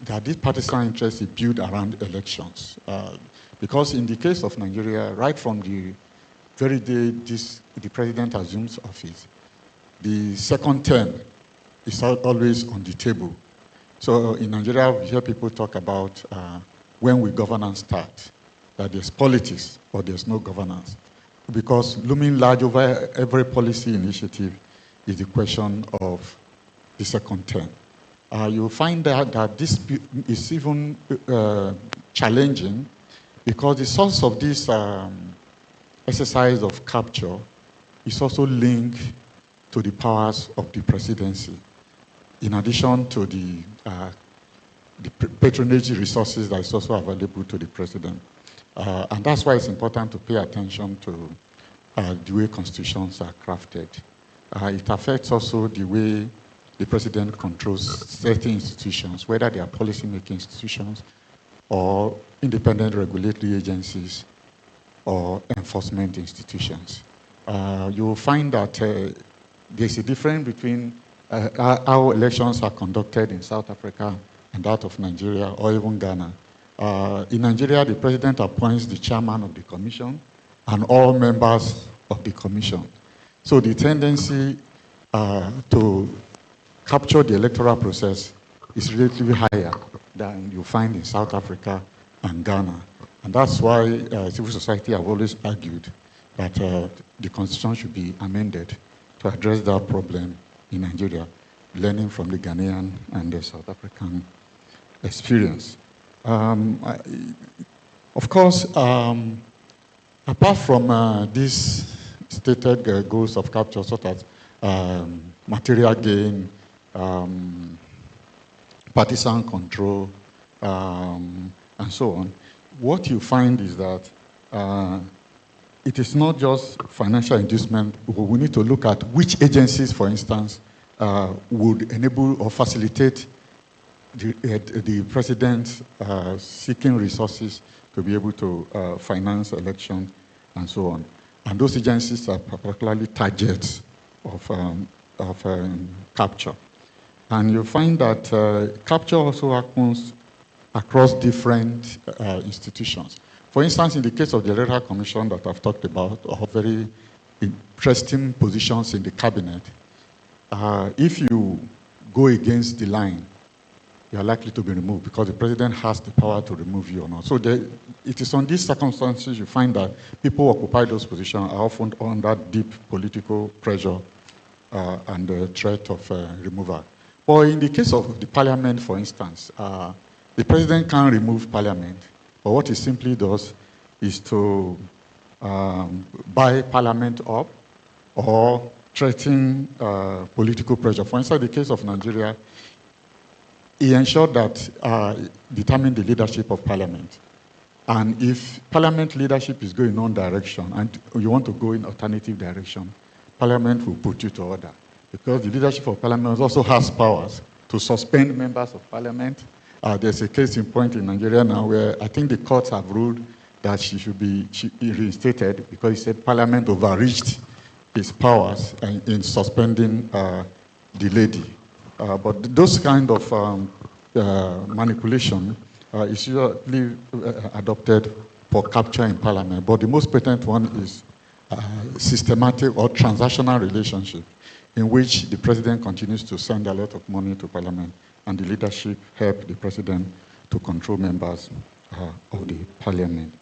that this partisan interest is built around elections. Because in the case of Nigeria, right from the very day the president assumes office, the second term is always on the table. So in Nigeria, we hear people talk about when will governance start, that there's politics or there's no governance. Because looming large over every policy initiative is the question of the second term. You'll find that this is even challenging because the source of this exercise of capture is also linked to the powers of the presidency, in addition to the the patronage resources that is also available to the president. And that's why it's important to pay attention to the way constitutions are crafted. It affects also the way the president controls certain institutions, whether they are policy-making institutions or independent regulatory agencies or enforcement institutions. You will find that there's a difference between how elections are conducted in South Africa and that of Nigeria or even Ghana. In Nigeria, the president appoints the chairman of the commission and all members of the commission. So the tendency to capture the electoral process is relatively higher than you find in South Africa and Ghana. And that's why civil society have always argued that the constitution should be amended to address that problem in Nigeria, learning from the Ghanaian and the South African experience. Of course, apart from these stated goals of capture, such as material gain, partisan control, and so on, what you find is that it is not just financial inducement. We need to look at which agencies, for instance, would enable or facilitate the president seeking resources to be able to finance elections and so on. And those agencies are particularly targets of capture. And you find that capture also happens across different institutions. For instance, in the case of the Electoral Commission that I've talked about, or very interesting positions in the cabinet, if you go against the line, you are likely to be removed because the president has the power to remove you or not. So it is on these circumstances you find that people who occupy those positions are often under deep political pressure and the threat of removal. Or in the case of the parliament, for instance, the president can't remove parliament, but what he simply does is to buy parliament up or threaten political pressure. For instance, the case of Nigeria, he ensured that determine the leadership of parliament. And if parliament leadership is going on direction and you want to go in alternative direction, parliament will put you to order. Because the leadership of parliament also has powers to suspend members of parliament. There's a case in point in Nigeria now where I think the courts have ruled that she should be reinstated because he said parliament overreached its powers in suspending the lady. But those kind of manipulation is usually adopted for capture in parliament. But the most patent one is systematic or transactional relationship in which the president continues to send a lot of money to parliament and the leadership help the president to control members of the parliament.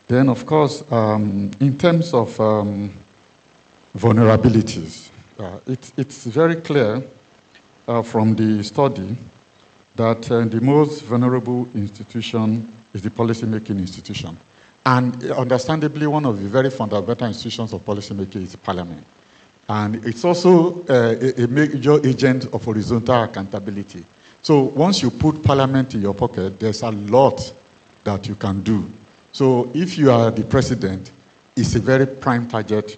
Then, of course, in terms of vulnerabilities, it's very clear from the study that the most vulnerable institution is the policymaking institution. And understandably, one of the very fundamental institutions of policymaking is parliament. And it's also a major agent of horizontal accountability. So once you put parliament in your pocket, there's a lot that you can do. So if you are the president, it's a very prime target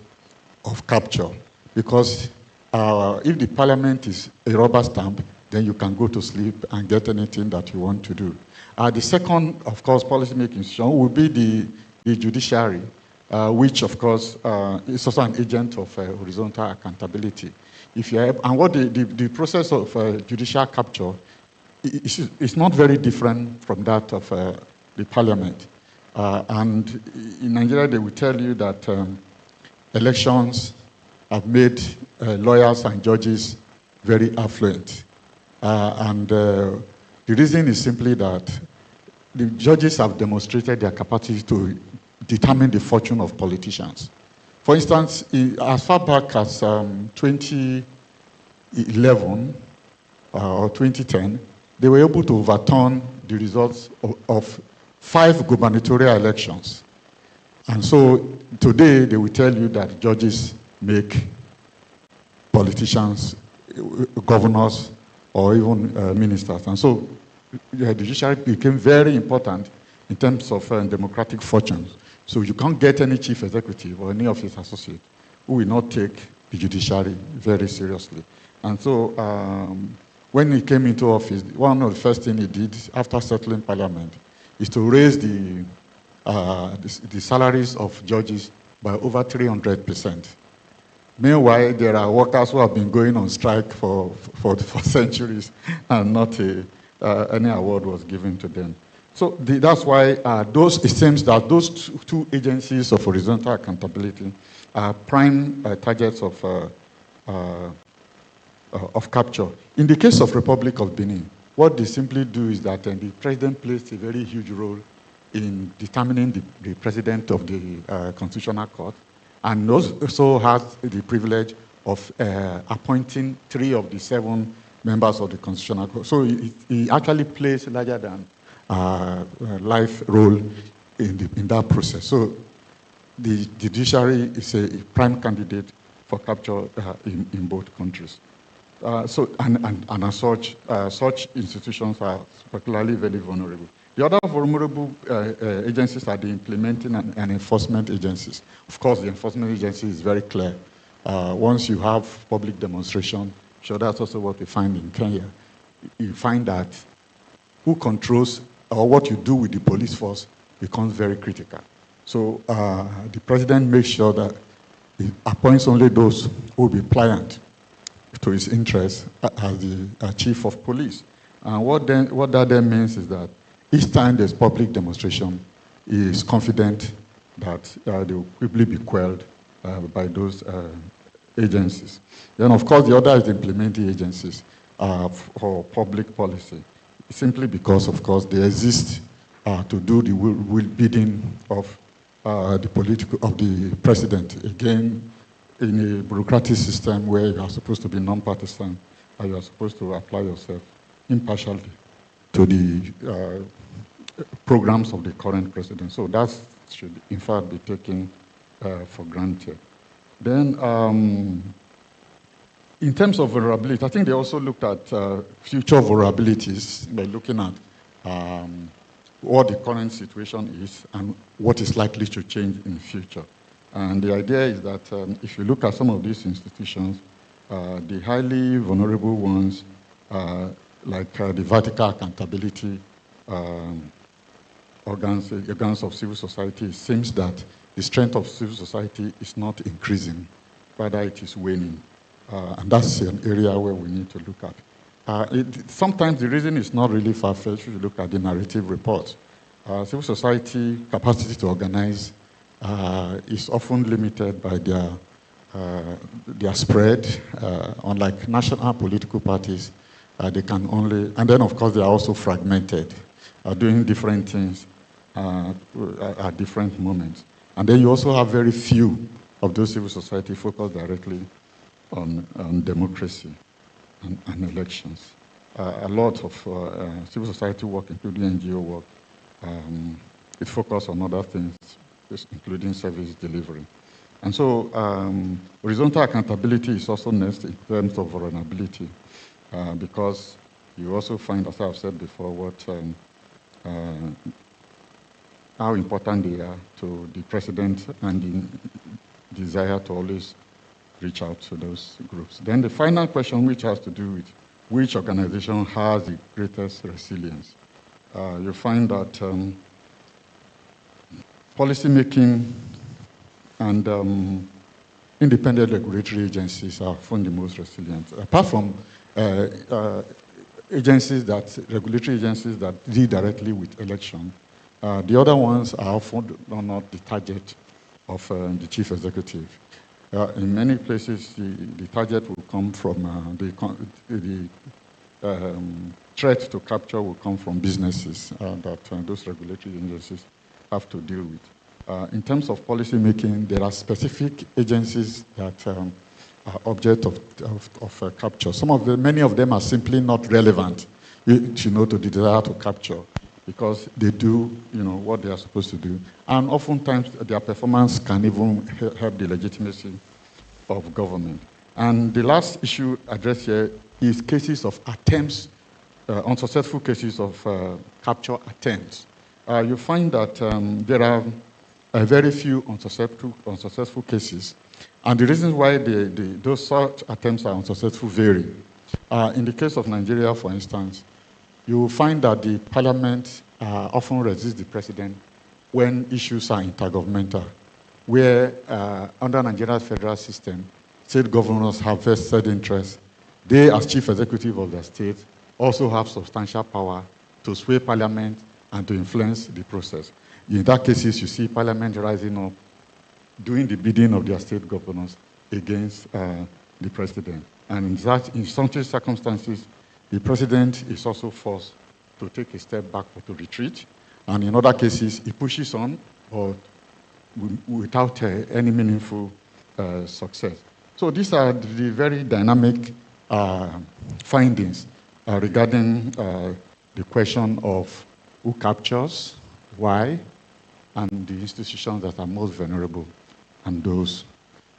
of capture because if the parliament is a rubber stamp, then you can go to sleep and get anything that you want to do. The second, of course, policymaking institution will be the judiciary, which, of course, is also an agent of horizontal accountability. If you have, and what the process of judicial capture is not very different from that of the parliament. And in Nigeria, they will tell you that elections have made lawyers and judges very affluent. And the reason is simply that the judges have demonstrated their capacity to determine the fortune of politicians. For instance, as far back as 2011 or 2010, they were able to overturn the results of 5 gubernatorial elections. And so today they will tell you that judges make politicians, governors, or even ministers. And so the judiciary became very important in terms of democratic fortunes. So you can't get any chief executive or any of his associates who will not take the judiciary very seriously. And so when he came into office, one of the first things he did after settling parliament is to raise the salaries of judges by over 300%. Meanwhile, there are workers who have been going on strike for centuries and not any award was given to them. So that's why it seems that those two agencies of horizontal accountability are prime targets of capture. In the case of Republic of Benin, what they simply do is that the president plays a very huge role in determining the president of the Constitutional Court, and also has the privilege of appointing 3 of the 7 members of the Constitutional Court. So he actually plays a larger than life role in that process. So the judiciary is a prime candidate for capture in both countries. And as such institutions are particularly very vulnerable. The other vulnerable agencies are the implementing and enforcement agencies. Of course, the enforcement agency is very clear. Once you have public demonstration, sure, that's also what we find in Kenya. You find that who controls or what you do with the police force becomes very critical. So the president makes sure that he appoints only those who will be pliant to his interests as the chief of police. And what that then means is that each time there's public demonstration, he is confident that they will quickly be quelled by those agencies. Then, of course, the other is the implementing agencies for public policy, simply because, of course, they exist to do the will bidding of the president. Again, in a bureaucratic system where you are supposed to be non-partisan, you are supposed to apply yourself impartially to the programs of the current president. So that should, in fact, be taken for granted. Then, in terms of vulnerability, I think they also looked at future vulnerabilities by looking at what the current situation is and what is likely to change in the future. And the idea is that if you look at some of these institutions, the highly vulnerable ones, like the vertical accountability organs of civil society, it seems that the strength of civil society is not increasing, rather it is waning. And that's an area where we need to look at. Sometimes the reason is not really far-fetched if you look at the narrative reports. Civil society capacity to organize is often limited by their spread. Unlike national political parties, they can only, and then of course they are also fragmented, doing different things at different moments. And then you also have very few of those civil society focused directly on democracy and elections. A lot of civil society work, including NGO work, it focuses on other things, including service delivery. And so horizontal accountability is also next in terms of vulnerability, because you also find, as I've said before, how important they are to the president and the desire to always reach out to those groups. Then the final question, which has to do with which organization has the greatest resilience. You find that policymaking and independent regulatory agencies are often the most resilient. Apart from regulatory agencies that deal directly with election, the other ones are often not the target of the chief executive. In many places, the target will come from the threat to capture will come from businesses that those regulatory agencies have to deal with. In terms of policy making, there are specific agencies that are object of capture. Many of them are simply not relevant, to the desire to capture, because they do, what they are supposed to do. And oftentimes, their performance can even help the legitimacy of government. And the last issue addressed here is cases of attempts, unsuccessful cases of capture attempts. You find that there are very few unsuccessful cases. And the reasons why those such attempts are unsuccessful vary. In the case of Nigeria, for instance, you will find that the parliament often resists the president when issues are intergovernmental, where under Nigeria's federal system, state governors have vested interest. They, as chief executive of the state, also have substantial power to sway parliament and to influence the process. In that cases, you see parliament rising up, doing the bidding of their state governors against the president. And in some circumstances, the president is also forced to take a step back or to retreat. And in other cases, he pushes on, but without any meaningful success. So these are the very dynamic findings regarding the question of who captures, why, and the institutions that are most vulnerable and those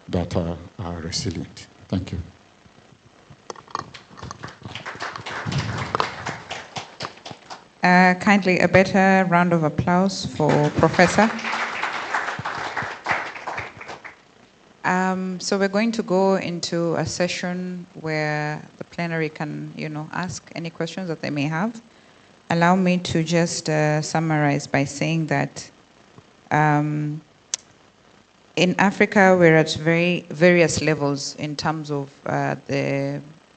that are resilient. Thank you. Kindly a better round of applause for Professor. So we're going to go into a session where the plenary can, ask any questions that they may have. Allow me to just summarize by saying that in Africa, we're at various levels in terms of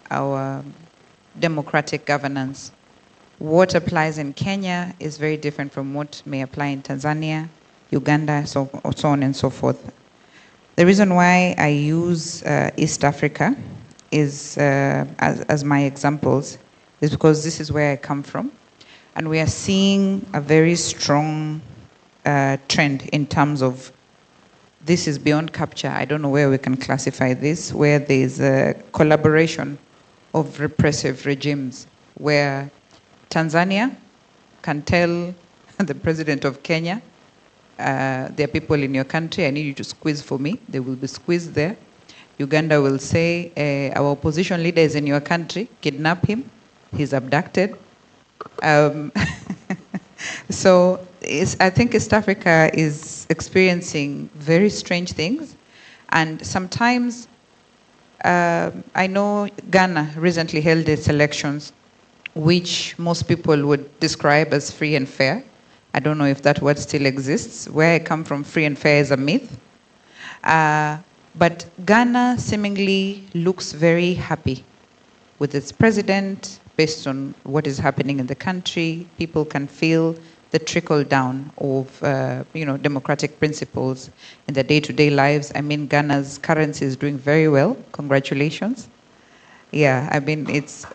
our democratic governance. What applies in Kenya is very different from what may apply in Tanzania, Uganda, so on and so forth. The reason why I use East Africa is as my examples is because this is where I come from. And we are seeing a very strong trend in terms of this is beyond capture. I don't know where we can classify this, where there's a collaboration of repressive regimes, where Tanzania can tell the president of Kenya, there are people in your country, I need you to squeeze for me. They will be squeezed there. Uganda will say, our opposition leader is in your country, kidnap him, he's abducted. So I think East Africa is experiencing very strange things. And sometimes, I know Ghana recently held its elections, which most people would describe as free and fair. I don't know if that word still exists. Where I come from, free and fair is a myth. But Ghana seemingly looks very happy with its president based on what is happening in the country. People can feel the trickle down of democratic principles in their day-to-day lives. I mean, Ghana's currency is doing very well. Congratulations. Yeah, I mean, it's...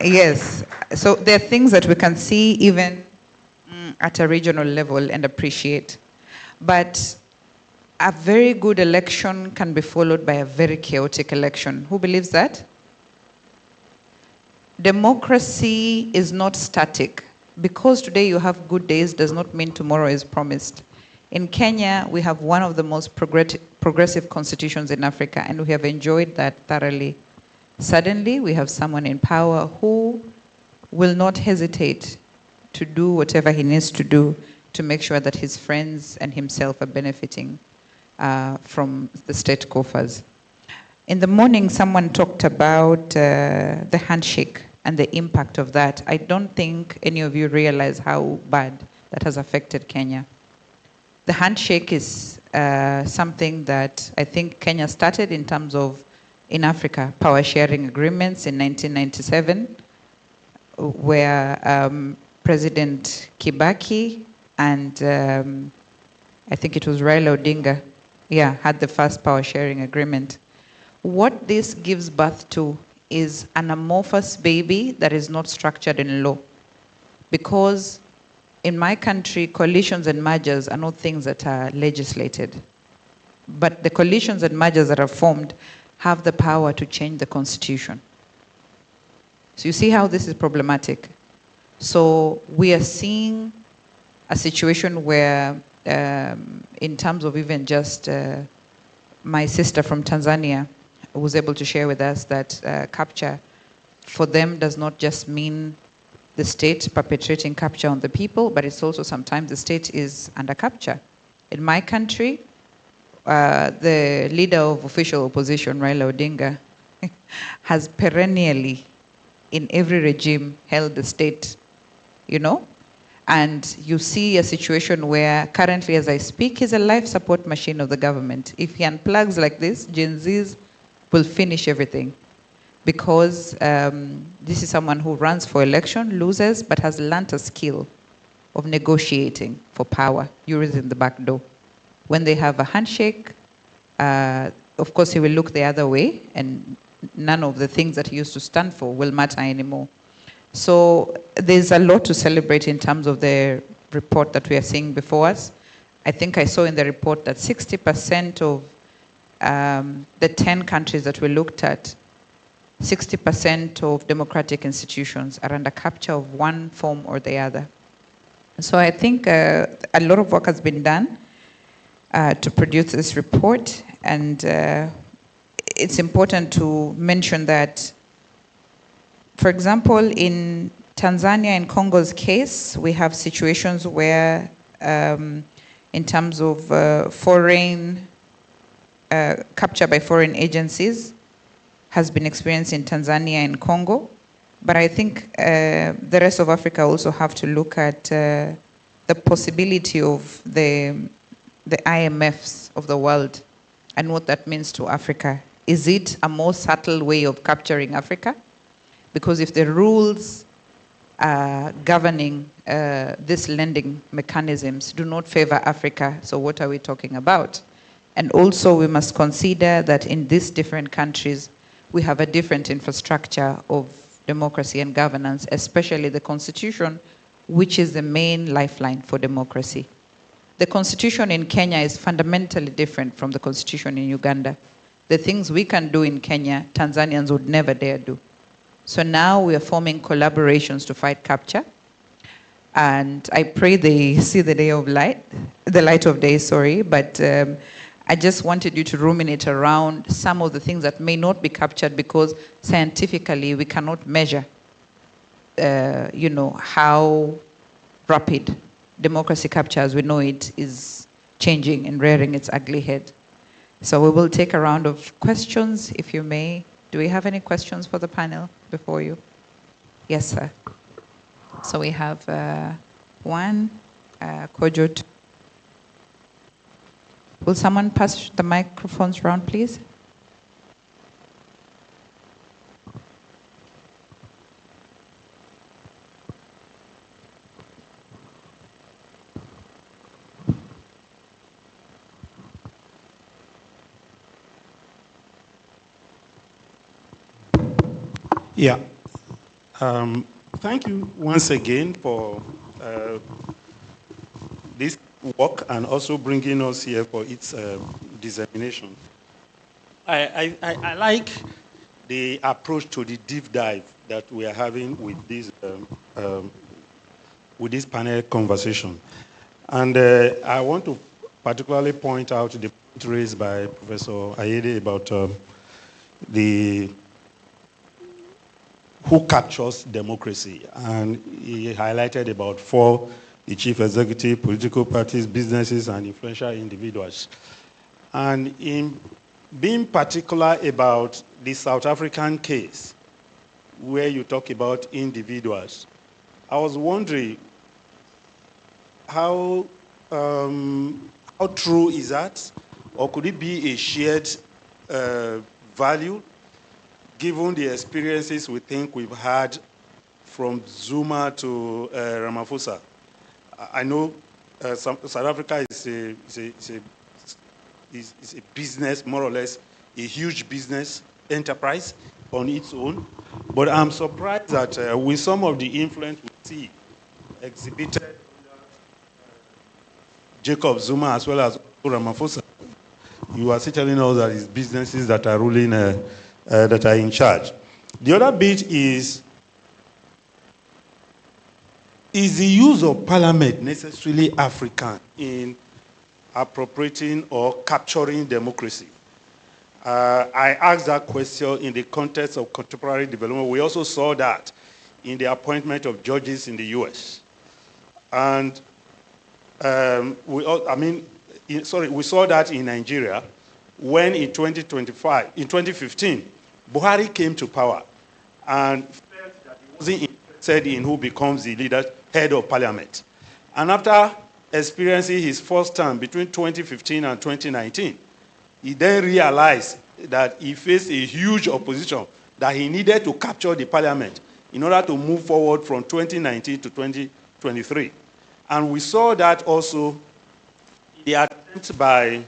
Yes. So there are things that we can see even at a regional level and appreciate. But a very good election can be followed by a very chaotic election. Who believes that? Democracy is not static. Because today you have good days does not mean tomorrow is promised. In Kenya, we have one of the most progressive constitutions in Africa, and we have enjoyed that thoroughly. Suddenly, we have someone in power who will not hesitate to do whatever he needs to do to make sure that his friends and himself are benefiting from the state coffers. In the morning, someone talked about the handshake and the impact of that. I don't think any of you realize how bad that has affected Kenya. The handshake is something that I think Kenya started in terms of, in Africa, power sharing agreements in 1997, where President Kibaki and I think it was Raila Odinga, had the first power sharing agreement. What this gives birth to is an amorphous baby that is not structured in law. Because in my country, coalitions and mergers are not things that are legislated. But the coalitions and mergers that are formed have the power to change the constitution. So you see how this is problematic. So we are seeing a situation where, in terms of even just my sister from Tanzania, was able to share with us that capture for them does not just mean the state perpetrating capture on the people, but it's also sometimes the state is under capture. In my country, the leader of official opposition, Raila Odinga, has perennially, in every regime, held the state, you know? And you see a situation where currently, as I speak, he's a life support machine of the government. If he unplugs like this, Gen Zs will finish everything. Because this is someone who runs for election, loses, but has learnt a skill of negotiating for power, using the back door. When they have a handshake, of course he will look the other way, and none of the things that he used to stand for will matter anymore. So there's a lot to celebrate in terms of the report that we are seeing before us. I think I saw in the report that 60% of the 10 countries that we looked at, 60% of democratic institutions are under capture of one form or the other. So I think a lot of work has been done to produce this report, and it's important to mention that, for example, in Tanzania and Congo's case, we have situations where, in terms of foreign capture by foreign agencies, has been experienced in Tanzania and Congo. But I think the rest of Africa also have to look at the possibility of the IMFs of the world and what that means to Africa. Is it a more subtle way of capturing Africa? Because if the rules governing these lending mechanisms do not favor Africa, so what are we talking about? And also we must consider that in these different countries, we have a different infrastructure of democracy and governance, especially the constitution, which is the main lifeline for democracy. The constitution in Kenya is fundamentally different from the constitution in Uganda. The things we can do in Kenya, Tanzanians would never dare do. So now we are forming collaborations to fight capture. And I pray they see the light of day, sorry, but I just wanted you to ruminate around some of the things that may not be captured because scientifically we cannot measure, how rapid democracy capture as we know it is changing and rearing its ugly head. So we will take a round of questions, if you may. Do we have any questions for the panel before you? Yes, sir. So we have one, Kojo. Will someone pass the microphones around, please? Yeah. Thank you once again for this work and also bringing us here for its dissemination. I like the approach to the deep dive that we are having with this panel conversation. And I want to particularly point out the point raised by Professor Ayede about who captures democracy. And he highlighted about 4, the chief executive, political parties, businesses, and influential individuals. And in being particular about the South African case, where you talk about individuals, I was wondering how true is that? Or could it be a shared value, given the experiences we think we've had from Zuma to Ramaphosa? I know South Africa is a business, more or less, a huge business enterprise on its own. But I'm surprised that with some of the influence we see exhibited Jacob Zuma as well as Ramaphosa, you are telling us that it's businesses that are ruling, that are in charge. The other bit is the use of parliament necessarily African in appropriating or capturing democracy? I asked that question in the context of contemporary development. We also saw that in the appointment of judges in the US. And we saw that in Nigeria when in 2015, Buhari came to power and felt that he wasn't interested in who becomes the leader, head of parliament. And after experiencing his first term between 2015 and 2019, he then realized that he faced a huge opposition, that he needed to capture the parliament in order to move forward from 2019 to 2023. And we saw that also the attempt by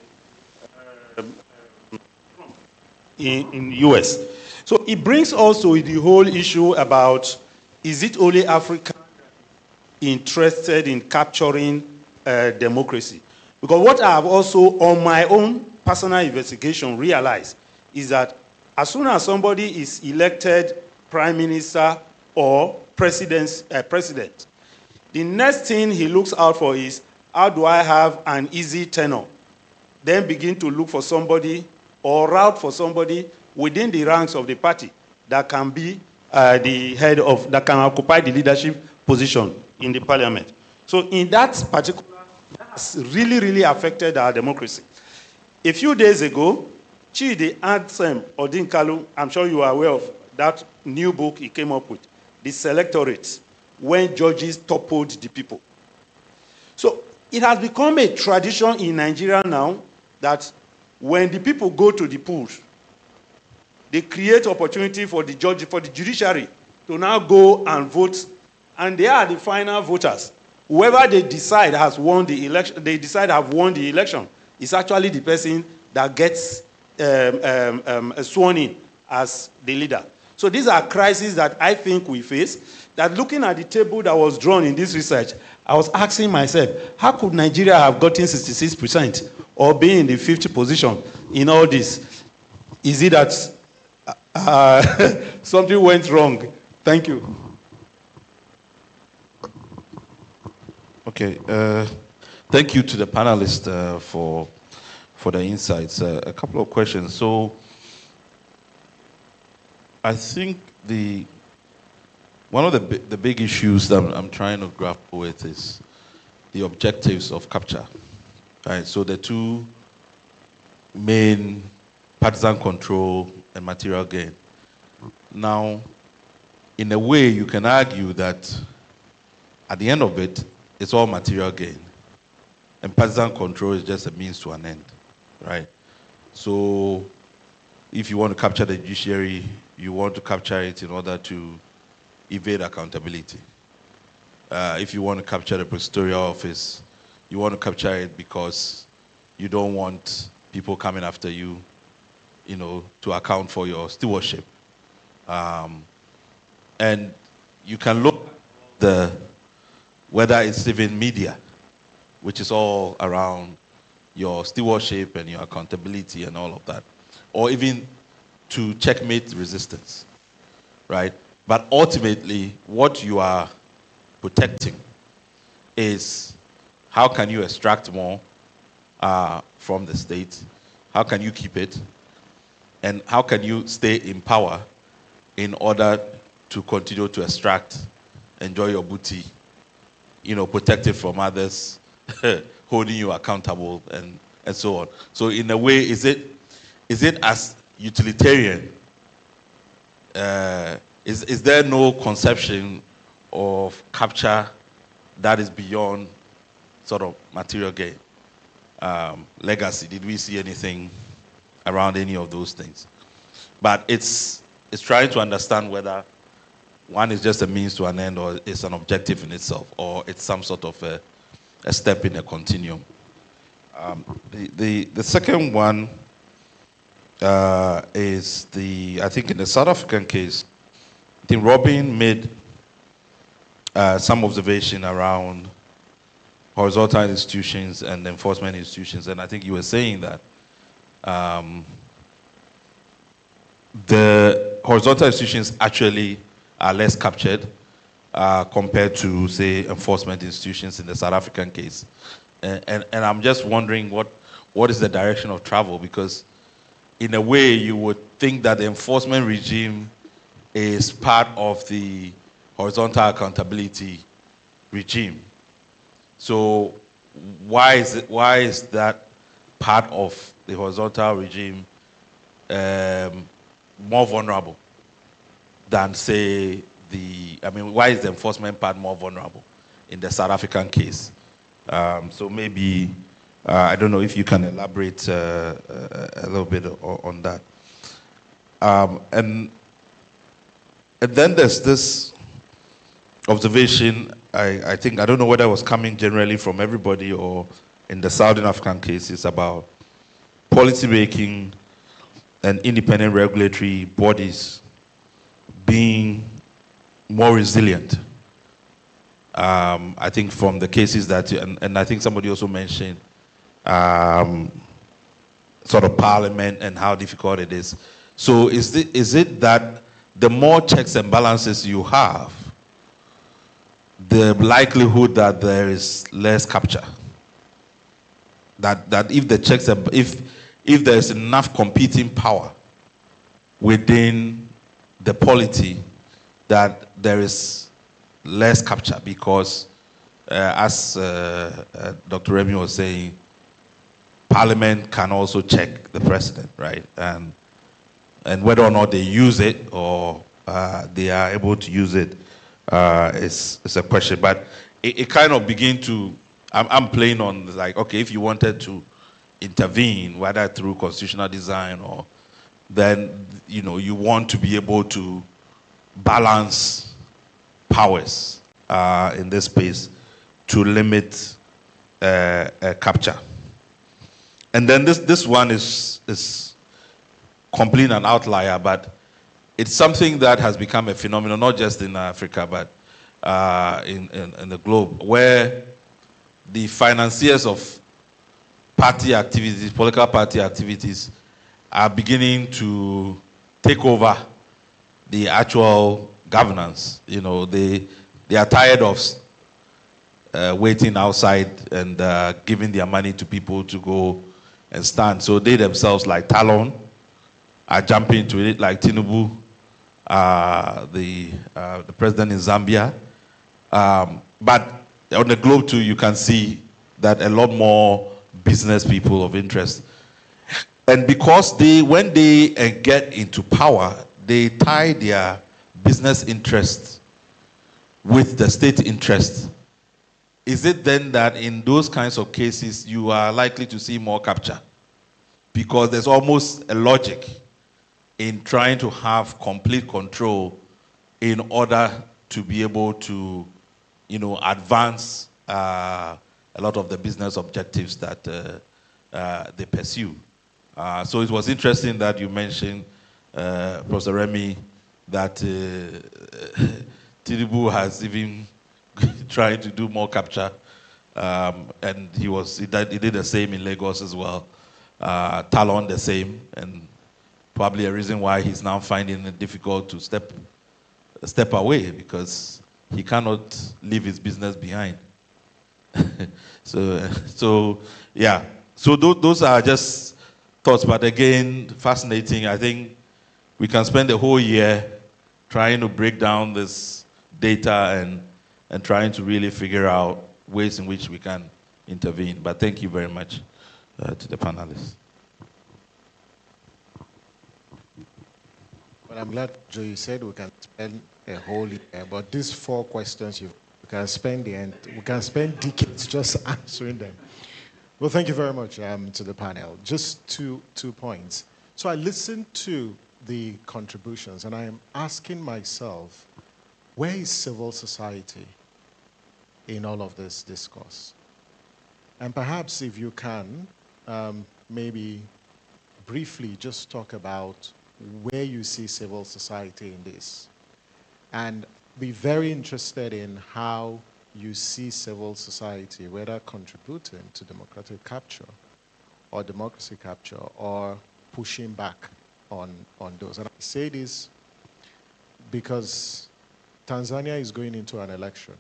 in the US. So it brings also the whole issue about, is it only Africa interested in capturing democracy? Because what I have also, on my own personal investigation, realized is that as soon as somebody is elected prime minister or president, the next thing he looks out for is, how do I have an easy tenure? Then begin to look for somebody or route for somebody within the ranks of the party that can be the head of, that can occupy the leadership position in the parliament. So in that particular, that's really, really affected our democracy. A few days ago, Chidi Ansem Odinkalu, I'm sure you are aware of that new book he came up with, The Selectorate, when judges toppled the people. So it has become a tradition in Nigeria now that when the people go to the polls, they create opportunity for the judge, for the judiciary to now go and vote, and they are the final voters. Whoever they decide has won the election, they decide have won the election, is actually the person that gets sworn in as the leader. So these are crises that I think we face, that looking at the table that was drawn in this research, I was asking myself, how could Nigeria have gotten 66% or be in the 50th position in all this? Is it that something went wrong? Thank you. Okay, thank you to the panelists for the insights. A couple of questions. So I think one of the big issues that I'm trying to grapple with is the objectives of capture. Right? So the two main, partisan control and material gain. Now, in a way, you can argue that at the end of it, it's all material gain. And partisan control is just a means to an end, right? So if you want to capture the judiciary, you want to capture it in order to evade accountability. If you want to capture the prosecutorial office, you want to capture it because you don't want people coming after you, you know, to account for your stewardship. And you can look at whether it's even media, which is all around your stewardship and your accountability and all of that, or even to checkmate resistance, right? But ultimately, what you are protecting is how can you extract more from the state, how can you keep it, and how can you stay in power in order to continue to extract, enjoy your booty, you know, protect it from others, holding you accountable, and so on. So in a way, is it as utilitarian? Is there no conception of capture that is beyond sort of material gain? Legacy, did we see anything around any of those things? But it's trying to understand whether one is just a means to an end, or it's an objective in itself, or it's some sort of a step in a continuum. The second one is I think in the South African case, I think Robin made some observation around horizontal institutions and enforcement institutions, and I think you were saying that the horizontal institutions actually are less captured compared to, say, enforcement institutions in the South African case. And I'm just wondering what is the direction of travel, because in a way, you would think that the enforcement regime is part of the horizontal accountability regime. So why is that part of the horizontal regime more vulnerable than, say, why is the enforcement part more vulnerable in the South African case? So maybe, I don't know if you can elaborate a little bit on that. And then there's this observation, I think, I don't know whether it was coming generally from everybody or in the Southern African cases, about policy making and independent regulatory bodies being more resilient. I think from the cases that, and I think somebody also mentioned sort of parliament and how difficult it is. So is it that the more checks and balances you have, the likelihood that there is less capture? That if the checks and if there is enough competing power within the polity, that there is less capture, because as Dr. Remy was saying, Parliament can also check the president, right? And whether or not they use it or they are able to use it is a question. But it kind of begin to, I'm playing on, like, okay, if you wanted to intervene, whether through constitutional design or, then, you want to be able to balance powers in this space to limit capture. And then this one is completely an outlier, but it's something that has become a phenomenon, not just in Africa, but in the globe, where the financiers of party activities, political party activities, are beginning to take over the actual governance. They are tired of waiting outside and giving their money to people to go and stand. So they themselves, like Talon, are jumping into it, like Tinubu, the president in Zambia. But on the globe too, you can see that a lot more business people of interest. And because when they get into power, they tie their business interests with the state interest. Is it then that in those kinds of cases, you are likely to see more capture? Because there's almost a logic in trying to have complete control in order to be able to, advance a lot of the business objectives that they pursue. So it was interesting that you mentioned, Professor Remy, that Tinubu has even tried to do more capture, and he did the same in Lagos as well. Talon the same, and probably a reason why he's now finding it difficult to step away, because he cannot leave his business behind. So yeah. So those are just thoughts, but again, fascinating. I think we can spend the whole year trying to break down this data and trying to really figure out ways in which we can intervene. But thank you very much to the panelists. Well, I'm glad, Joe, you said we can spend a whole year, but these 4 questions, we can spend decades just answering them. Well, thank you very much to the panel. Just two points. So I listened to the contributions, and I am asking myself, where is civil society in all of this discourse? And perhaps if you can, maybe briefly just talk about where you see civil society in this. And be very interested in how you see civil society, whether contributing to democratic capture or democracy capture, or pushing back on those. And I say this because Tanzania is going into an election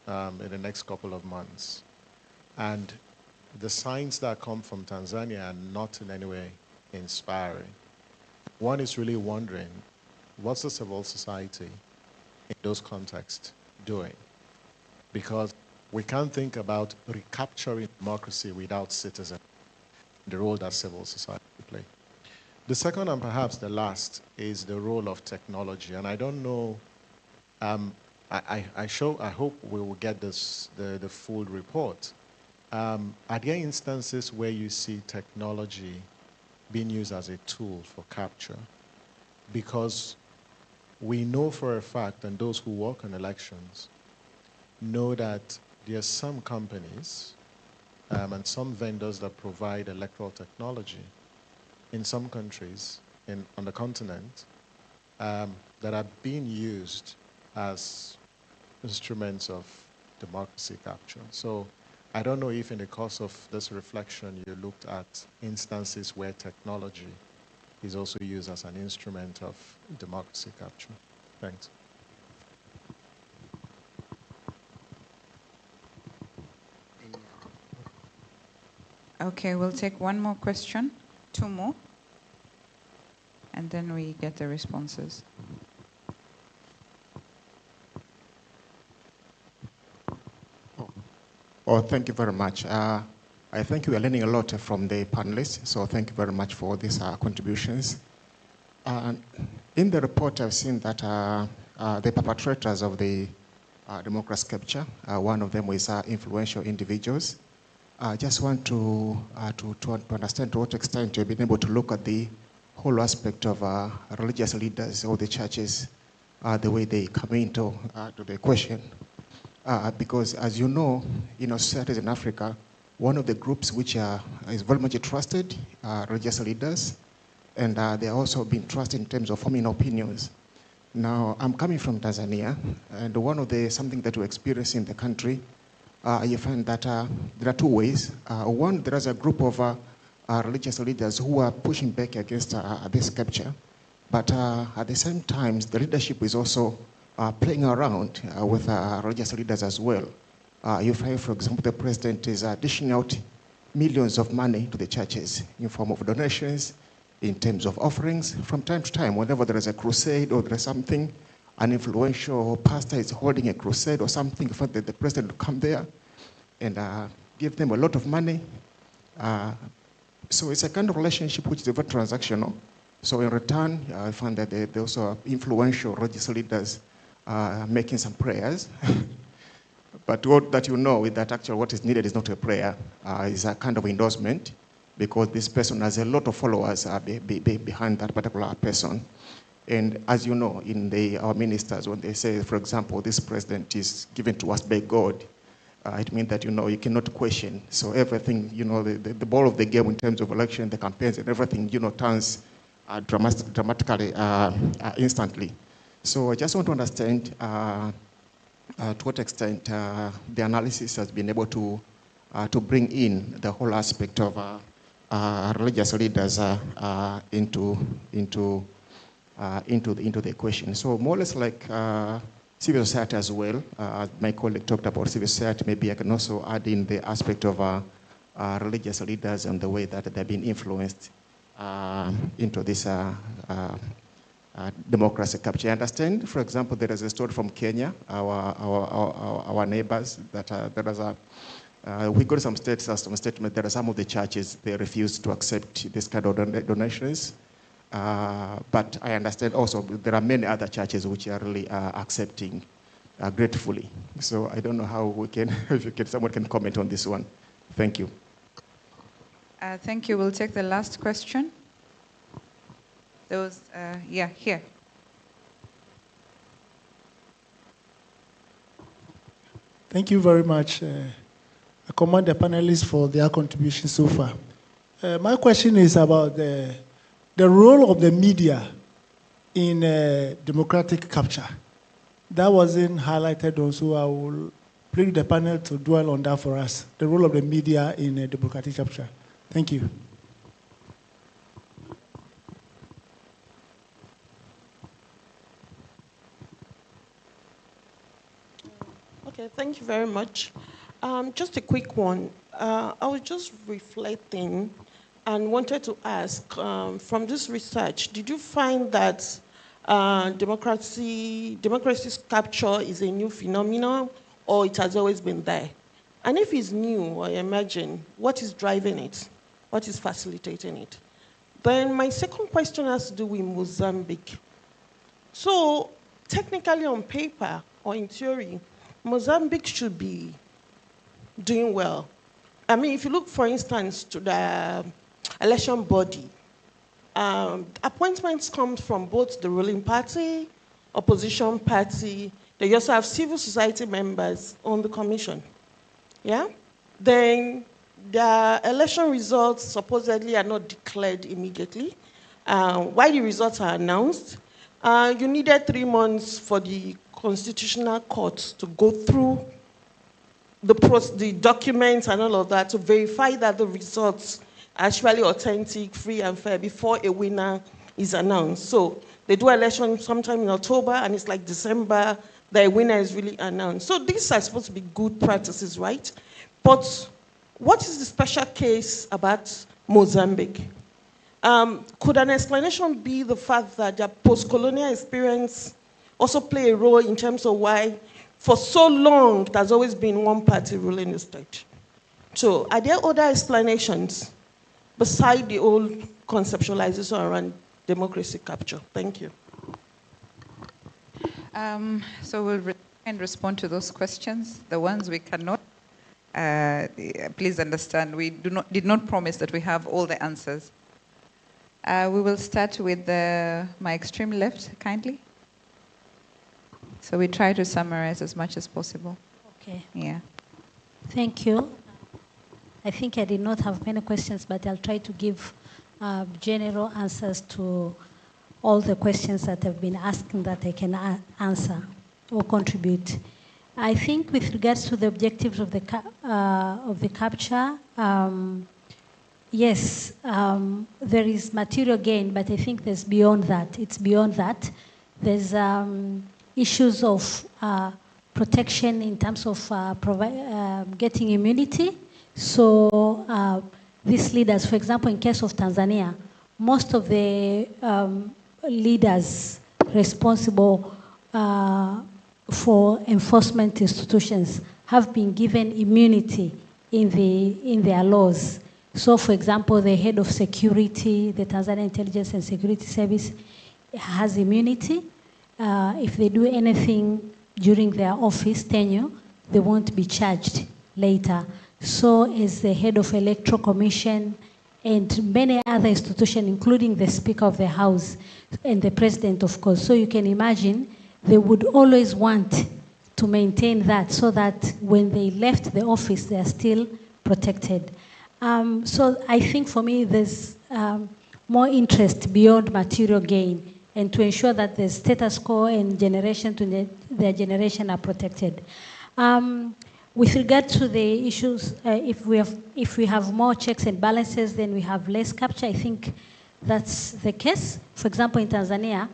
in the next couple of months. And the signs that come from Tanzania are not in any way inspiring. one is really wondering, what's the civil society in those contexts doing? Because we can't think about recapturing democracy without citizens, the role that civil society play. The second, and perhaps the last, is the role of technology. And I don't know, I hope we will get the full report. Are there instances where you see technology being used as a tool for capture? Because we know for a fact, and those who work on elections know that there are some companies and some vendors that provide electoral technology in some countries on the continent that are being used as instruments of democracy capture. So I don't know if in the course of this reflection you looked at instances where technology is also used as an instrument of democracy capture. Thanks. Okay, we'll take one more question, two more, and then we get the responses. Oh, thank you very much. I think we are learning a lot from the panelists, so thank you very much for these contributions. In the report, I've seen that the perpetrators of the democracy capture, one of them is influential individuals. I just want to understand to what extent you've been able to look at the whole aspect of religious leaders or the churches, the way they come into to the question. Because as you know, in societies in Africa, one of the groups which is very much trusted are religious leaders, and they are also being trusted in terms of forming opinions. Now, I'm coming from Tanzania, and something that we experience in the country, you find that there are two ways. One, there is a group of religious leaders who are pushing back against this capture, but at the same time, the leadership is also playing around with religious leaders as well. You find, for example, the president is dishing out millions of money to the churches in form of donations, in terms of offerings. From time to time, whenever there is a crusade or there is something, an influential pastor is holding a crusade or something, in fact, that the president will come there and give them a lot of money. So it's a kind of relationship which is very transactional. So in return, I find that there also influential religious leaders making some prayers. But what that you know is that actually what is needed is not a prayer, it's a kind of endorsement, because this person has a lot of followers behind that particular person. And as you know, in our ministers, when they say, for example, this president is given to us by God, it means that, you cannot question. So everything, the ball of the game in terms of election, the campaigns and everything, turns dramatically, instantly. So I just want to understand to what extent the analysis has been able to bring in the whole aspect of religious leaders into the equation. So more or less like civil society as well. My colleague talked about civil society. Maybe I can also add in the aspect of religious leaders and the way that they've been influenced into this democracy capture. I understand, for example, there is a story from Kenya, our neighbors, that there is we got some statement. There are some of the churches, they refuse to accept this kind of donations. But I understand also there are many other churches which are really accepting gratefully. So I don't know how we can, if someone can comment on this one. Thank you. Thank you. We'll take the last question. Those, yeah, here. Thank you very much. I commend the panelists for their contribution so far. My question is about the role of the media in democratic capture. That wasn't highlighted also. I will bring the panel to dwell on that for us, the role of the media in democratic capture. Thank you. Okay, thank you very much. Just a quick one. I was just reflecting and wanted to ask, from this research, did you find that democracy's capture is a new phenomenon, or it has always been there? And if it's new or emerging, what is driving it? What is facilitating it? Then my second question has to do with Mozambique. So technically on paper or in theory, Mozambique should be doing well. I mean, if you look, for instance, to the election body, appointments come from both the ruling party, opposition party. They also have civil society members on the commission. Yeah? Then the election results supposedly are not declared immediately. While the results are announced, you needed 3 months for the Constitutional Court to go through the documents and all of that to verify that the results are actually authentic, free and fair before a winner is announced. So they do election sometime in October, and it's like December, the winner is really announced. So these are supposed to be good practices, right? But what is the special case about Mozambique? Could an explanation be the fact that their post-colonial experience also play a role in terms of why, for so long, there's always been one party ruling the state? So are there other explanations beside the old conceptualization around democracy capture? Thank you. So we'll try and respond to those questions. The ones we cannot, please understand, we did not promise that we have all the answers. We will start with my extreme left, kindly. So we try to summarize as much as possible. Okay. Yeah. Thank you. I think I did not have many questions, but I'll try to give general answers to all the questions that have been asked that I can answer or contribute. I think with regards to the objectives of the capture, yes, there is material gain, but I think there's beyond that. It's beyond that. There's issues of protection in terms of getting immunity. So these leaders, for example, in case of Tanzania, most of the leaders responsible for enforcement institutions have been given immunity in their laws. So, for example, the head of security, the Tanzania Intelligence and Security Service, has immunity. If they do anything during their office tenure, they won't be charged later. So is the head of Electoral Commission and many other institutions, including the Speaker of the House and the President, of course. So you can imagine they would always want to maintain that so that when they left the office, they are still protected. So I think for me, there's more interest beyond material gain and to ensure that the status quo and generation to their generation are protected. With regard to the issues, if we have more checks and balances, then we have less capture. I think that's the case. For example, in Tanzania,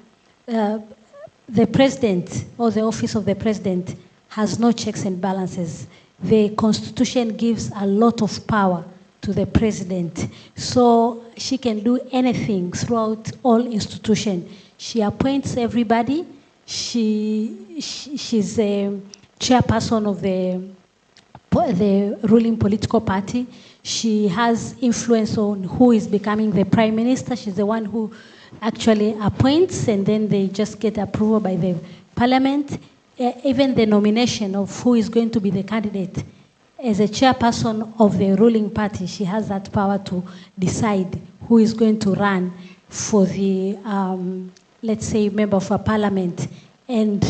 the president or the office of the president has no checks and balances. The constitution gives a lot of power to the president. So she can do anything throughout all institutions. She appoints everybody. She's a chairperson of the ruling political party. She has influence on who is becoming the prime minister. She's the one who actually appoints, and then they just get approval by the parliament. Even the nomination of who is going to be the candidate, as a chairperson of the ruling party, she has that power to decide who is going to run for the, let's say, member of a parliament. And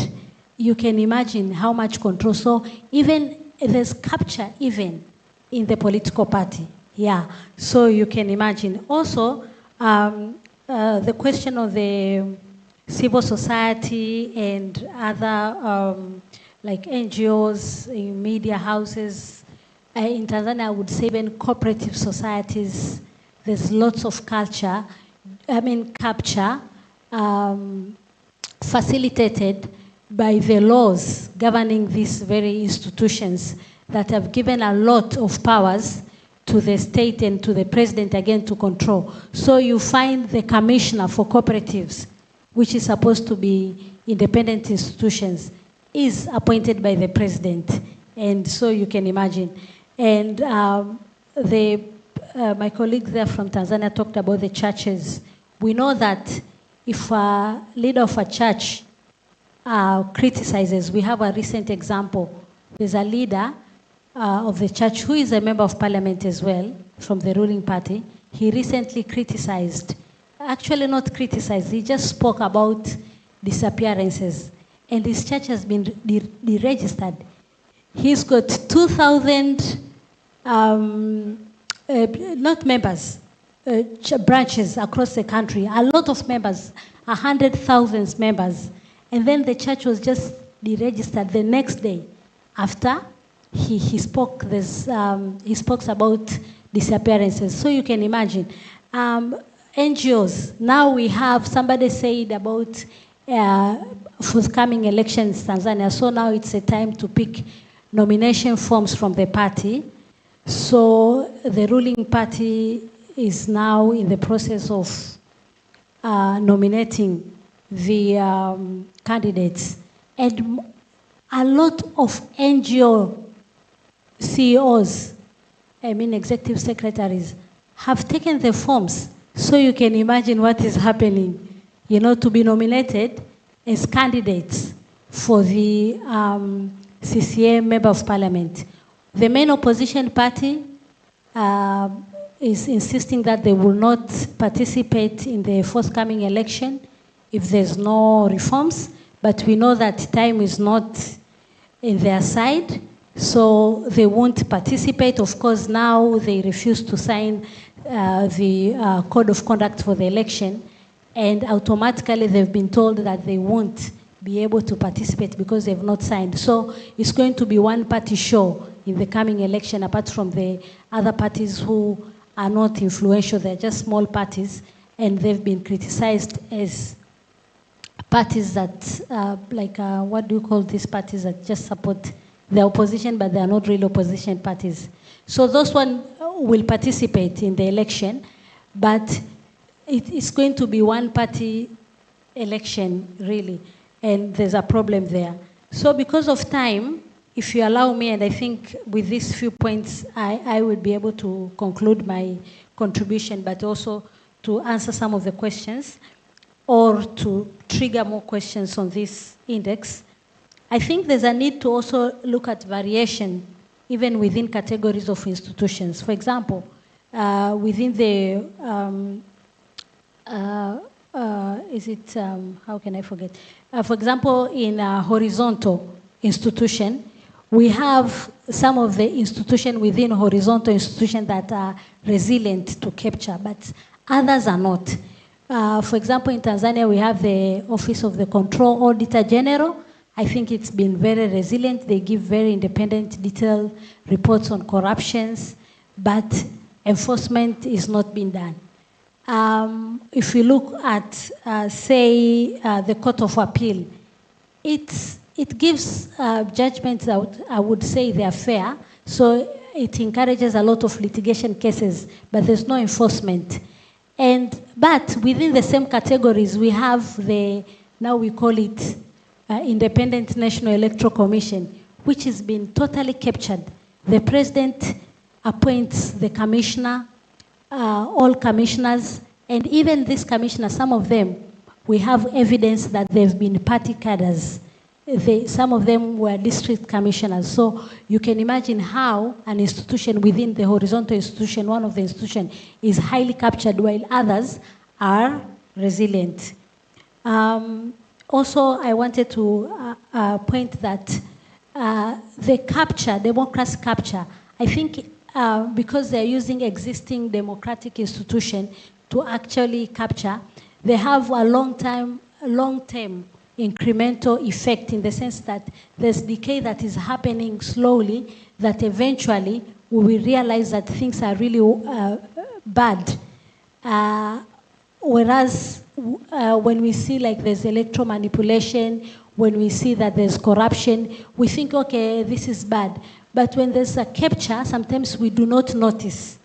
you can imagine how much control. So even there's capture even in the political party. Yeah. So you can imagine. Also, the question of the civil society and other like NGOs, media houses. In Tanzania, I would say even cooperative societies, there's lots of capture facilitated by the laws governing these very institutions that have given a lot of powers to the state and to the president again to control. So you find the commissioner for cooperatives, which is supposed to be independent institutions, is appointed by the president. And so you can imagine. And my colleague there from Tanzania talked about the churches. We know that if a leader of a church criticizes, we have a recent example. There's a leader of the church who is a member of parliament as well from the ruling party. He recently criticized, actually not criticized, he just spoke about disappearances. And his church has been deregistered. He's got 2,000, not members, branches across the country, a lot of members, 100,000 members. And then the church was just deregistered the next day after he spoke about disappearances. So you can imagine. NGOs, now we have, somebody said about forthcoming elections in Tanzania, so now it's a time to pick nomination forms from the party. So the ruling party is now in the process of nominating the candidates. And a lot of NGO CEOs, I mean executive secretaries, have taken the forms. So you can imagine what is happening, you know, to be nominated as candidates for the CCM Member of Parliament. The main opposition party is insisting that they will not participate in the forthcoming election if there's no reforms, but we know that time is not in their side, so they won't participate. Of course, now they refuse to sign the code of conduct for the election, and automatically they've been told that they won't be able to participate because they've not signed. So it's going to be one party show in the coming election, apart from the other parties who are not influential. They're just small parties, and they've been criticized as parties that, what do you call these parties that just support the opposition, but they are not real opposition parties. So those one will participate in the election, but it's going to be one party election, really, and there's a problem there. So because of time, if you allow me, and I think with these few points, I will be able to conclude my contribution, but also to answer some of the questions or to trigger more questions on this index. I think there's a need to also look at variation even within categories of institutions. For example, within the, how can I forget? For example, in a horizontal institution, we have some of the institutions within horizontal institutions that are resilient to capture, but others are not. For example, in Tanzania, we have the Office of the Control Auditor General. I think it's been very resilient. They give very independent, detailed reports on corruptions, but enforcement is not being done. If you look at, say, the Court of Appeal, it gives judgments that I would say they are fair, so it encourages a lot of litigation cases, but there's no enforcement. But within the same categories, we have now we call it Independent National Electoral Commission, which has been totally captured. The president appoints the commissioner, all commissioners, and even these commissioners, some of them, we have evidence that they've been party cadres. Some of them were district commissioners. So you can imagine how an institution within the horizontal institution, one of the institutions, is highly captured while others are resilient. Also, I wanted to point that the capture, democracy capture, I think because they're using existing democratic institution to actually capture, they have a long-term incremental effect in the sense that there's decay that is happening slowly, that eventually we will realize that things are really bad. Whereas when we see like there's electoral manipulation, when we see that there's corruption, we think, okay, this is bad. But when there's a capture, sometimes we do not notice.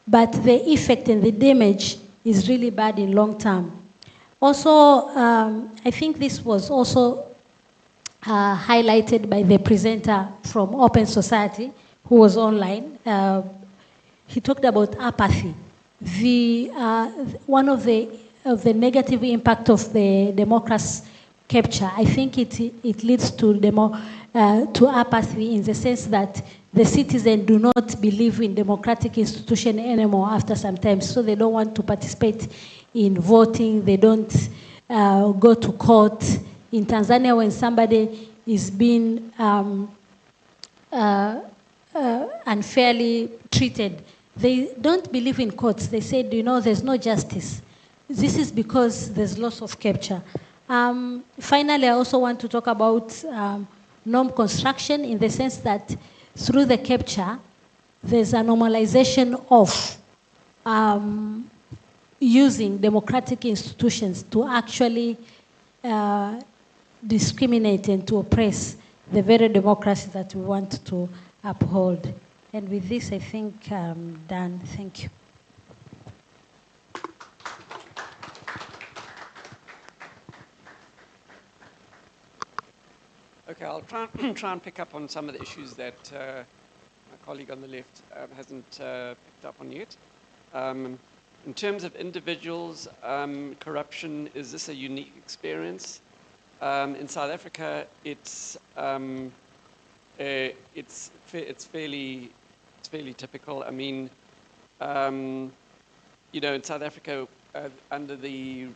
But the effect and the damage is really bad in long term. Also, I think this was also highlighted by the presenter from Open Society who was online. He talked about apathy. One of the negative impact of the democracy capture, I think it leads to apathy in the sense that the citizens do not believe in democratic institution anymore after some time, so they don't want to participate in voting, they don't go to court. In Tanzania, when somebody is being unfairly treated, they don't believe in courts. They said, there's no justice. This is because there's loss of capture. Finally, I also want to talk about norm construction in the sense that through the capture, there's a normalization of using democratic institutions to actually discriminate and to oppress the very democracy that we want to uphold. And with this, I think I'm done. Thank you. Okay, I'll try and pick up on some of the issues that my colleague on the left hasn't picked up on yet. In terms of individuals, corruption, is this a unique experience? In South Africa, it's fairly typical. I mean, in South Africa, under the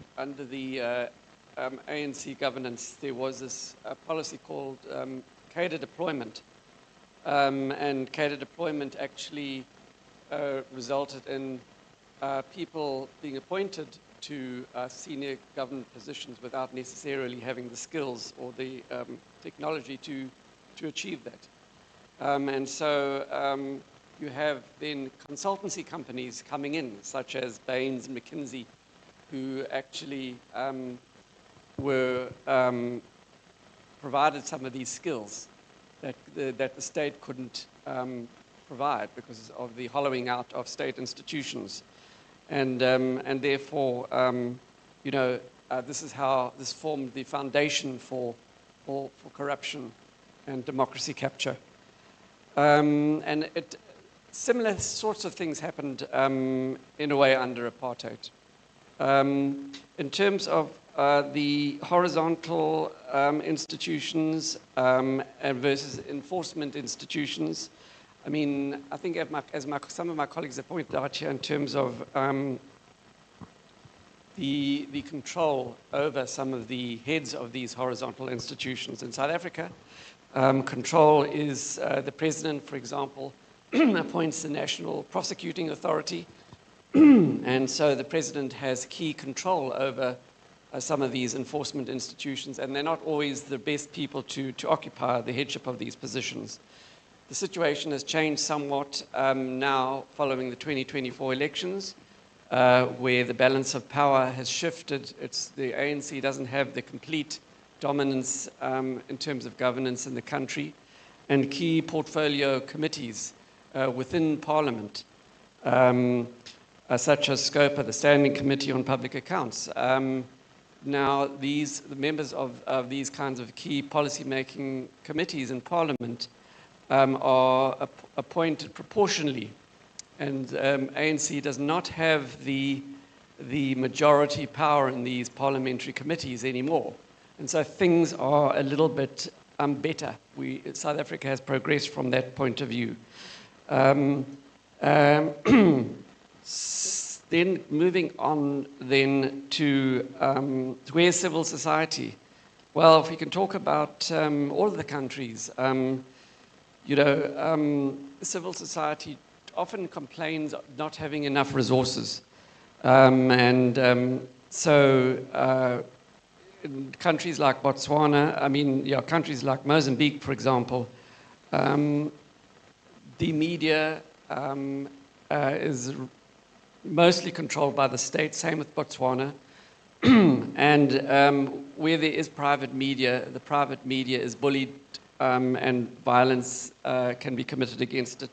ANC governance, there was this policy called cadre deployment, and cadre deployment actually resulted in people being appointed to senior government positions without necessarily having the skills or the technology to achieve that. And so you have then consultancy companies coming in, such as Baines and McKinsey, who actually were provided some of these skills that the state couldn't provide because of the hollowing out of state institutions. And therefore, this is how this formed the foundation for corruption and democracy capture. And similar sorts of things happened in a way under apartheid. In terms of the horizontal institutions versus enforcement institutions, I mean, I think some of my colleagues have pointed out here in terms of the control over some of the heads of these horizontal institutions. In South Africa, control is the president, for example, appoints the National Prosecuting Authority, and so the president has key control over some of these enforcement institutions, and they're not always the best people to occupy the headship of these positions. The situation has changed somewhat now following the 2024 elections, where the balance of power has shifted. The ANC doesn't have the complete dominance in terms of governance in the country, and key portfolio committees within Parliament, such as SCOPA, the Standing Committee on Public Accounts. Now, the members of these kinds of key policy-making committees in Parliament are appointed proportionally, and ANC does not have the majority power in these parliamentary committees anymore. And so things are a little bit better. South Africa has progressed from that point of view. Then moving on then to where's civil society? Well, if we can talk about all of the countries, civil society often complains of not having enough resources. So in countries like Botswana, countries like Mozambique, for example, the media is mostly controlled by the state, same with Botswana. And where there is private media, the private media is bullied and violence can be committed against it.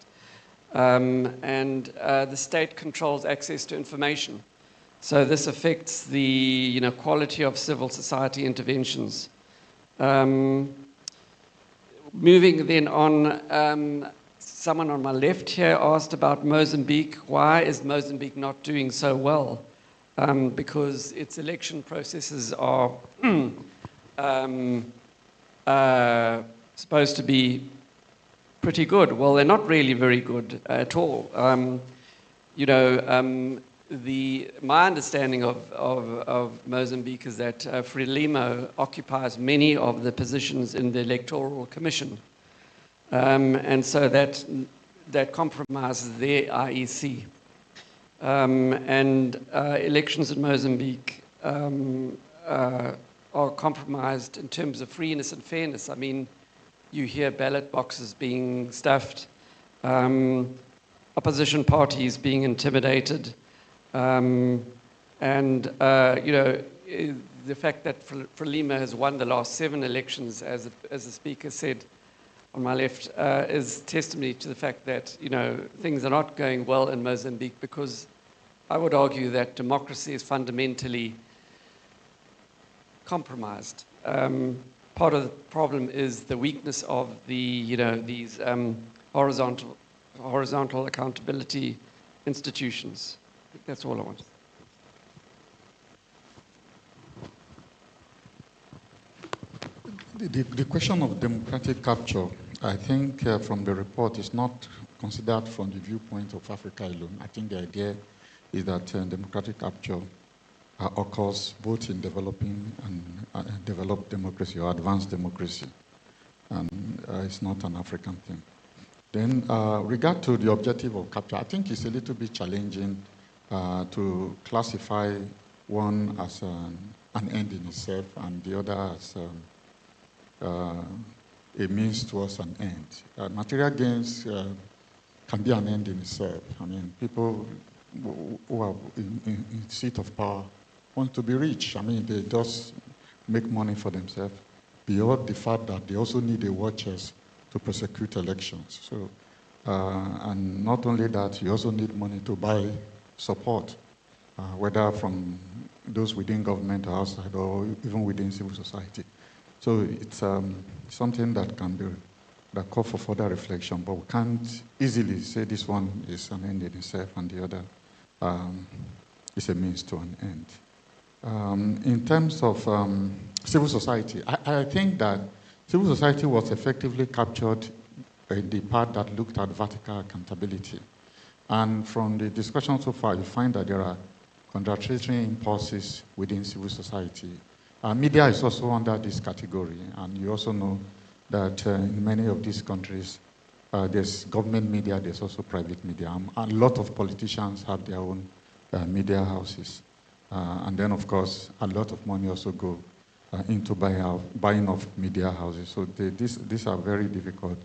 The state controls access to information. So this affects the quality of civil society interventions. Moving then on, someone on my left here asked about Mozambique. Why is Mozambique not doing so well? Because its election processes are supposed to be pretty good. Well, they're not really very good at all. My understanding of Mozambique is that Frelimo occupies many of the positions in the Electoral Commission. And so that compromises their IEC. Elections in Mozambique are compromised in terms of freeness and fairness. I mean, you hear ballot boxes being stuffed, opposition parties being intimidated, the fact that Frelimo has won the last 7 elections, as the speaker said on my left, is testimony to the fact that things are not going well in Mozambique, because I would argue that democracy is fundamentally compromised. Part of the problem is the weakness of these horizontal accountability institutions. I think that's all I want. The question of democratic capture, I think from the report, is not considered from the viewpoint of Africa alone. I think the idea is that democratic capture occurs both in developing and developed democracy or advanced democracy. And it's not an African thing. Then, regard to the objective of capture, I think it's a little bit challenging to classify one as an end in itself and the other as a means towards an end. Material gains can be an end in itself. I mean, people who are in seat of power want to be rich. I mean, they just make money for themselves, beyond the fact that they also need a war chest to prosecute elections. So, and not only that, you also need money to buy support, whether from those within government or outside, or even within civil society. So it's something that can be that call for further reflection, but we can't easily say this one is an end in itself and the other is a means to an end. In terms of civil society, I think that civil society was effectively captured in the part that looked at vertical accountability. And from the discussion so far, you find that there are contradictory impulses within civil society. Media is also under this category, and you also know that in many of these countries, there's government media, there's also private media. A lot of politicians have their own media houses. And then, of course, a lot of money also go into buying of media houses. So these are very difficult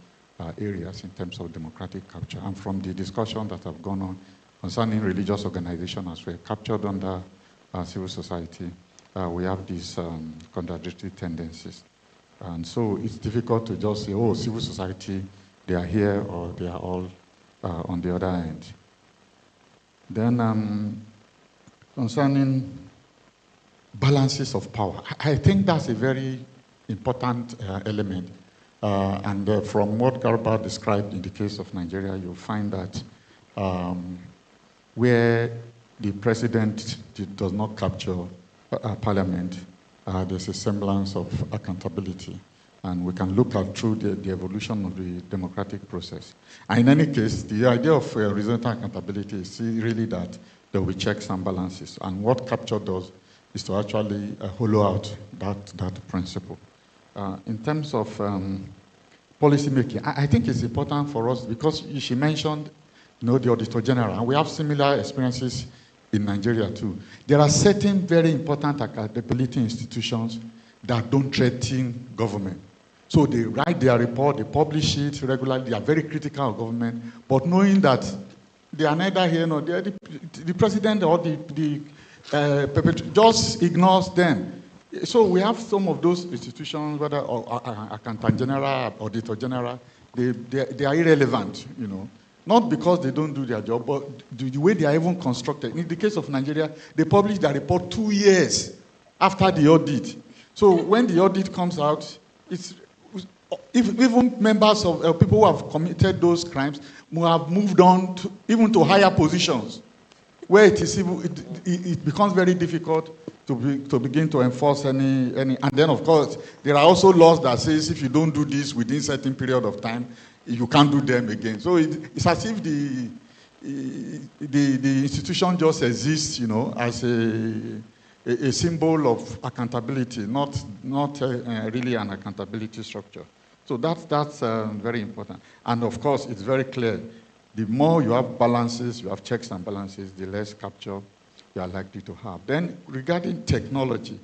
areas in terms of democratic capture. And from the discussion that have gone on concerning religious organizations as well, captured under civil society, we have these contradictory tendencies. And so it's difficult to just say, oh, civil society, they are here or they are all on the other end. Then concerning balances of power, I think that's a very important element. And from what Garba described in the case of Nigeria, you'll find that where the president does not capture parliament, there's a semblance of accountability. And we can look at through the evolution of the democratic process. And in any case, the idea of horizontal accountability is really that there will be checks and balances. And what capture does is to actually hollow out that principle. In terms of policy making, I think it's important for us because she mentioned the Auditor General, and we have similar experiences in Nigeria too. There are certain very important accountability institutions that don't threaten government. So they write their report, they publish it regularly, they are very critical of government, but knowing that they are neither here nor there, the president or the perpetrator just ignores them. So we have some of those institutions, whether Accountant General, Auditor General, they are irrelevant, you know. Not because they don't do their job, but the way they are even constructed. In the case of Nigeria, they publish their report 2 years after the audit. So when the audit comes out, even members of people who have committed those crimes will have moved on even to higher positions, where it becomes very difficult to begin to enforce any. And then, of course, there are also laws that says if you don't do this within a certain period of time, you can't do them again. So it's as if the institution just exists, you know, as a symbol of accountability, not really an accountability structure. So that's very important. And of course, it's very clear. The more you have balances, you have checks and balances, the less capture you are likely to have. Then regarding technology,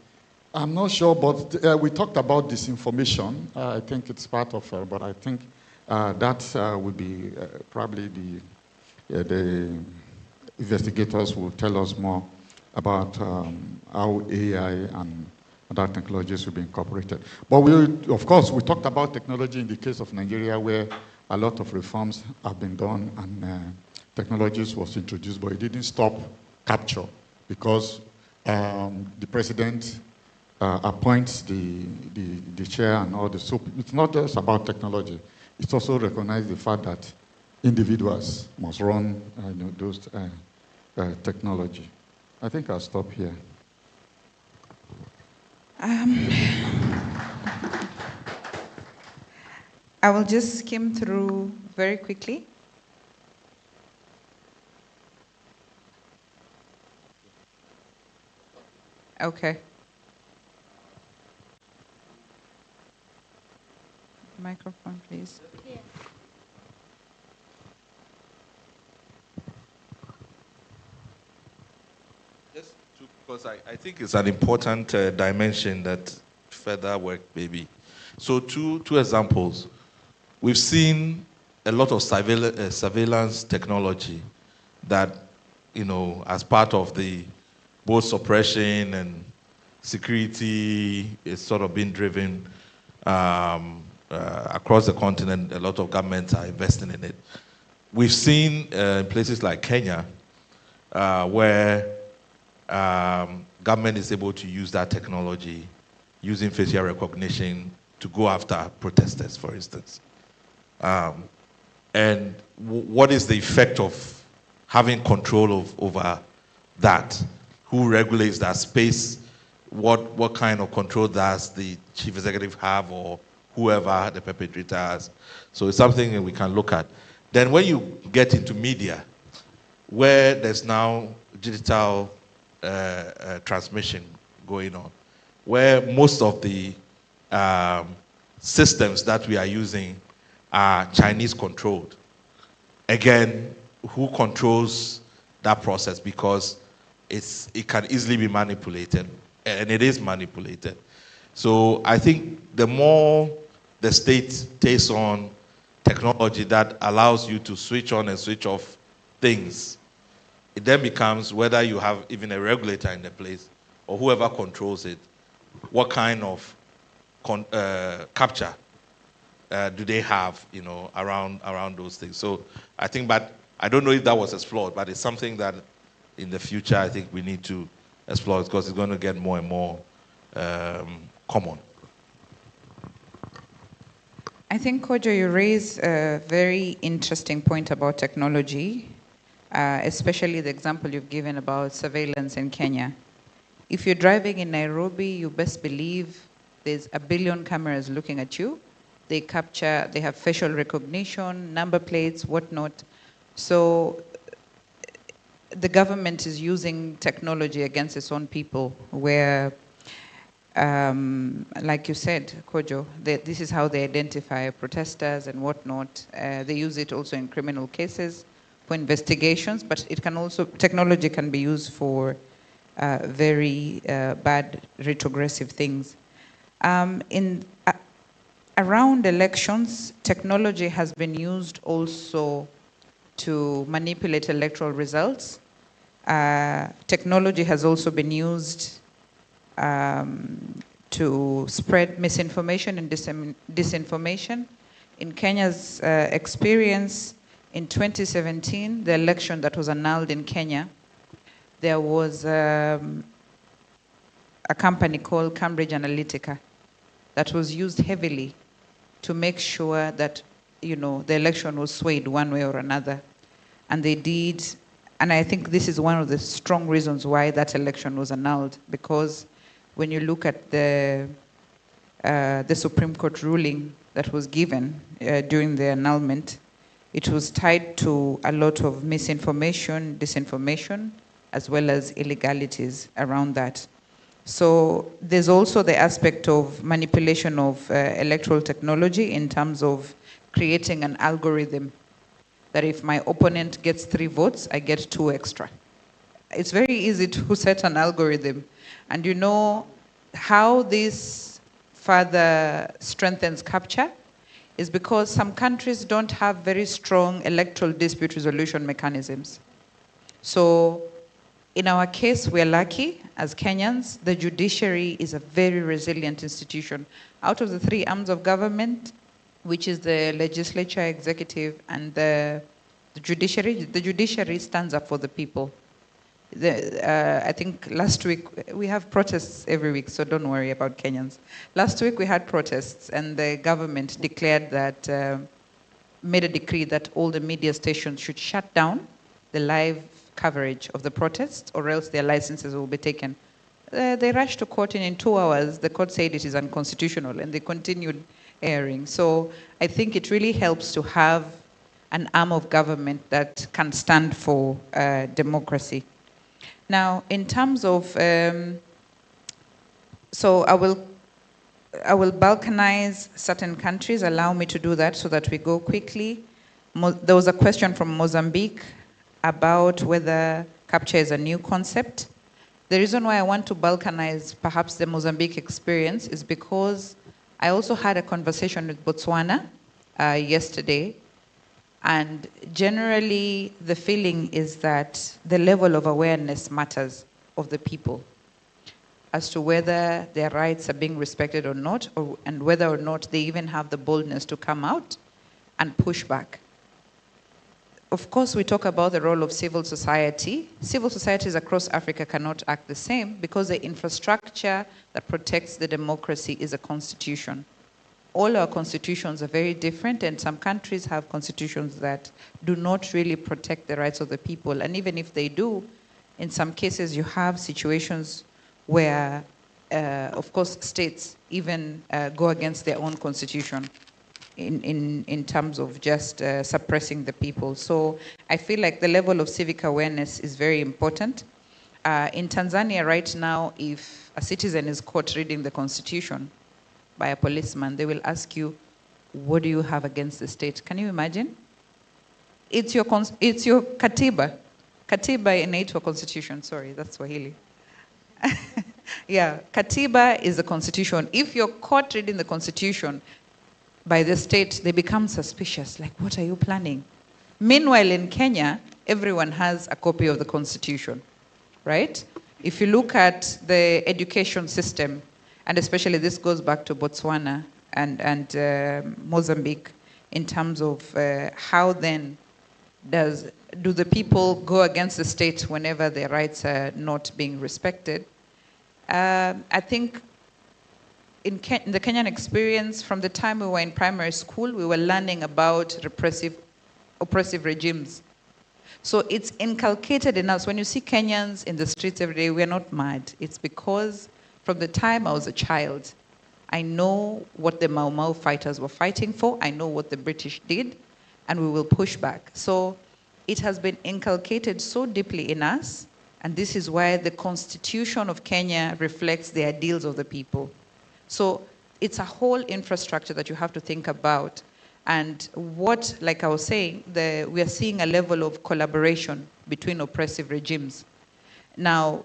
I'm not sure, but we talked about disinformation. I think it's part of, but I think that would be probably the investigators will tell us more about how AI and other technologies will be incorporated. But of course, we talked about technology in the case of Nigeria, where a lot of reforms have been done and technologies was introduced, but it didn't stop capture because the president appoints the chair and all this. So it's not just about technology. It's also recognized the fact that individuals must run those technology. I think I'll stop here. I will just skim through very quickly. Okay. Microphone, please. Yeah. Just because I think it's an important dimension that further work maybe. So two examples. We've seen a lot of surveillance technology that, you know, as part of the both suppression and security is sort of being driven across the continent. A lot of governments are investing in it. We've seen in places like Kenya where government is able to use that technology using facial recognition to go after protesters, for instance. And what is the effect of having control over that? Who regulates that space? What kind of control does the chief executive have, or whoever the perpetrator has? So it's something that we can look at. Then when you get into media, where there's now digital transmission going on, where most of the systems that we are using are Chinese controlled. Again, who controls that process? Because it can easily be manipulated, and it is manipulated. So I think the more the state takes on technology that allows you to switch on and switch off things, it then becomes whether you have even a regulator in the place or whoever controls it, what kind of capture do they have, you know, around those things. So I think, but I don't know if that was explored, but it's something that in the future I think we need to explore, because it's going to get more and more common. I think, Kojo, you raise a very interesting point about technology, especially the example you've given about surveillance in Kenya. If you're driving in Nairobi, you best believe there's 1 billion cameras looking at you. They capture, they have facial recognition, number plates, whatnot. So the government is using technology against its own people, where, like you said, Kojo, this is how they identify protesters and whatnot. They use it also in criminal cases for investigations, but it can also, technology can be used for very bad retrogressive things. Around elections, technology has been used also to manipulate electoral results. Technology has also been used to spread misinformation and disinformation. In Kenya's experience, in 2017, the election that was annulled in Kenya, there was a company called Cambridge Analytica that was used heavily to make sure that, you know, the election was swayed one way or another. And they did, and I think this is one of the strong reasons why that election was annulled, because when you look at the Supreme Court ruling that was given during the annulment, it was tied to a lot of misinformation, disinformation, as well as illegalities around that. So there's also the aspect of manipulation of electoral technology in terms of creating an algorithm that if my opponent gets 3 votes, I get 2 extra. It's very easy to set an algorithm. And you know how this further strengthens capture is because some countries don't have very strong electoral dispute resolution mechanisms. So in our case, we're lucky as Kenyans. The judiciary is a very resilient institution. Out of the 3 arms of government, which is the legislature, executive, and the judiciary stands up for the people. I think last week, we have protests every week, so don't worry about Kenyans. Last week we had protests, and the government declared that, made a decree that all the media stations should shut down the live coverage of the protests, or else their licenses will be taken. They rushed to court, and in 2 hours, the court said it is unconstitutional, and they continued airing. So I think it really helps to have an arm of government that can stand for democracy. Now, in terms of, so I will balkanize certain countries. Allow me to do that so that we go quickly. There was a question from Mozambique about whether capture is a new concept. The reason why I want to balkanize perhaps the Mozambique experience is because I also had a conversation with Botswana yesterday, and generally the feeling is that the level of awareness matters of the people as to whether their rights are being respected or not, and whether or not they even have the boldness to come out and push back. Of course, we talk about the role of civil society. Civil societies across Africa cannot act the same because the infrastructure that protects the democracy is a constitution. All our constitutions are very different, and some countries have constitutions that do not really protect the rights of the people. And even if they do, in some cases you have situations where, of course, states even go against their own constitution in terms of just suppressing the people. So I feel like the level of civic awareness is very important. In Tanzania right now, if a citizen is caught reading the constitution by a policeman, they will ask you, what do you have against the state? Can you imagine? It's your katiba. Katiba inaitwa constitution, sorry, that's Swahili. Yeah, katiba is the constitution. If you're caught reading the constitution by the state, they become suspicious, like, what are you planning? Meanwhile, in Kenya, everyone has a copy of the constitution, right? If you look at the education system, and especially this goes back to Botswana and Mozambique, in terms of how then do the people go against the state whenever their rights are not being respected. I think in the Kenyan experience, from the time we were in primary school, we were learning about oppressive regimes. So it's inculcated in us. When you see Kenyans in the streets every day, we're not mad. It's because from the time I was a child, I know what the Mau Mau fighters were fighting for. I know what the British did, and we will push back. So it has been inculcated so deeply in us, and this is why the Constitution of Kenya reflects the ideals of the people. So it's a whole infrastructure that you have to think about. And what, like I was saying, we are seeing a level of collaboration between oppressive regimes. Now,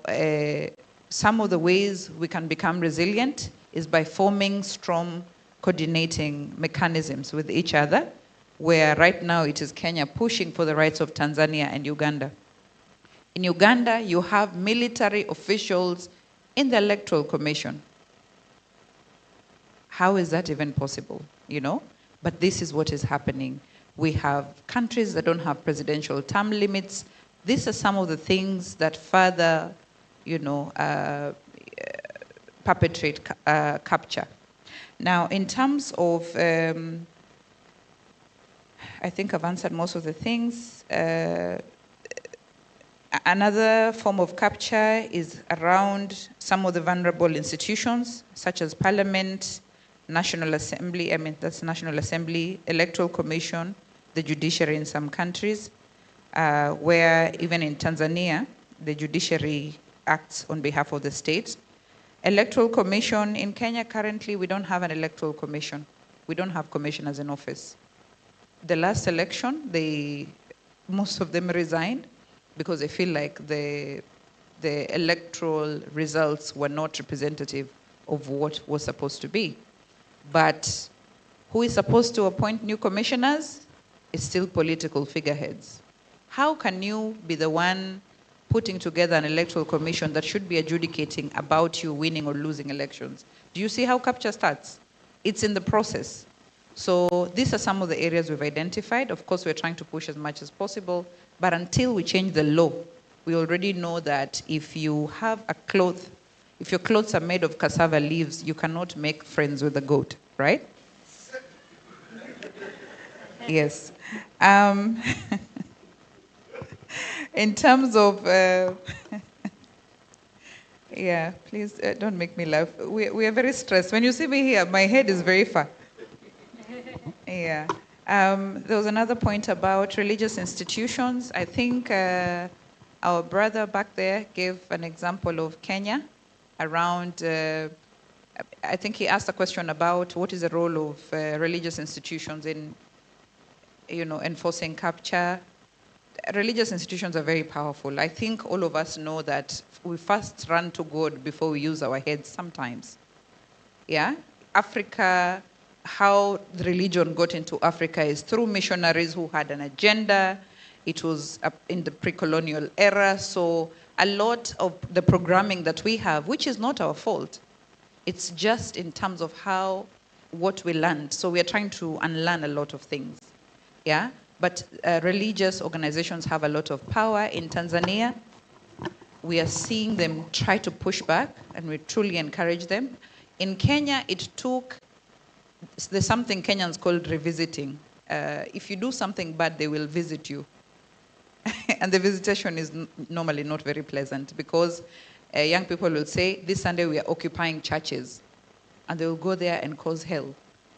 some of the ways we can become resilient is by forming strong coordinating mechanisms with each other, where right now it is Kenya pushing for the rights of Tanzania and Uganda. In Uganda, you have military officials in the Electoral Commission. How is that even possible, you know? But this is what is happening. We have countries that don't have presidential term limits. These are some of the things that further, you know, perpetrate capture. Now, in terms of, I think I've answered most of the things. Another form of capture is around some of the vulnerable institutions, such as Parliament, National Assembly, that's National Assembly, Electoral Commission, the judiciary in some countries, where even in Tanzania, the judiciary acts on behalf of the state. Electoral Commission, in Kenya currently, we don't have an Electoral Commission. We don't have commissioners in office. The last election, most of them resigned because they feel like the electoral results were not representative of what was supposed to be. But who is supposed to appoint new commissioners is still political figureheads. How can you be the one putting together an electoral commission that should be adjudicating about you winning or losing elections? Do you see how capture starts? It's in the process. So these are some of the areas we've identified. Of course, we're trying to push as much as possible, but until we change the law, we already know that if you have a cloth, if your clothes are made of cassava leaves, you cannot make friends with a goat, right? Yes. In terms of, yeah, please don't make me laugh. We are very stressed. When you see me here, my head is very far. Yeah. There was another point about religious institutions. I think our brother back there gave an example of Kenya around, I think he asked a question about what is the role of religious institutions in, you know, enforcing capture. Religious institutions are very powerful. I think all of us know that we first run to God before we use our heads sometimes. Yeah? Africa, how the religion got into Africa is through missionaries who had an agenda. It was in the pre-colonial era. So a lot of the programming that we have, which is not our fault, it's just in terms of what we learned. So we are trying to unlearn a lot of things. Yeah? But religious organizations have a lot of power in Tanzania. We are seeing them try to push back, and we truly encourage them. In Kenya, there's something Kenyans call revisiting. If you do something bad, they will visit you. And the visitation is normally not very pleasant because young people will say, this Sunday we are occupying churches. And they will go there and cause hell.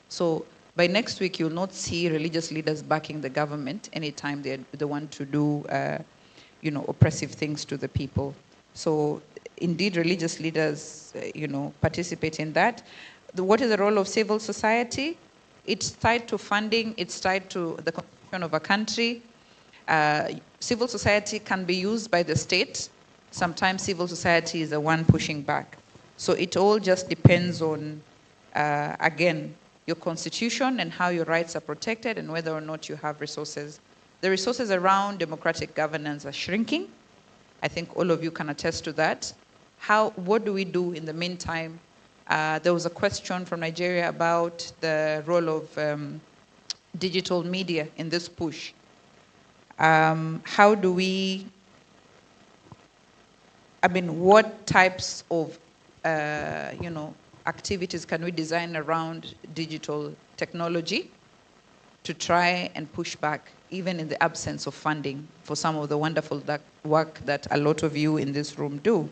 So by next week, you'll not see religious leaders backing the government anytime they want to do you know, oppressive things to the people. So indeed, religious leaders, you know, participate in that. What is the role of civil society? It's tied to funding. It's tied to the constitution of a country. Civil society can be used by the state. Sometimes civil society is the one pushing back. So it all just depends on, again, your constitution and how your rights are protected and whether or not you have resources. The resources around democratic governance are shrinking. I think all of you can attest to that. What do we do in the meantime? There was a question from Nigeria about the role of digital media in this push. How do we, what types of, you know, activities can we design around digital technology to try and push back, even in the absence of funding, for some of the wonderful work that a lot of you in this room do?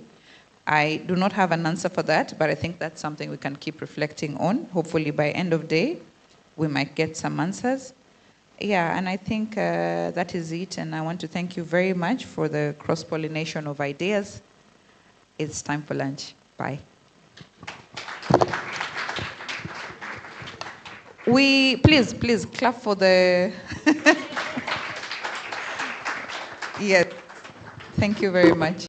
I do not have an answer for that, but I think that's something we can keep reflecting on. Hopefully by end of day, we might get some answers. Yeah, and I think that is it, and I want to thank you very much for the cross-pollination of ideas. It's time for lunch. Bye. Please clap for the, yes, thank you very much.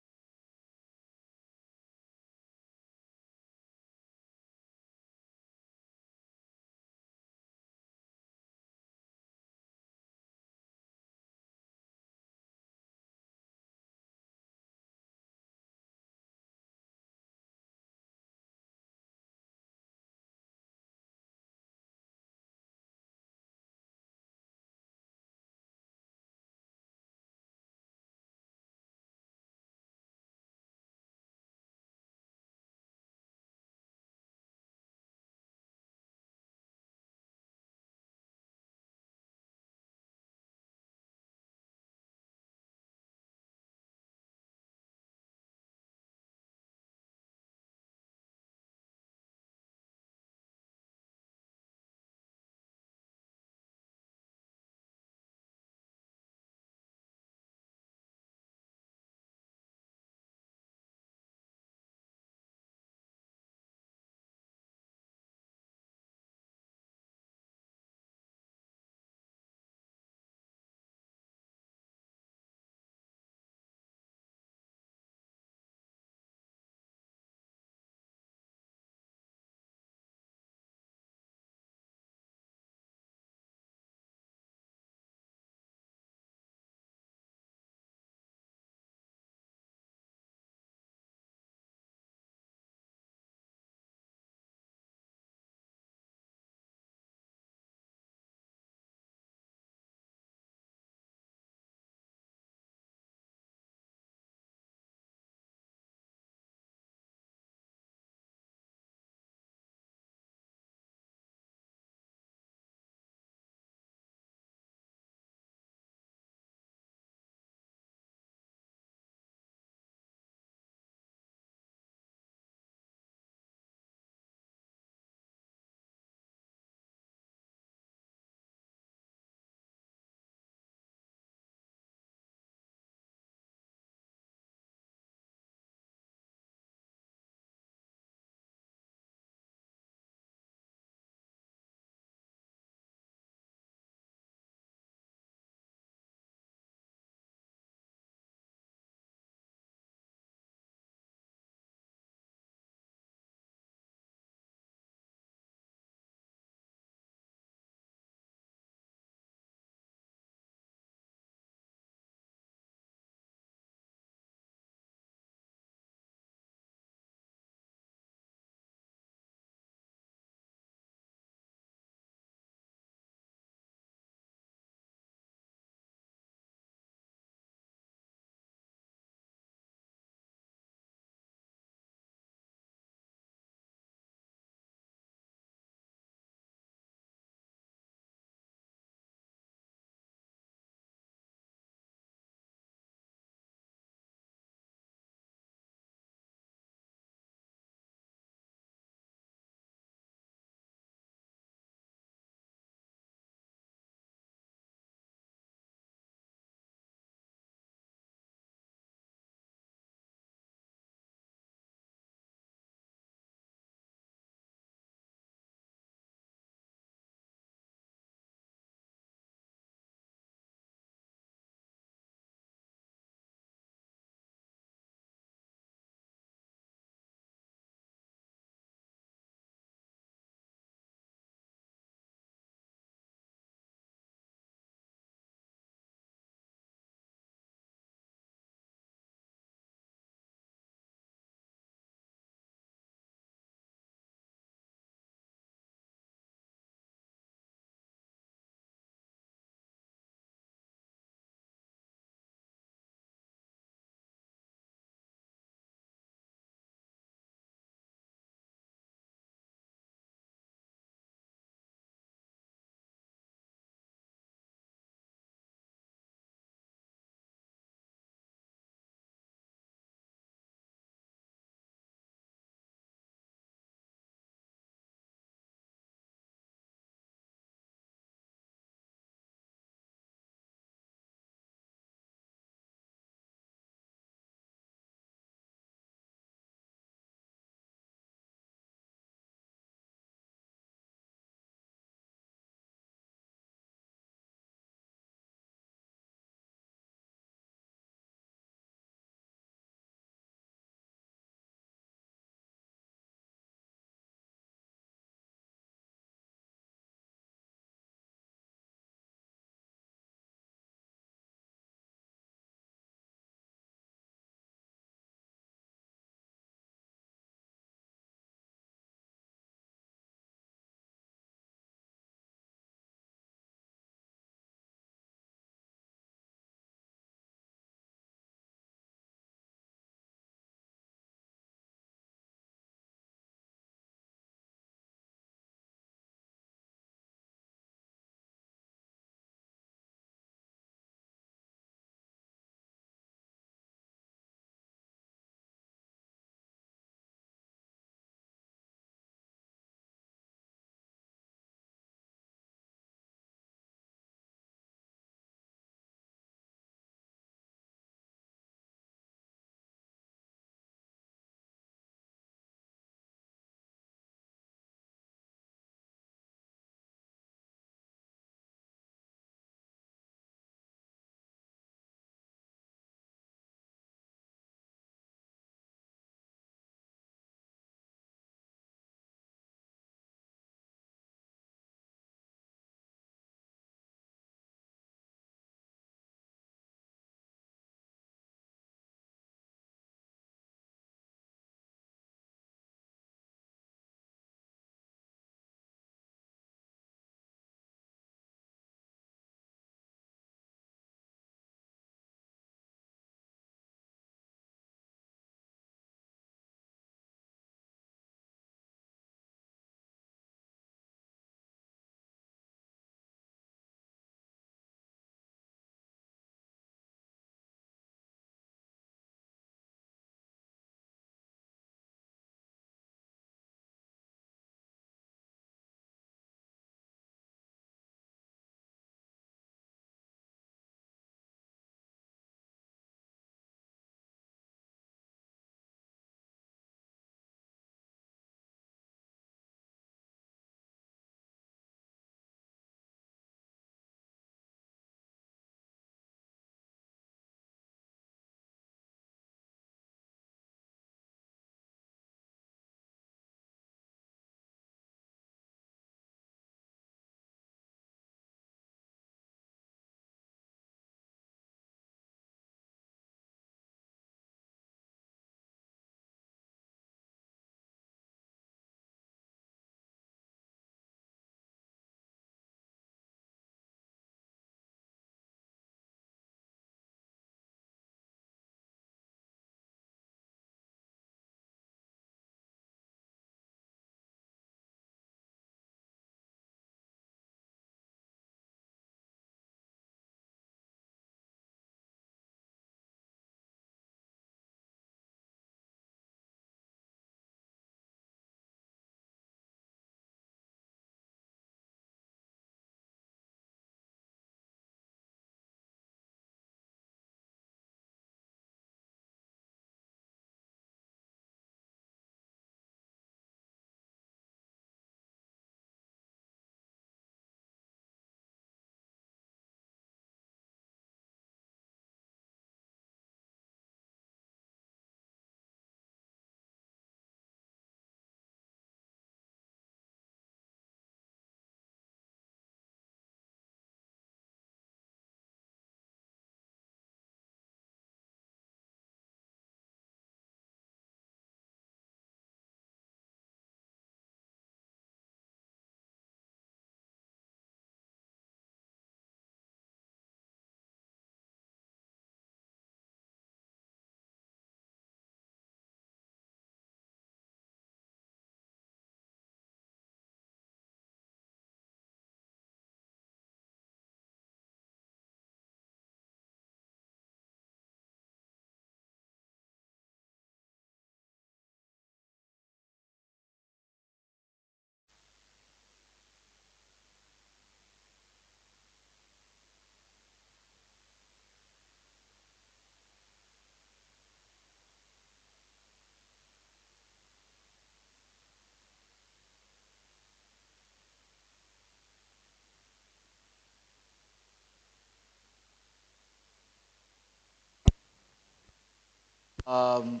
um,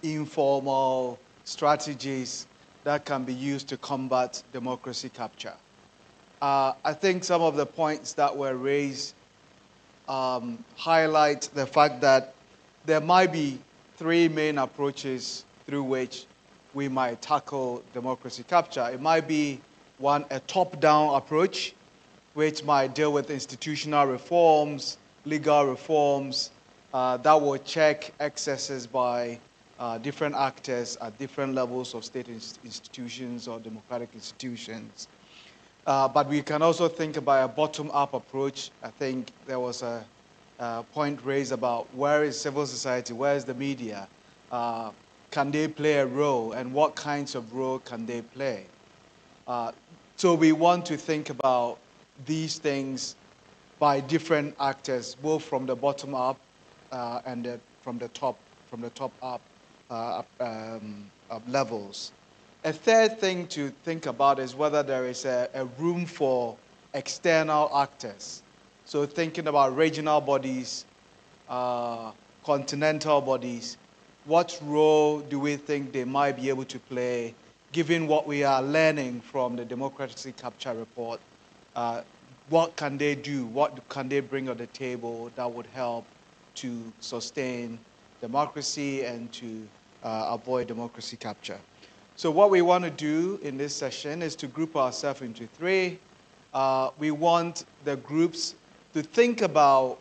informal strategies that can be used to combat democracy capture. I think some of the points that were raised highlight the fact that there might be three main approaches through which we might tackle democracy capture. It might be one, a top-down approach, which might deal with institutional reforms, legal reforms, that will check excesses by different actors at different levels of state institutions or democratic institutions. But we can also think about a bottom-up approach. I think there was a point raised about where is civil society, where is the media? Can they play a role, and what kinds of role can they play? So we want to think about these things by different actors, both from the bottom up and from the top up levels. A third thing to think about is whether there is a room for external actors. So thinking about regional bodies, continental bodies, what role do we think they might be able to play, given what we are learning from the Democracy Capture Report? What can they do? What can they bring on the table that would help to sustain democracy and to avoid democracy capture? So what we want to do in this session is to group ourselves into three. We want the groups to think about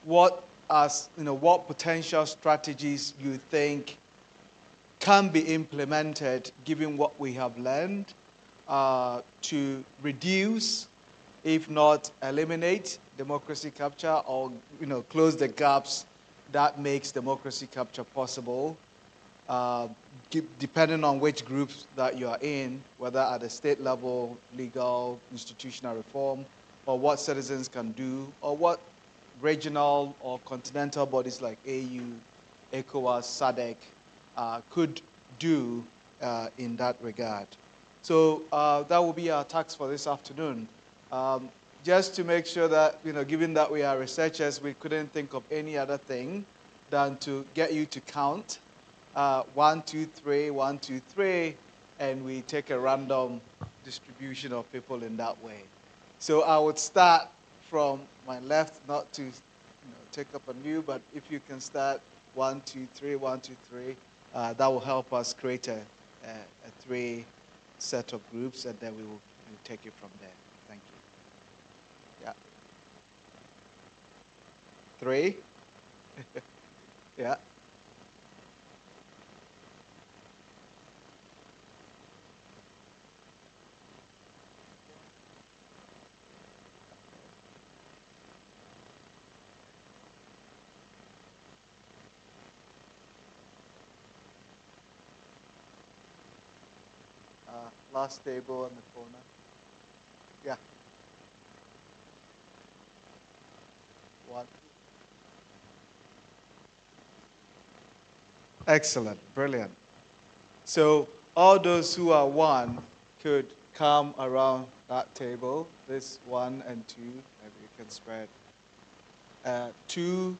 what potential strategies you think can be implemented given what we have learned to reduce, if not eliminate, democracy capture, or close the gaps that makes democracy capture possible. Depending on which groups that you are in, whether at the state level, legal, institutional reform, or what citizens can do, or what regional or continental bodies like AU, ECOWAS, SADC could do in that regard. So that will be our task for this afternoon. Just to make sure that, given that we are researchers, we couldn't think of any other thing than to get you to count 1, 2, 3, 1, 2, 3, and we take a random distribution of people in that way. So I would start from my left, not to take up on you, but if you can start 1, 2, 3, 1, 2, 3, that will help us create a three set of groups, and then we'll take it from there. Thank you. Yeah. 3. Yeah. Last table in the corner. Yeah. 1. Excellent. Brilliant. So all those who are 1 could come around that table. This 1 and 2, maybe you can spread. 2,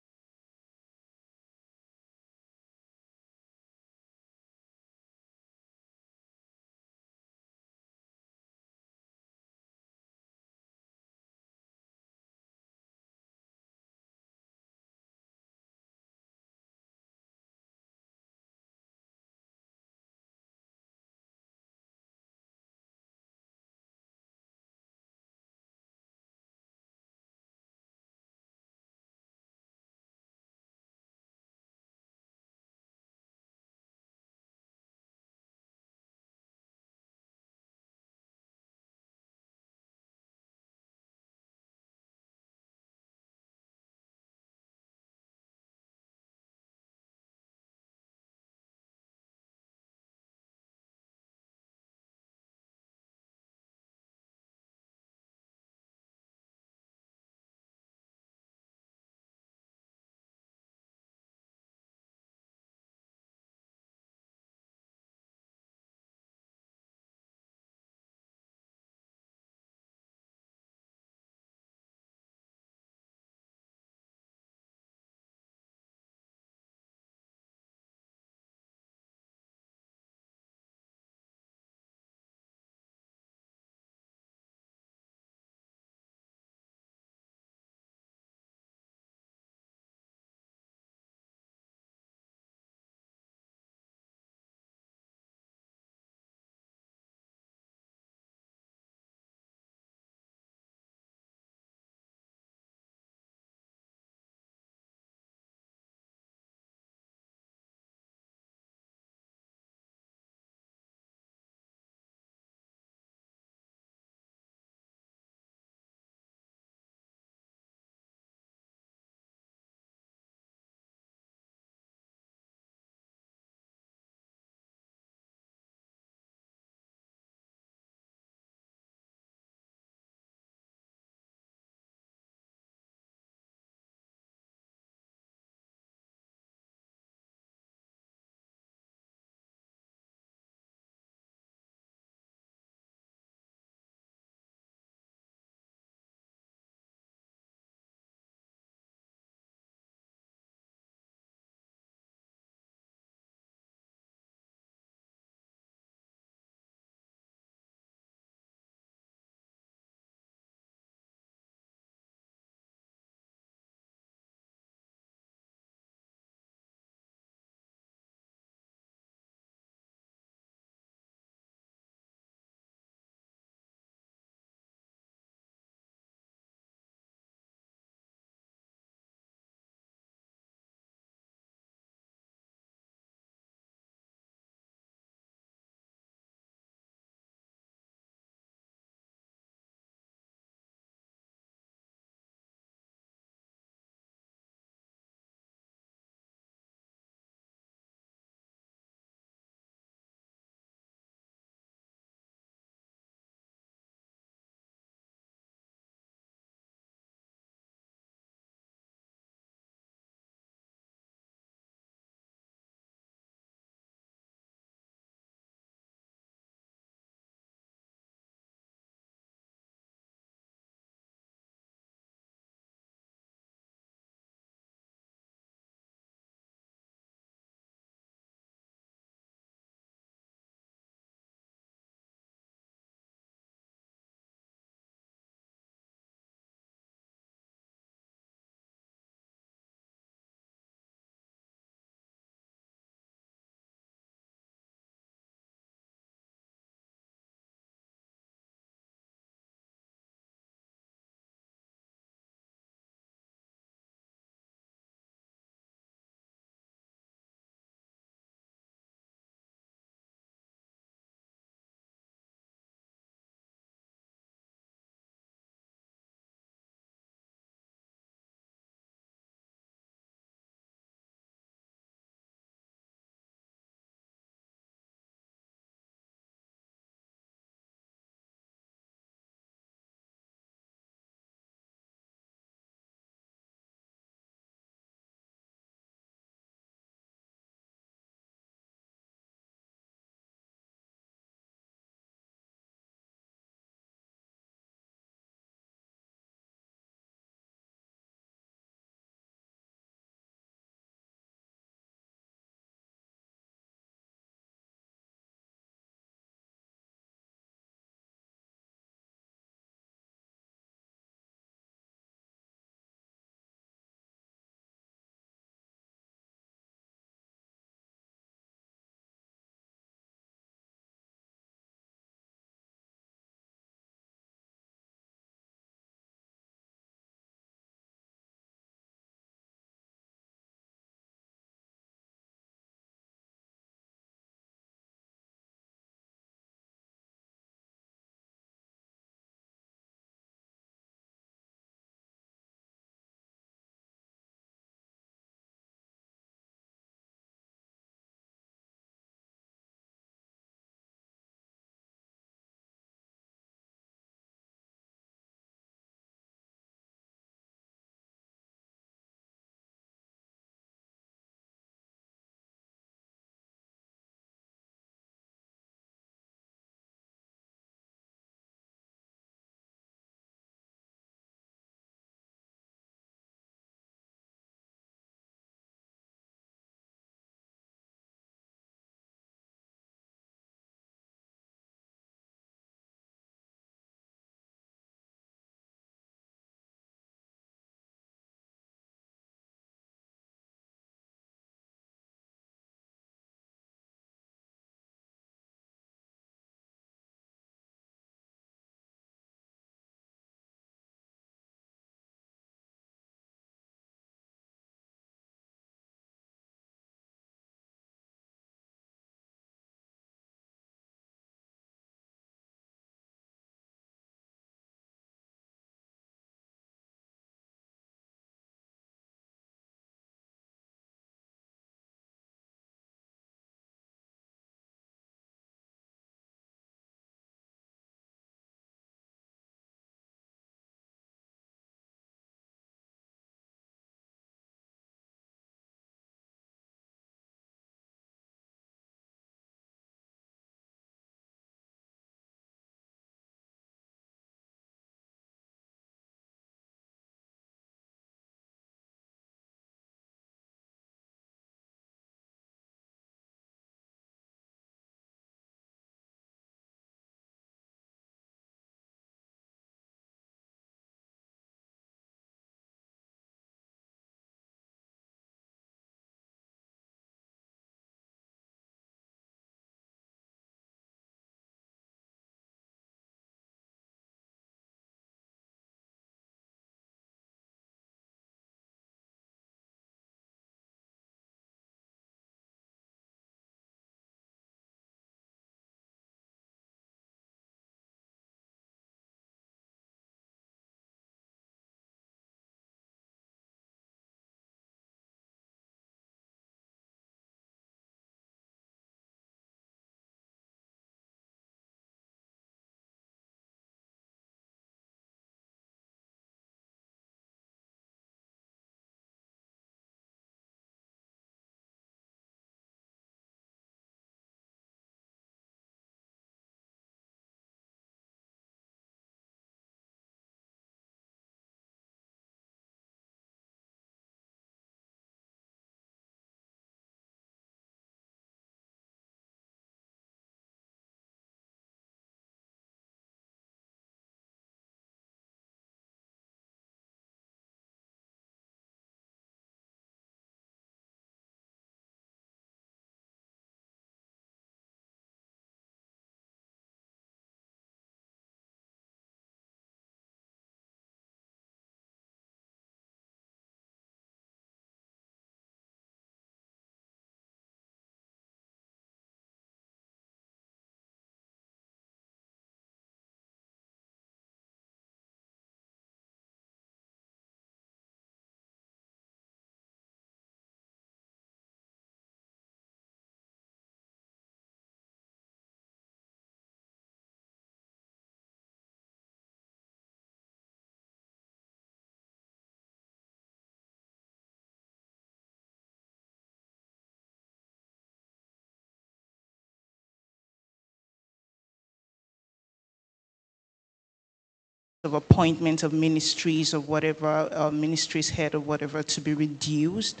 of appointment of ministries or whatever, ministries head or whatever, to be reduced,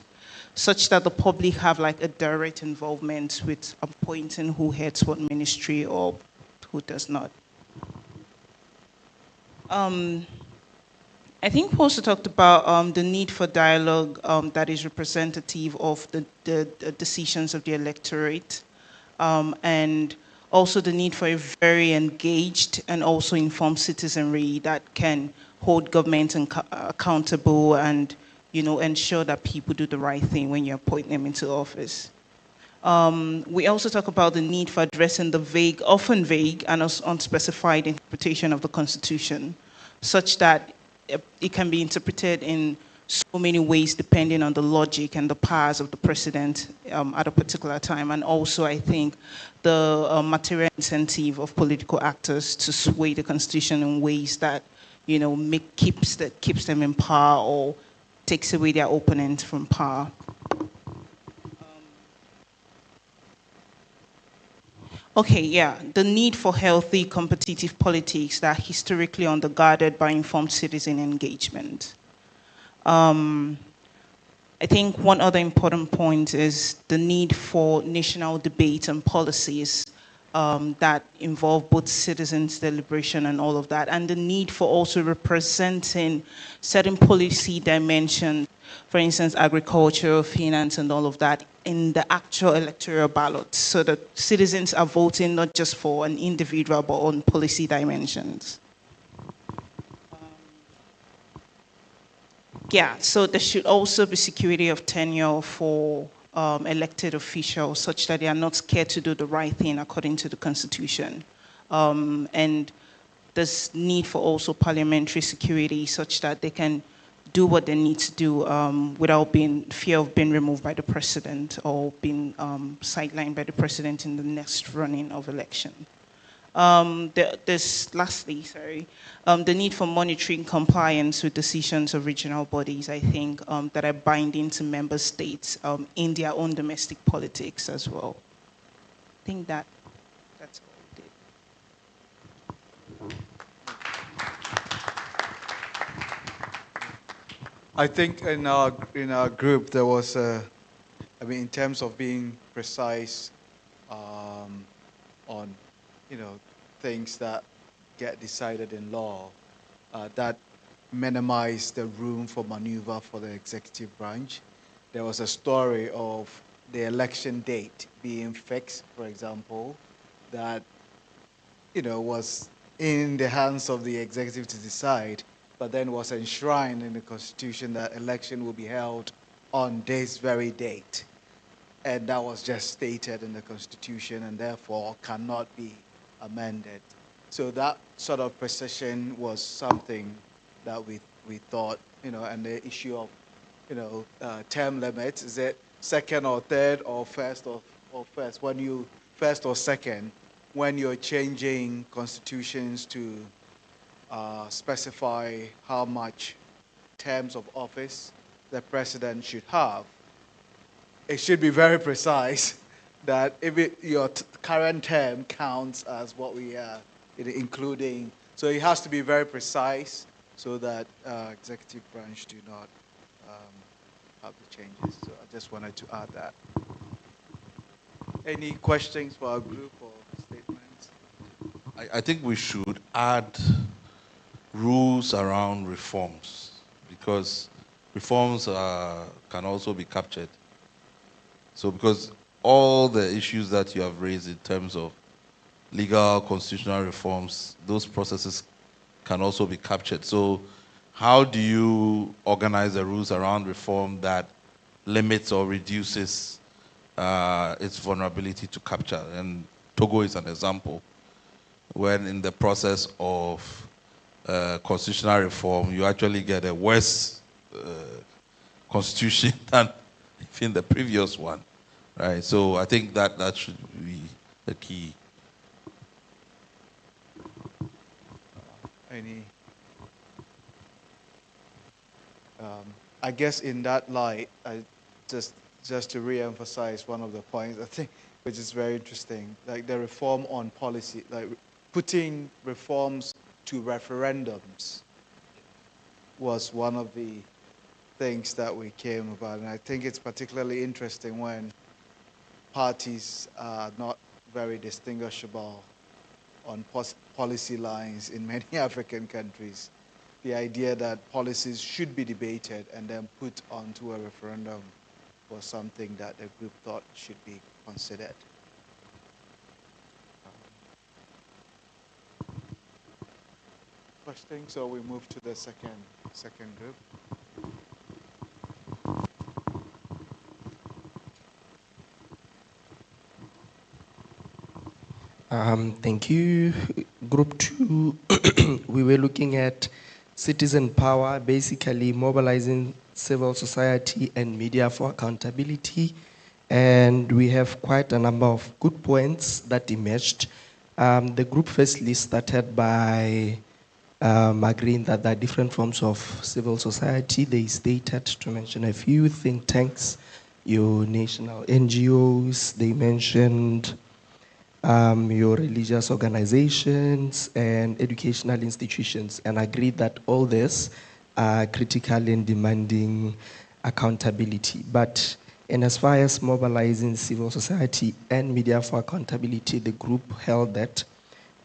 such that the public have like a direct involvement with appointing who heads what ministry or who does not. I think we also talked about the need for dialogue that is representative of the decisions of the electorate, and also the need for a very engaged and also informed citizenry that can hold government accountable and, you know, ensure that people do the right thing when you appoint them into office. We also talk about the need for addressing the vague, often vague and unspecified interpretation of the Constitution, such that it can be interpreted in so many ways depending on the logic and the powers of the president at a particular time. And also, I think, the material incentive of political actors to sway the Constitution in ways that, you know, keeps them in power or takes away their opponent from power. Okay, yeah, the need for healthy competitive politics that are historically undergirded by informed citizen engagement. I think one other important point is the need for national debate and policies that involve both citizens' deliberation and all of that, and the need for also representing certain policy dimensions, for instance, agriculture, finance, and all of that, in the actual electoral ballot, so that citizens are voting not just for an individual, but on policy dimensions. Yeah, so there should also be security of tenure for elected officials, such that they are not scared to do the right thing according to the Constitution. And there's need for also parliamentary security, such that they can do what they need to do without fear of being removed by the president or being sidelined by the president in the next running of election. Lastly, the need for monitoring compliance with decisions of regional bodies, I think, that are binding to member states in their own domestic politics as well. I think that's all I did. I think in our group there was I mean, in terms of being precise on, you know, things that get decided in law, that minimize the room for maneuver for the executive branch. There was a story of the election date being fixed, for example, that, you know, was in the hands of the executive to decide, but then was enshrined in the Constitution that election will be held on this very date. And that was just stated in the Constitution and therefore cannot be amended. So that sort of precision was something that we thought, you know, and the issue of, you know, term limits, is it second or third or first or first? When you, first or second, when you're changing constitutions to specify how much terms of office the president should have, it should be very precise that if your current term counts as what we are including. So it has to be very precise so that executive branch do not have the changes. So I just wanted to add that. Any questions for our group or statements? I think we should add rules around reforms, because reforms can also be captured. So because all the issues that you have raised in terms of legal constitutional reforms, those processes can also be captured. So how do you organize the rules around reform that limits or reduces its vulnerability to capture? And Togo is an example, when in the process of constitutional reform, you actually get a worse constitution than in the previous one, right? So I think that should be the key. I guess in that light, just to re-emphasize one of the points, I think, which is very interesting, like the reform on policy, like putting reforms to referendums was one of the things that we came about. And I think it's particularly interesting when parties are not very distinguishable on policy lines in many African countries. The idea that policies should be debated and then put onto a referendum was something that the group thought should be considered. Questions, so we move to the second group. Thank you. Group 2, we were looking at citizen power, basically mobilizing civil society and media for accountability. And we have quite a number of good points that emerged. The group firstly started by agreeing that there are different forms of civil society. They stated, to mention a few, think tanks, your national NGOs, they mentioned your religious organizations and educational institutions, and agreed that all this are critical in demanding accountability. But in as far as mobilizing civil society and media for accountability, the group held that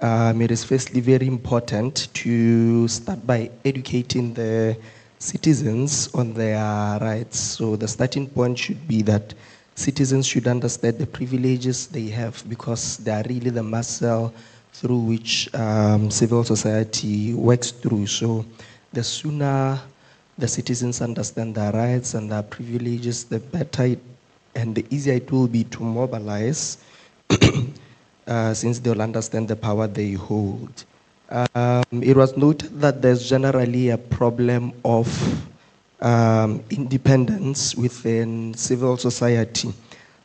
it is firstly very important to start by educating the citizens on their rights. So the starting point should be that citizens should understand the privileges they have, because they are really the muscle through which civil society works through. So the sooner the citizens understand their rights and their privileges, the better and the easier it will be to mobilize since they'll understand the power they hold. It was noted that there's generally a problem of independence within civil society.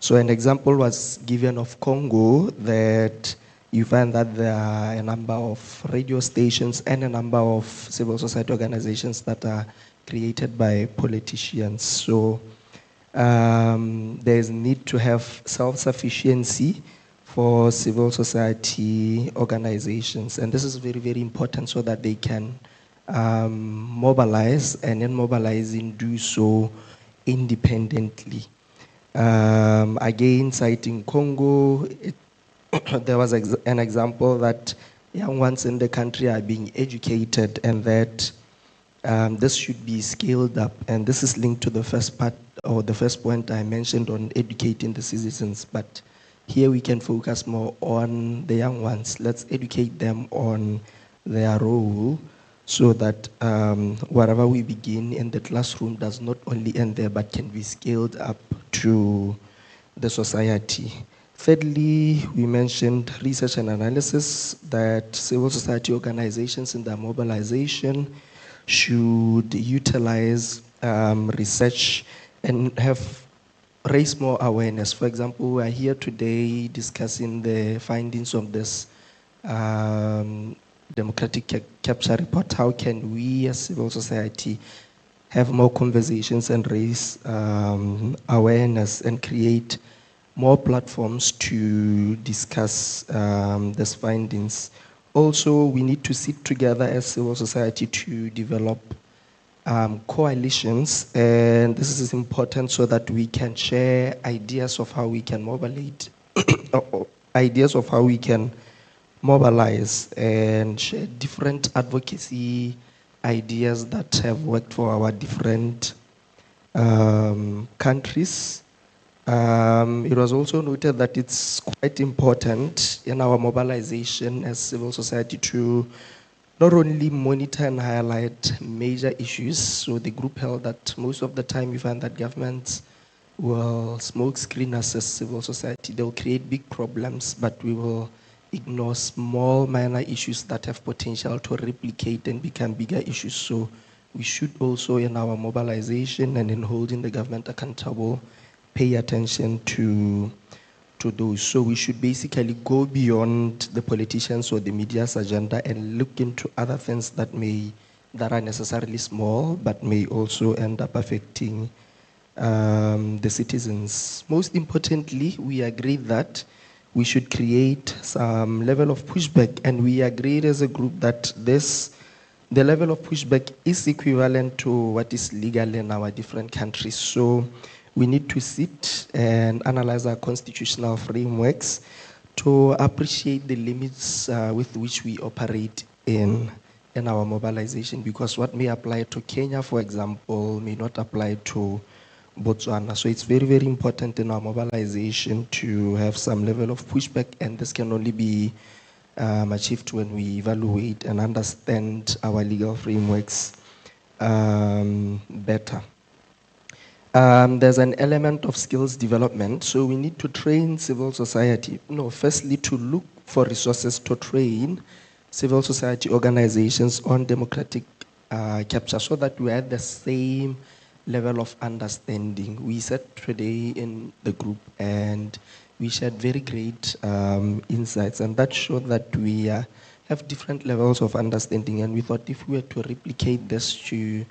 So an example was given of Congo, that you find that there are a number of radio stations and a number of civil society organizations that are created by politicians. So there's need to have self-sufficiency for civil society organizations. And this is very, very important so that they can mobilize, and in mobilizing do so independently. Again, citing Congo, there was an example that young ones in the country are being educated, and that this should be scaled up. And this is linked to the first part, or the first point I mentioned on educating the citizens. But here we can focus more on the young ones. Let's educate them on their role, so that wherever we begin in the classroom does not only end there, but can be scaled up to the society. Thirdly, we mentioned research and analysis, that civil society organizations in their mobilization should utilize research and raise more awareness. For example, we are here today discussing the findings of this democratic capture report. How can we as civil society have more conversations and raise awareness and create more platforms to discuss these findings? Also, we need to sit together as civil society to develop coalitions, and this is important so that we can share ideas of how we can mobilize, ideas of how we can mobilize and share different advocacy ideas that have worked for our different countries. It was also noted that it's quite important in our mobilization as civil society to not only monitor and highlight major issues. So the group held that most of the time you find that governments will smoke screen us as civil society. They'll create big problems, but we will ignore small minor issues that have potential to replicate and become bigger issues. So we should also, in our mobilization and in holding the government accountable, pay attention to those. So we should basically go beyond the politicians or the media's agenda and look into other things that are necessarily small, but may also end up affecting the citizens. Most importantly, we agree that we should create some level of pushback, and we agreed as a group that the level of pushback is equivalent to what is legal in our different countries. So we need to sit and analyze our constitutional frameworks to appreciate the limits with which we operate in our mobilization, because what may apply to Kenya, for example, may not apply to Botswana. So it's very, very important in our mobilization to have some level of pushback, and this can only be achieved when we evaluate and understand our legal frameworks better. There's an element of skills development, so we need to train civil society. Firstly, to look for resources to train civil society organizations on democratic capture, so that we are at the same level of understanding. We sat today in the group and we shared very great insights, and that showed that we have different levels of understanding, and we thought if we were to replicate this to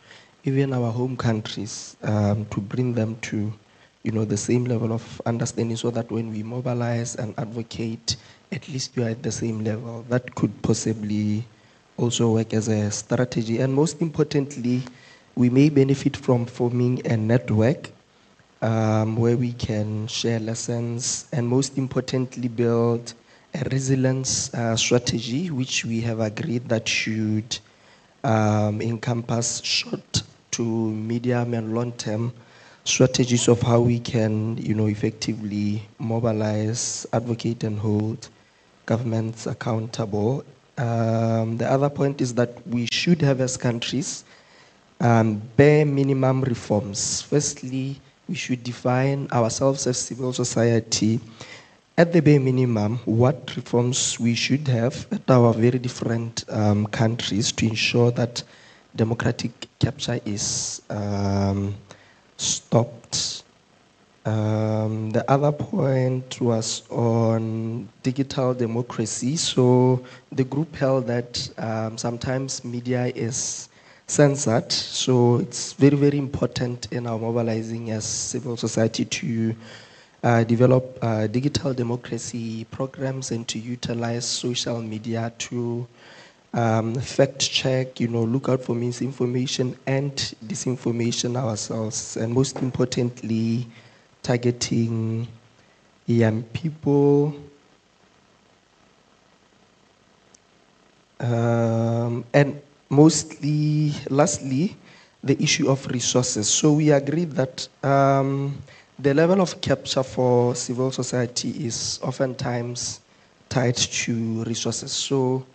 even our home countries, to bring them to the same level of understanding, so that when we mobilize and advocate, at least we are at the same level. That could possibly also work as a strategy. And most importantly, we may benefit from forming a network where we can share lessons, and most importantly, build a resilience strategy, which we have agreed that should encompass short to medium and long-term strategies of how we can, effectively mobilize, advocate, and hold governments accountable. The other point is that we should have, as countries, bare minimum reforms. Firstly, we should define ourselves as civil society at the bare minimum, what reforms we should have at our very different countries to ensure that democratic capture is stopped. The other point was on digital democracy. So the group held that sometimes media is censored. So it's very, very important in our mobilizing as civil society to develop digital democracy programs and to utilize social media to fact check, look out for misinformation and disinformation ourselves. And most importantly, targeting young people, and lastly, the issue of resources. So we agreed that the level of capture for civil society is oftentimes tied to resources. So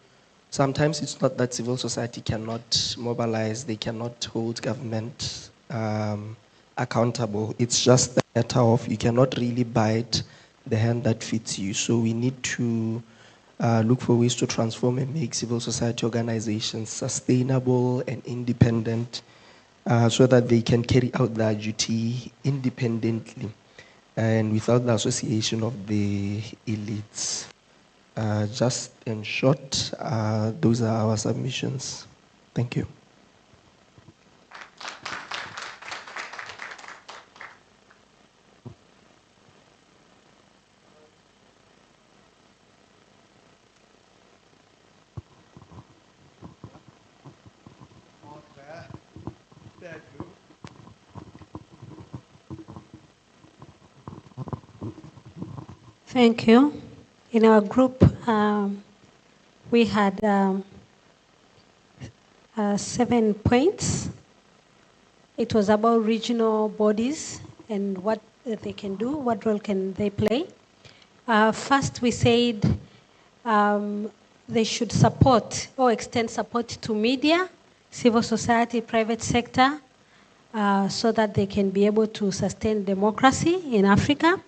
sometimes it's not that civil society cannot mobilize, they cannot hold government accountable. It's just a matter of you cannot really bite the hand that fits you. So we need to look for ways to transform and make civil society organizations sustainable and independent, so that they can carry out their duty independently and without the association of the elites. Just in short, those are our submissions. Thank you. Thank you. In our group, we had 7 points. It was about regional bodies and what they can do, what role can they play. First, we said they should support or extend support to media, civil society, private sector, so that they can be able to sustain democracy in Africa.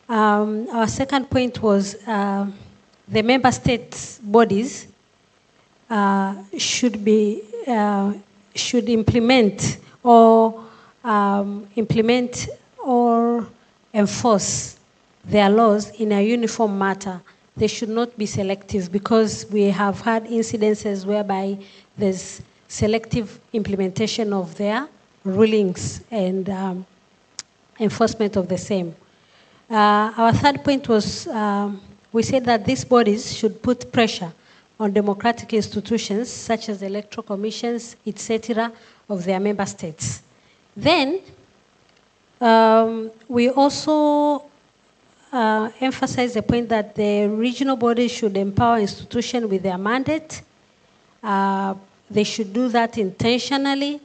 Our second point was the member states' bodies should implement or enforce their laws in a uniform manner. They should not be selective, because we have had incidences whereby there's selective implementation of their rulings and enforcement of the same. Our third point was we said that these bodies should put pressure on democratic institutions such as electoral commissions, etc., of their member states. Then we also emphasize the point that the regional bodies should empower institutions with their mandate. They should do that intentionally.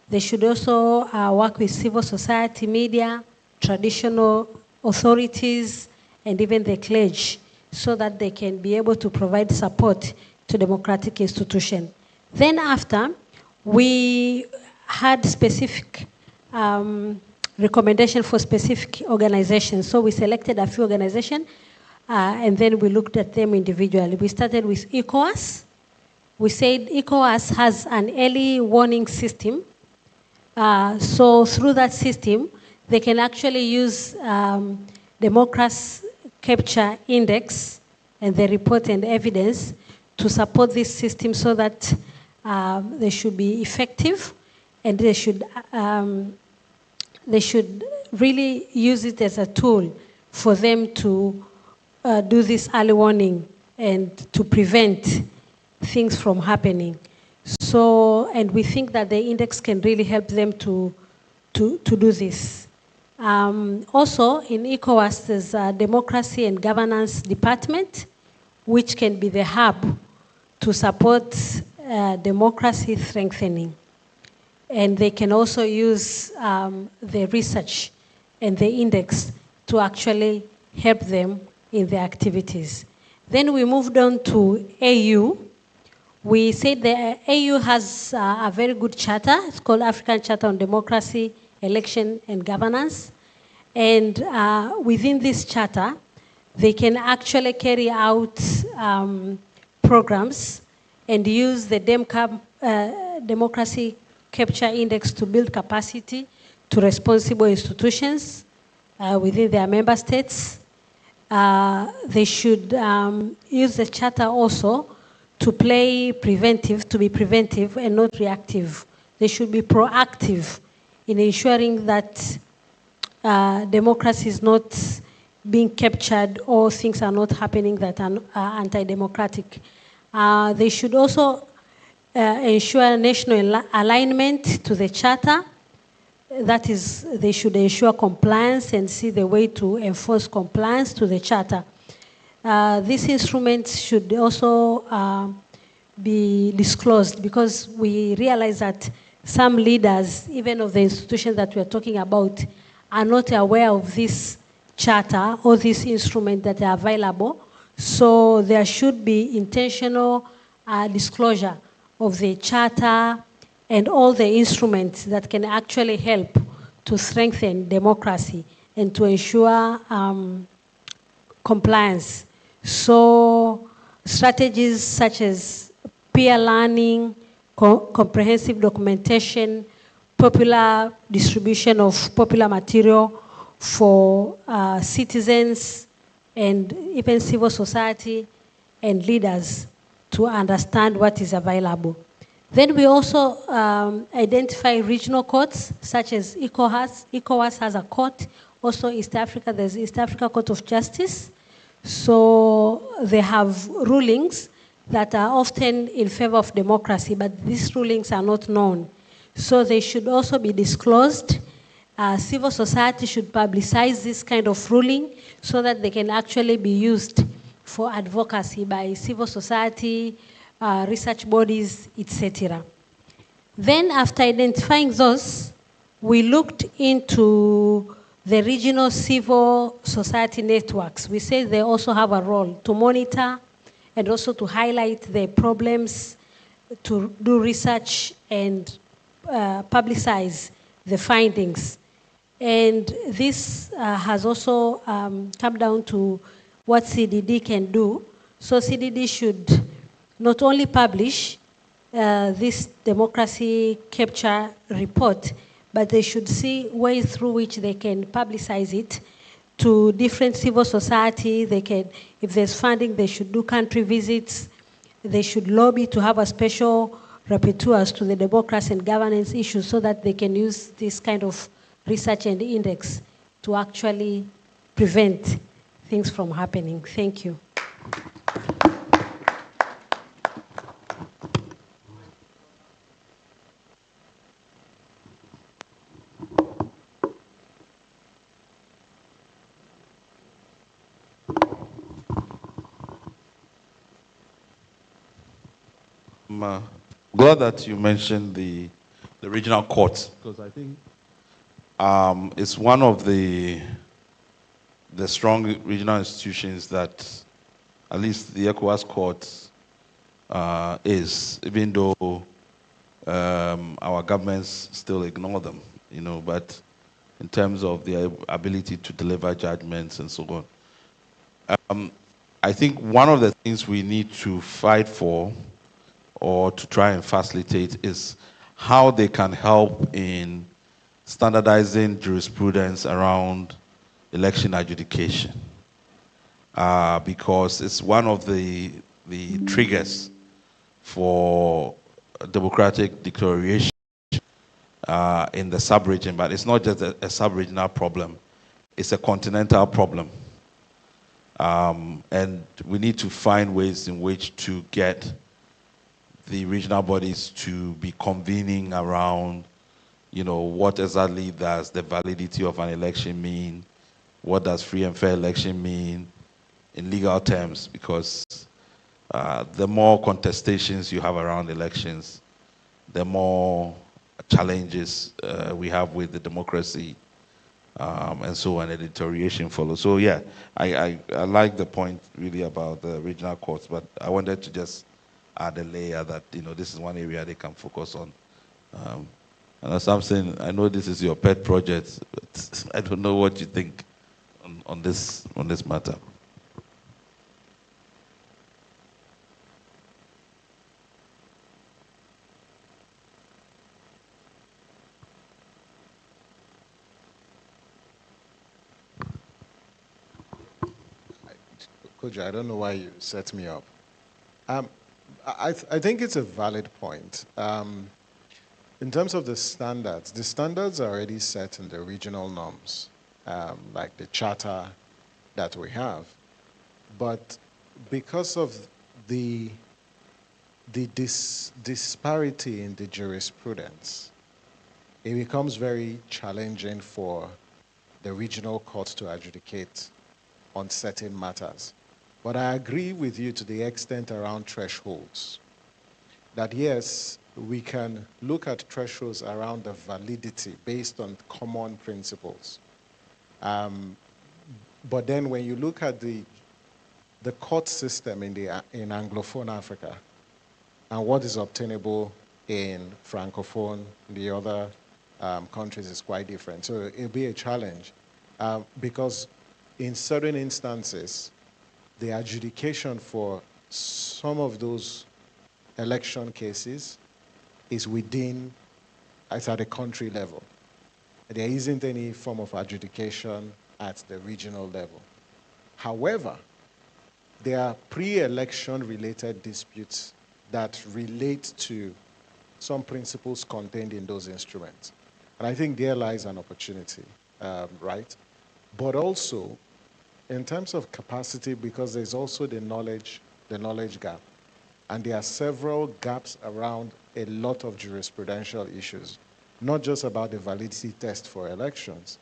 They should also work with civil society, media, traditional authorities, and even the clergy, so that they can be able to provide support to democratic institutions. Then after, we had specific recommendation for specific organizations. So we selected a few organizations, and then we looked at them individually. We started with ECOWAS. We said ECOWAS has an early warning system. So through that system, they can actually use democracy capture index and the report and evidence to support this system so that they should be effective, and they should really use it as a tool for them to do this early warning and to prevent things from happening. So, and we think that the index can really help them to do this. Also, in ECOWAS, there's a democracy and governance department, which can be the hub to support democracy strengthening. And they can also use the research and the index to actually help them in their activities. Then we moved on to AU. We said the AU has a very good charter. It's called African Charter on Democracy, Election, and Governance. And within this charter, they can actually carry out programs and use the Democracy Capture Index to build capacity to responsible institutions within their member states. They should use the charter also to be preventive and not reactive. They should be proactive in ensuring that democracy is not being captured or things are not happening that are anti-democratic. They should also ensure national alignment to the charter. That is, they should ensure compliance and see the way to enforce compliance to the charter. These instruments should also be disclosed, because we realize that some leaders, even of the institutions that we are talking about, are not aware of this charter or this instrument that are available. So there should be intentional disclosure of the charter and all the instruments that can actually help to strengthen democracy and to ensure compliance. So strategies such as peer learning, comprehensive documentation, popular distribution of popular material for citizens and even civil society and leaders to understand what is available. Then we also identify regional courts, such as ECOWAS. ECOWAS has a court. Also East Africa, there's East Africa Court of Justice. So they have rulings that are often in favor of democracy, but these rulings are not known. So they should also be disclosed. Civil society should publicize this kind of ruling so that they can actually be used for advocacy by civil society, research bodies, etc. Then after identifying those, we looked into the regional civil society networks. We say they also have a role to monitor and also to highlight the problems, to do research and publicize the findings. And this has also come down to what CDD can do. So CDD should not only publish this democracy capture report, but they should see ways through which they can publicize it to different civil society. They can, if there's funding, they should do country visits. They should lobby to have a special rapporteurs to the democracy and governance issues so that they can use this kind of research and index to actually prevent things from happening. Thank you. Glad that you mentioned the regional courts, because I think it's one of the strong regional institutions that at least the ECOWAS court is, even though our governments still ignore them, but in terms of their ability to deliver judgments and so on. I think one of the things we need to fight for or to try and facilitate is how they can help in standardizing jurisprudence around election adjudication. Because it's one of the triggers for democratic deterioration in the sub-region, but it's not just a sub-regional problem, it's a continental problem. And we need to find ways in which to get the regional bodies to be convening around, what exactly does the validity of an election mean? What does free and fair election mean in legal terms? Because the more contestations you have around elections, the more challenges we have with the democracy, and so on, and the deterioration follows. So yeah, I like the point really about the regional courts, but I wanted to just add a layer that, this is one area they can focus on. And as I'm saying, I know this is your pet project, but I don't know what you think on this matter. Coach, I don't know why you set me up. I think it's a valid point. In terms of the standards are already set in the regional norms, like the charter that we have. But because of the disparity in the jurisprudence, it becomes very challenging for the regional courts to adjudicate on certain matters. But I agree with you to the extent around thresholds, that yes, we can look at thresholds around the validity based on common principles. But then when you look at the court system in Anglophone Africa and what is obtainable in Francophone, the other countries is quite different. So it'll be a challenge because in certain instances, the adjudication for some of those election cases is it's at a country level. There isn't any form of adjudication at the regional level. However, there are pre-election related disputes that relate to some principles contained in those instruments. And I think there lies an opportunity, right? But also, in terms of capacity, because there's also the knowledge gap. And there are several gaps around a lot of jurisprudential issues, not just about the validity test for elections,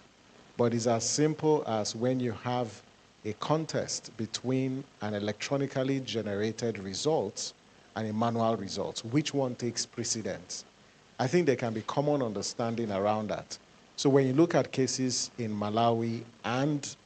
but it's as simple as when you have a contest between an electronically generated result and a manual result. Which one takes precedence? I think there can be common understanding around that. So when you look at cases in Malawi and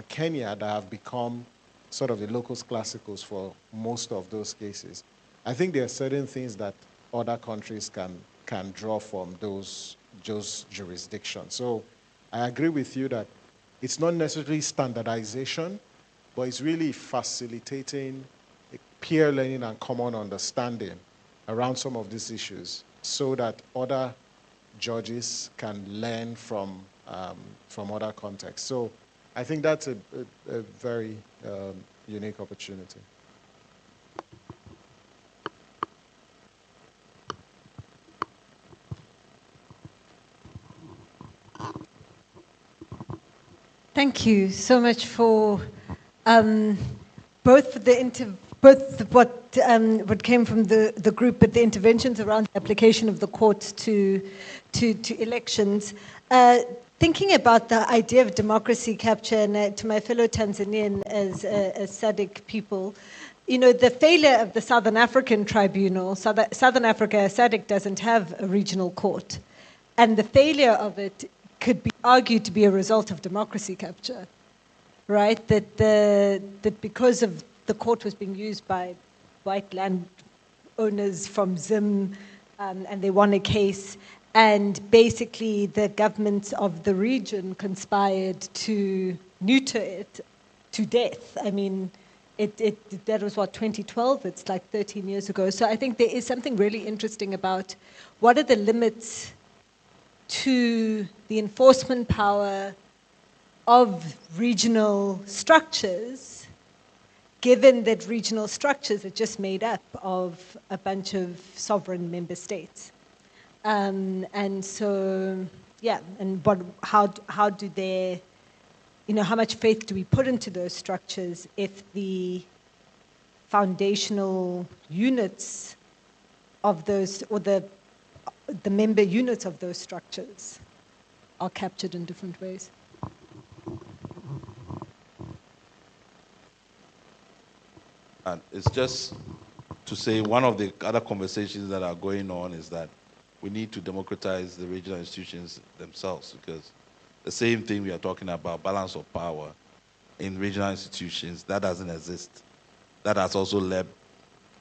Kenya that have become sort of the locus classicus for most of those cases, I think there are certain things that other countries can draw from those jurisdictions. So I agree with you that it's not necessarily standardization, but it's really facilitating peer learning and common understanding around some of these issues so that other judges can learn from other contexts. So I think that's a very unique opportunity. Thank you so much for both what came from the group, but the interventions around the application of the courts to elections. Thinking about the idea of democracy capture, and to my fellow Tanzanian as SADC people, you know, the failure of the Southern African Tribunal, Southern Africa, SADC doesn't have a regional court, and the failure of it could be argued to be a result of democracy capture, right? That because of the court was being used by white land owners from Zim, and they won a case, and basically the governments of the region conspired to neuter it to death. I mean, that was what, 2012? It's like 13 years ago. So I think there is something really interesting about what are the limits to the enforcement power of regional structures, given that regional structures are just made up of a bunch of sovereign member states. And so, yeah, and how do they, you know, how much faith do we put into those structures if the foundational units of those, or the member units of those structures are captured in different ways? And it's just to say one of the other conversations that are going on is that we need to democratize the regional institutions themselves, because the same thing we are talking about, balance of power in regional institutions, that doesn't exist. That has also led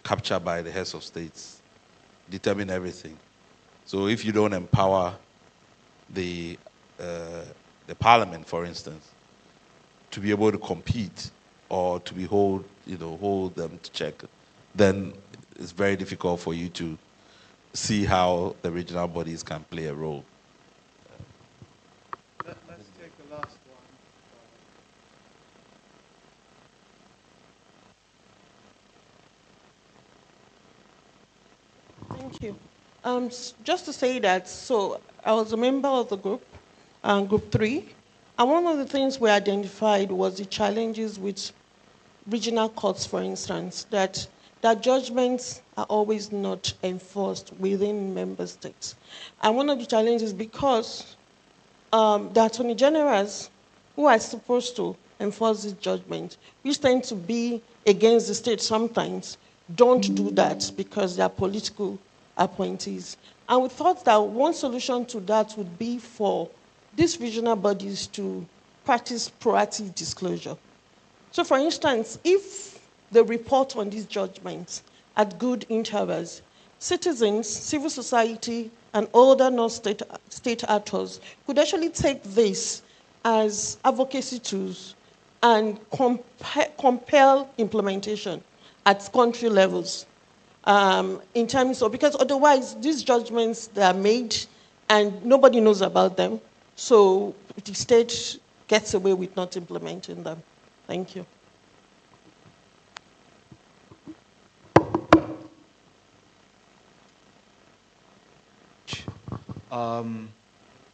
capture by the heads of states, determine everything. So if you don't empower the parliament, for instance, to be able to compete or to be hold them to check, then it's very difficult for you to see how the regional bodies can play a role. Let's take the last one. Thank you. Just to say that, so I was a member of the group, Group 3, and one of the things we identified was the challenges with regional courts, for instance, that judgments are always not enforced within member states. And one of the challenges, because the attorney generals who are supposed to enforce this judgment, which tend to be against the state sometimes, don't do that because they are political appointees. And we thought that one solution to that would be for these regional bodies to practice proactive disclosure. So for instance, if they report on these judgments at good intervals, citizens, civil society, and other non-state actors could actually take this as advocacy tools and compel implementation at country levels. In terms of, because otherwise these judgments, they are made and nobody knows about them. So the state gets away with not implementing them. Thank you.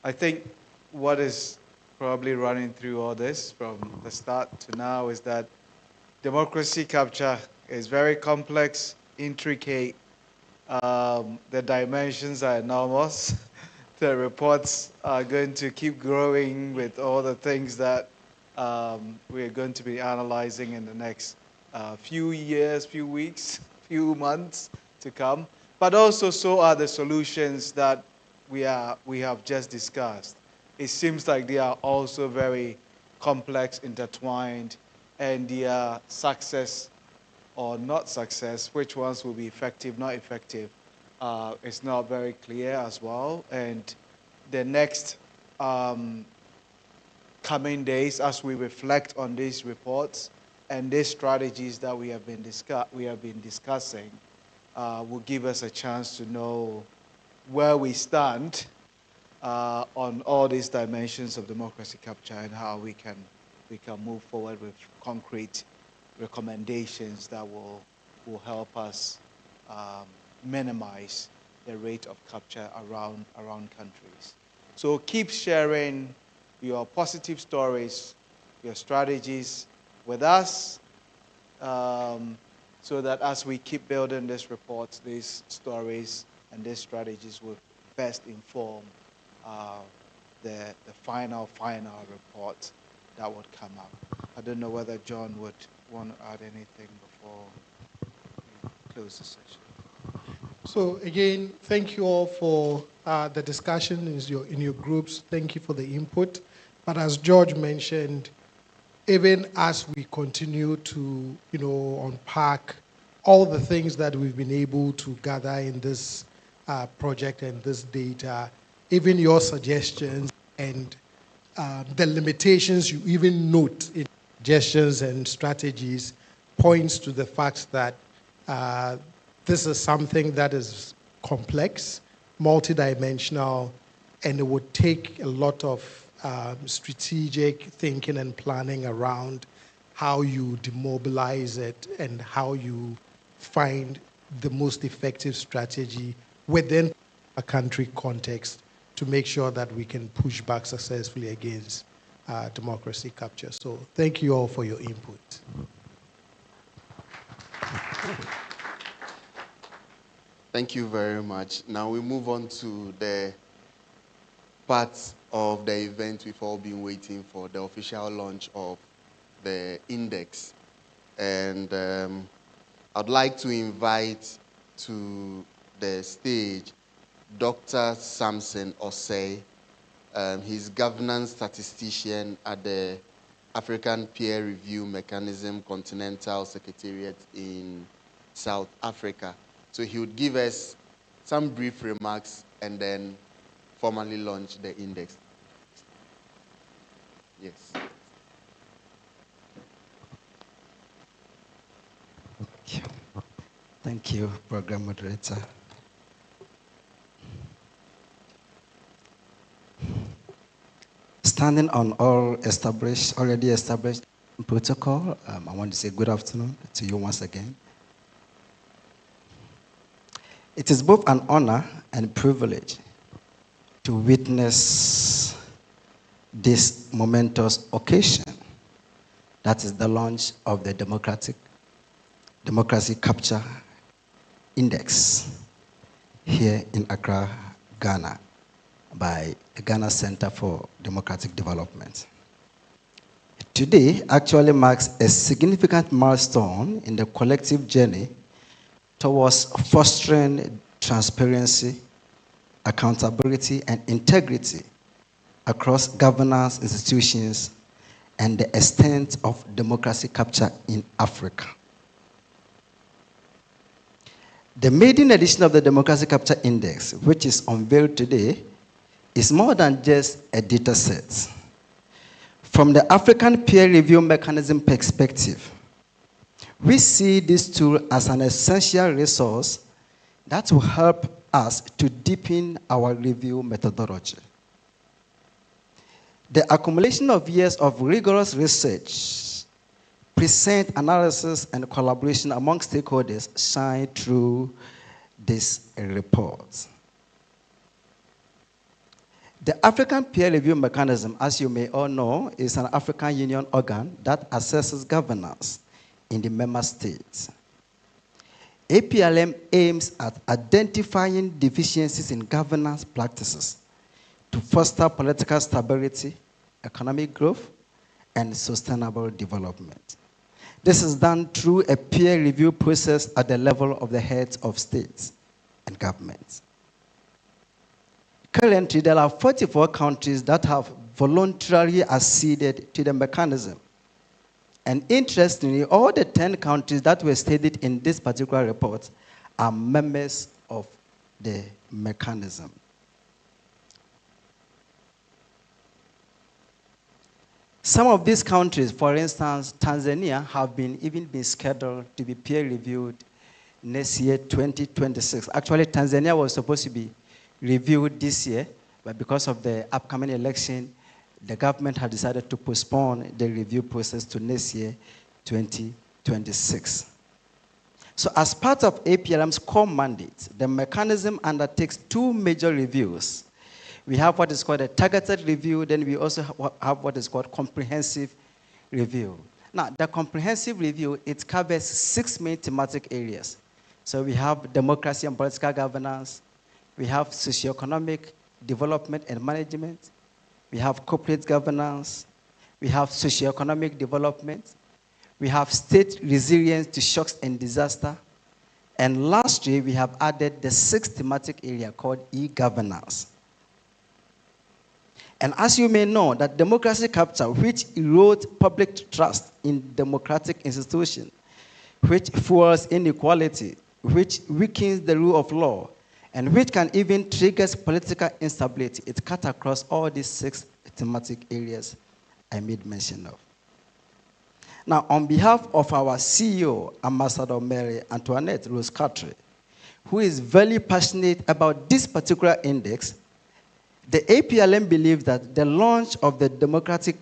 I think what is probably running through all this from the start to now is that democracy capture is very complex, intricate. The dimensions are enormous. The reports are going to keep growing with all the things that we're going to be analyzing in the next few years, few weeks, few months to come. But also, so are the solutions that we have just discussed. It seems like they are also very complex, intertwined, and their success or not success, which ones will be effective, not effective, is not very clear as well. And the next coming days, as we reflect on these reports and these strategies that we have been discussing, will give us a chance to know where we stand on all these dimensions of democracy capture and how we can move forward with concrete recommendations that will help us minimize the rate of capture around countries. So keep sharing your positive stories your strategies with us, so that as we keep building this report, these stories and these strategies will best inform the final report that would come up. I don't know whether John would want to add anything before we close the session. So again, thank you all for the discussion in your groups. Thank you for the input. But as George mentioned, even as we continue to, unpack all the things that we've been able to gather in this project and this data, even your suggestions and the limitations you even note in suggestions and strategies points to the fact that this is something that is complex, multidimensional, and it would take a lot of strategic thinking and planning around how you demobilize it and how you find the most effective strategy within a country context to make sure that we can push back successfully against democracy capture. So thank you all for your input. Thank you very much. Now we move on to the part of the event we've all been waiting for, the official launch of the index. And I'd like to invite to the stage Dr. Samson Osei. He's governance statistician at the African Peer Review Mechanism Continental Secretariat in South Africa. So he would give us some brief remarks and then formally launch the index. Yes. Thank you, Program Moderator. Standing on already established protocol, I want to say good afternoon to you once again. It is both an honor and privilege to witness this momentous occasion, that is the launch of the Democracy Capture Index here in Accra, Ghana, by the Ghana Center for Democratic Development. Today actually marks a significant milestone in the collective journey towards fostering transparency, accountability, and integrity across governance institutions and the extent of democracy capture in Africa. The maiden edition of the Democracy Capture Index, which is unveiled today, is more than just a data set. From the African Peer Review Mechanism perspective, we see this tool as an essential resource that will help us to deepen our review methodology. The accumulation of years of rigorous research, present analysis, and collaboration among stakeholders shine through this report. The African Peer Review Mechanism, as you may all know, is an African Union organ that assesses governance in the member states. APLM aims at identifying deficiencies in governance practices to foster political stability, economic growth, and sustainable development. This is done through a peer review process at the level of the heads of states and governments. Currently, there are 44 countries that have voluntarily acceded to the mechanism. And interestingly, all the 10 countries that were stated in this particular report are members of the mechanism. Some of these countries, for instance, Tanzania, have even been scheduled to be peer reviewed next year, 2026. Actually, Tanzania was supposed to be reviewed this year, but because of the upcoming election, the government had decided to postpone the review process to next year, 2026. So as part of APLM's core mandate, the mechanism undertakes two major reviews. We have what is called a targeted review, then we also have what is called comprehensive review. Now, the comprehensive review, it covers 6 main thematic areas. So we have democracy and political governance, we have socioeconomic development and management, we have corporate governance, we have socioeconomic development, we have state resilience to shocks and disaster, and lastly, we have added the 6th thematic area called e-governance. And as you may know, that democracy capture, which erodes public trust in democratic institutions, which fuels inequality, which weakens the rule of law, and which can even trigger political instability, it cuts across all these 6 thematic areas I made mention of. Now, on behalf of our CEO, Ambassador Mary Antoinette Rose Carteret, who is very passionate about this particular index, the APLM believes that the launch of the Democracy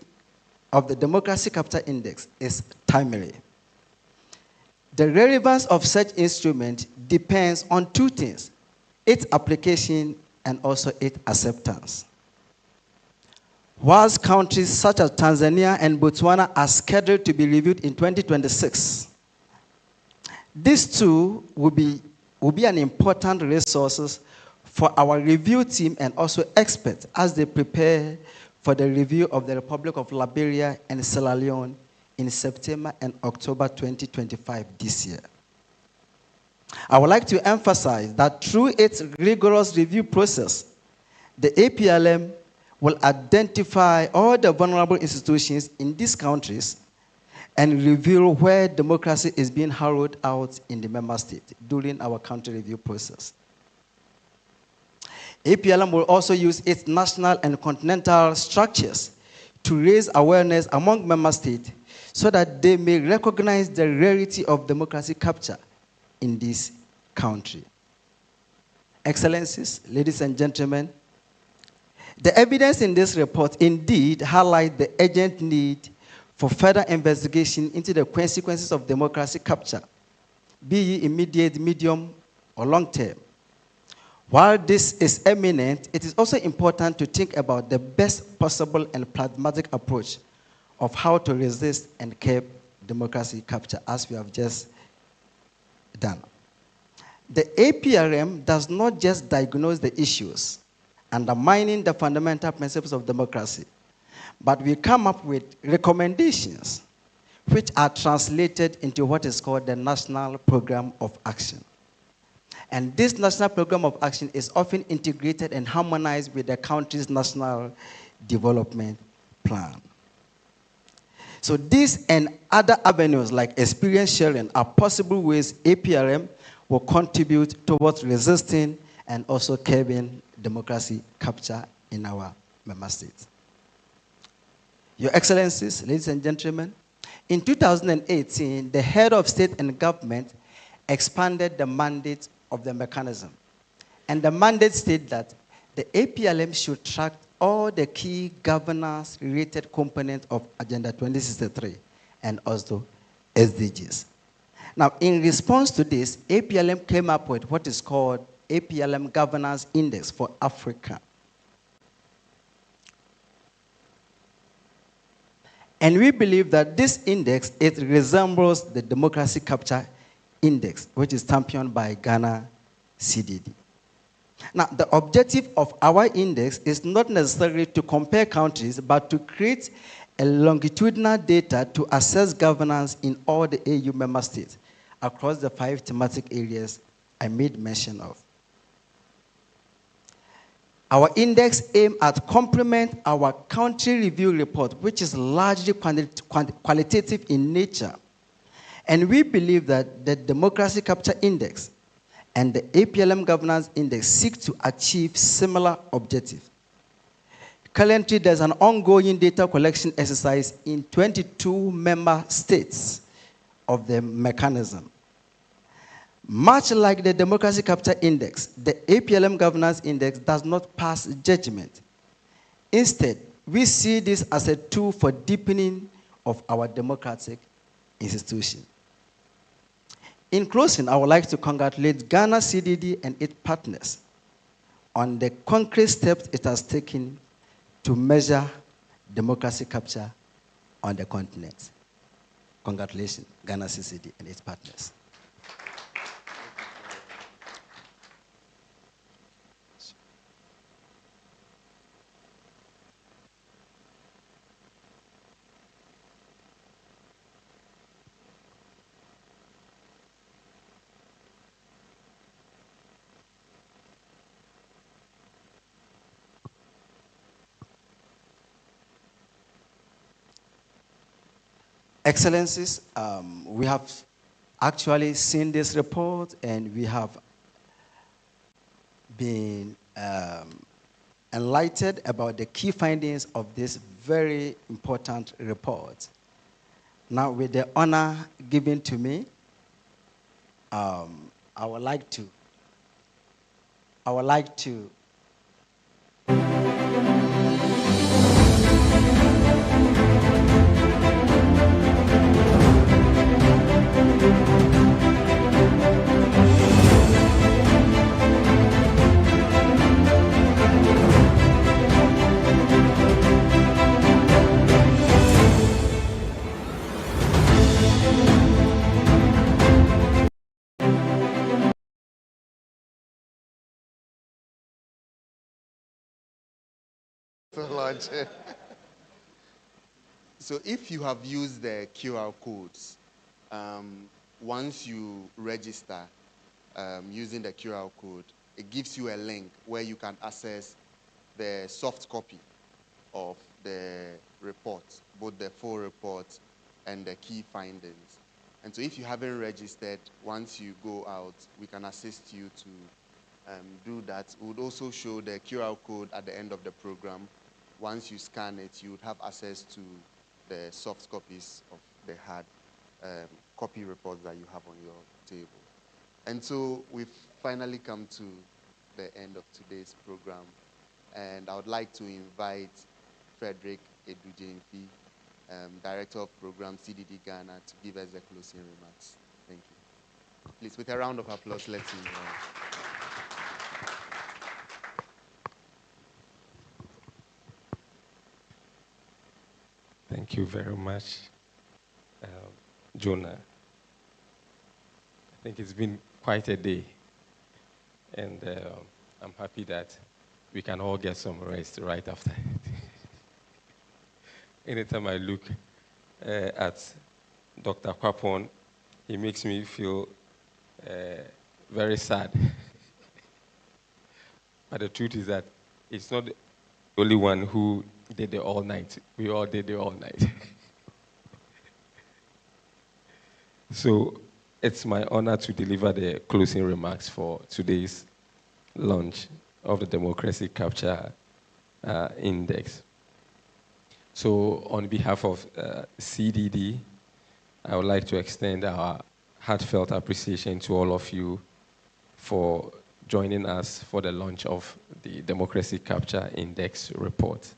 Capture Index is timely. The relevance of such instrument depends on 2 things: its application and also its acceptance. Whilst countries such as Tanzania and Botswana are scheduled to be reviewed in 2026, these two will be an important resources for our review team and also experts as they prepare for the review of the Republic of Liberia and Sierra Leone in September and October 2025 this year. I would like to emphasize that through its rigorous review process, the APLM will identify all the vulnerable institutions in these countries and reveal where democracy is being hollowed out in the member state during our country review process. APLM will also use its national and continental structures to raise awareness among member states so that they may recognize the rarity of democracy capture in this country. Excellencies, ladies and gentlemen, the evidence in this report indeed highlights the urgent need for further investigation into the consequences of democracy capture, be it immediate, medium, or long term. While this is eminent, it is also important to think about the best possible and pragmatic approach of how to resist and curb democracy capture, as we have just done. The APRM does not just diagnose the issues undermining the fundamental principles of democracy, but we come up with recommendations which are translated into what is called the National Program of Action. And this National Program of Action is often integrated and harmonized with the country's national development plan. So these and other avenues like experience sharing are possible ways APRM will contribute towards resisting and also curbing democracy capture in our member states. Your Excellencies, ladies and gentlemen, in 2018, the head of state and government expanded the mandate of the mechanism. And the mandate stated that the APLM should track all the key governance-related components of Agenda 2063 and also SDGs. Now, in response to this, APLM came up with what is called APLM Governance Index for Africa. And we believe that this index, it resembles the Democracy Capture Index, which is championed by Ghana CDD. Now, the objective of our index is not necessarily to compare countries, but to create a longitudinal data to assess governance in all the AU member states across the 5 thematic areas I made mention of. Our index aims at complement our country review report, which is largely qualitative in nature. And we believe that the Democracy Capture Index and the APLM Governance Index seek to achieve similar objectives. Currently, there's an ongoing data collection exercise in 22 member states of the mechanism. Much like the Democracy Capture Index, the APLM Governance Index does not pass judgment. Instead, we see this as a tool for deepening of our democratic institution. In closing, I would like to congratulate Ghana CDD and its partners on the concrete steps it has taken to measure democracy capture on the continent. Congratulations, Ghana CCD and its partners. Excellencies, we have actually seen this report and we have been enlightened about the key findings of this very important report. Now, with the honor given to me, I would like to So if you have used the QR codes, once you register using the QR code, it gives you a link where you can access the soft copy of the report, both the full report and the key findings. And so if you haven't registered, once you go out, we can assist you to do that. We would also show the QR code at the end of the program. Once you scan it, you would have access to the soft copies of the hard copy reports that you have on your table. And so we've finally come to the end of today's program. And I would like to invite Frederick Edujemfi, Director of Program CDD-Ghana, to give us the closing remarks. Thank you. Please, with a round of applause, let's move on. Thank you very much, Jonah. I think it's been quite a day, and I'm happy that we can all get some rest right after it. Anytime I look at Dr. Kwapon, he makes me feel very sad. But the truth is that it's not the only one who did the all night. We all did the all night. So it's my honor to deliver the closing remarks for today's launch of the Democracy Capture Index. So on behalf of CDD, I would like to extend our heartfelt appreciation to all of you for joining us for the launch of the Democracy Capture Index report.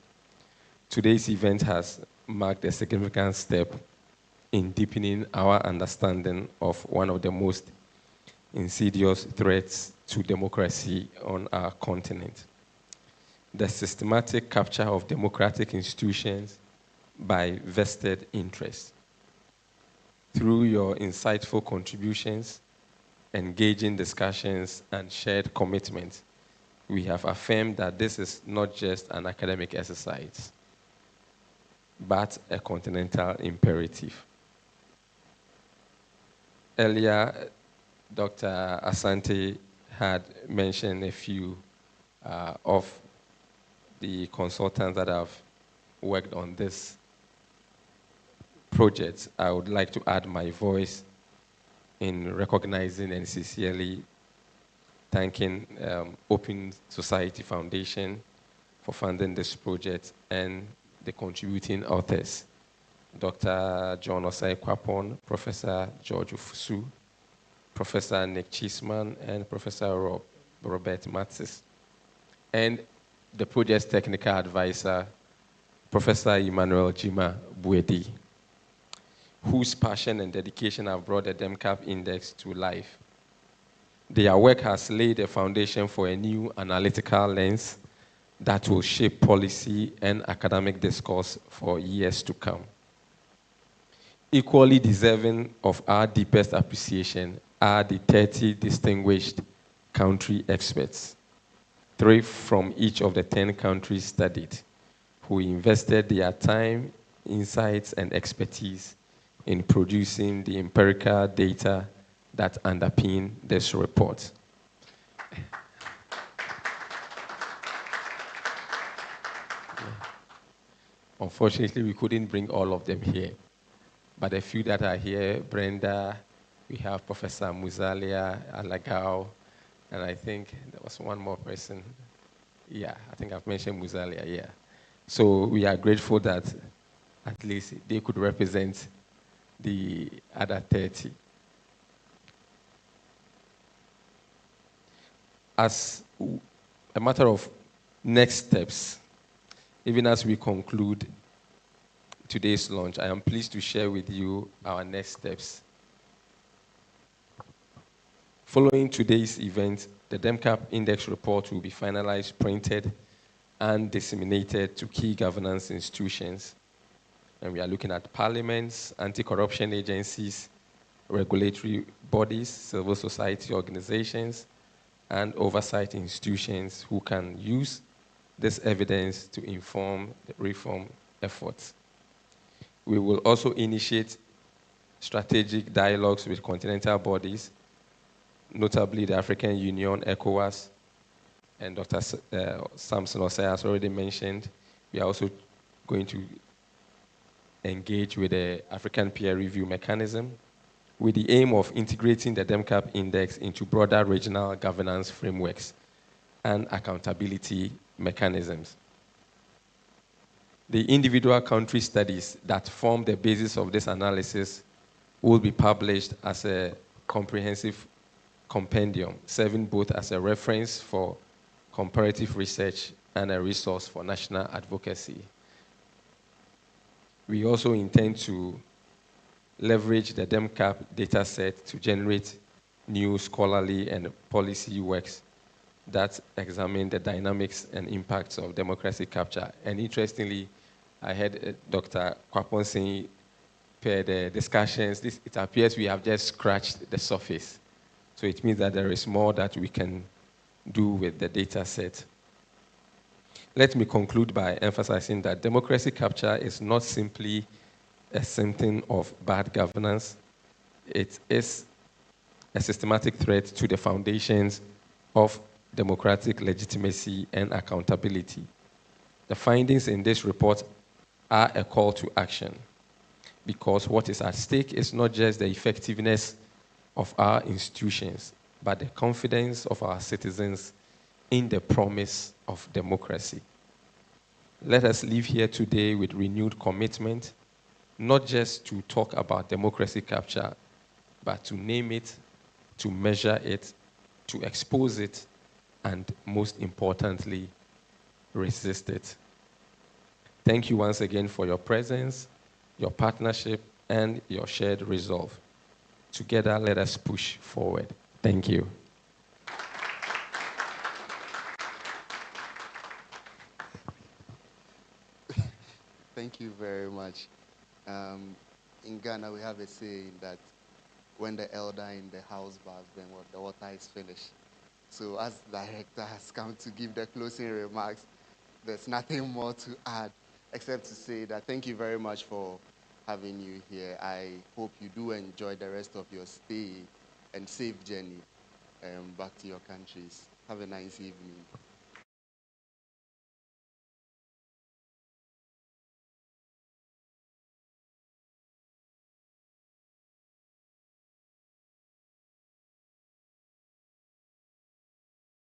Today's event has marked a significant step in deepening our understanding of one of the most insidious threats to democracy on our continent: the systematic capture of democratic institutions by vested interests. Through your insightful contributions, engaging discussions, and shared commitment, we have affirmed that this is not just an academic exercise, but a continental imperative. Earlier, Dr. Asante had mentioned a few of the consultants that have worked on this project. I would like to add my voice in recognizing and sincerely thanking Open Society Foundation for funding this project and the contributing authors: Dr. John Osai Kwapon, Professor George Ufusu, Professor Nick Chisman, and Professor Robert Matsis, and the project's technical advisor, Professor Emmanuel Jima Buedi, whose passion and dedication have brought the DemCap Index to life. Their work has laid a foundation for a new analytical lens that will shape policy and academic discourse for years to come. Equally deserving of our deepest appreciation are the 30 distinguished country experts, 3 from each of the 10 countries studied, who invested their time, insights, and expertise in producing the empirical data that underpin this report. Unfortunately, we couldn't bring all of them here. But the few that are here, Brenda, we have Professor Muzalia, Alagao, and I think there was one more person. Yeah, I think I've mentioned Muzalia, yeah. So we are grateful that at least they could represent the other 30. As a matter of next steps, even as we conclude today's launch, I am pleased to share with you our next steps. Following today's event, the DEMCAP Index report will be finalized, printed, and disseminated to key governance institutions. And we are looking at parliaments, anti-corruption agencies, regulatory bodies, civil society organizations, and oversight institutions who can use this evidence to inform the reform efforts. We will also initiate strategic dialogues with continental bodies, notably the African Union, ECOWAS, and Dr. Samson Osei has already mentioned. We are also going to engage with the African peer review mechanism with the aim of integrating the DEMCAP index into broader regional governance frameworks and accountability mechanisms. The individual country studies that form the basis of this analysis will be published as a comprehensive compendium, serving both as a reference for comparative research and a resource for national advocacy. We also intend to leverage the DEMCAP dataset to generate new scholarly and policy works that examine the dynamics and impacts of democracy capture. And interestingly, I heard Dr. Kwapon saying, per the discussions, it appears we have just scratched the surface. So it means that there is more that we can do with the data set. Let me conclude by emphasizing that democracy capture is not simply a symptom of bad governance. It is a systematic threat to the foundations of democratic legitimacy and accountability. The findings in this report are a call to action, because what is at stake is not just the effectiveness of our institutions, but the confidence of our citizens in the promise of democracy. Let us leave here today with renewed commitment, not just to talk about democracy capture, but to name it, to measure it, to expose it, and most importantly, resist it. Thank you once again for your presence, your partnership, and your shared resolve. Together, let us push forward. Thank you. Thank you very much. In Ghana, we have a saying that when the elder in the house baths, then the water is finished. So as the director has come to give the closing remarks, there's nothing more to add except to say that thank you very much for having you here. I hope you do enjoy the rest of your stay and safe journey back to your countries. Have a nice evening.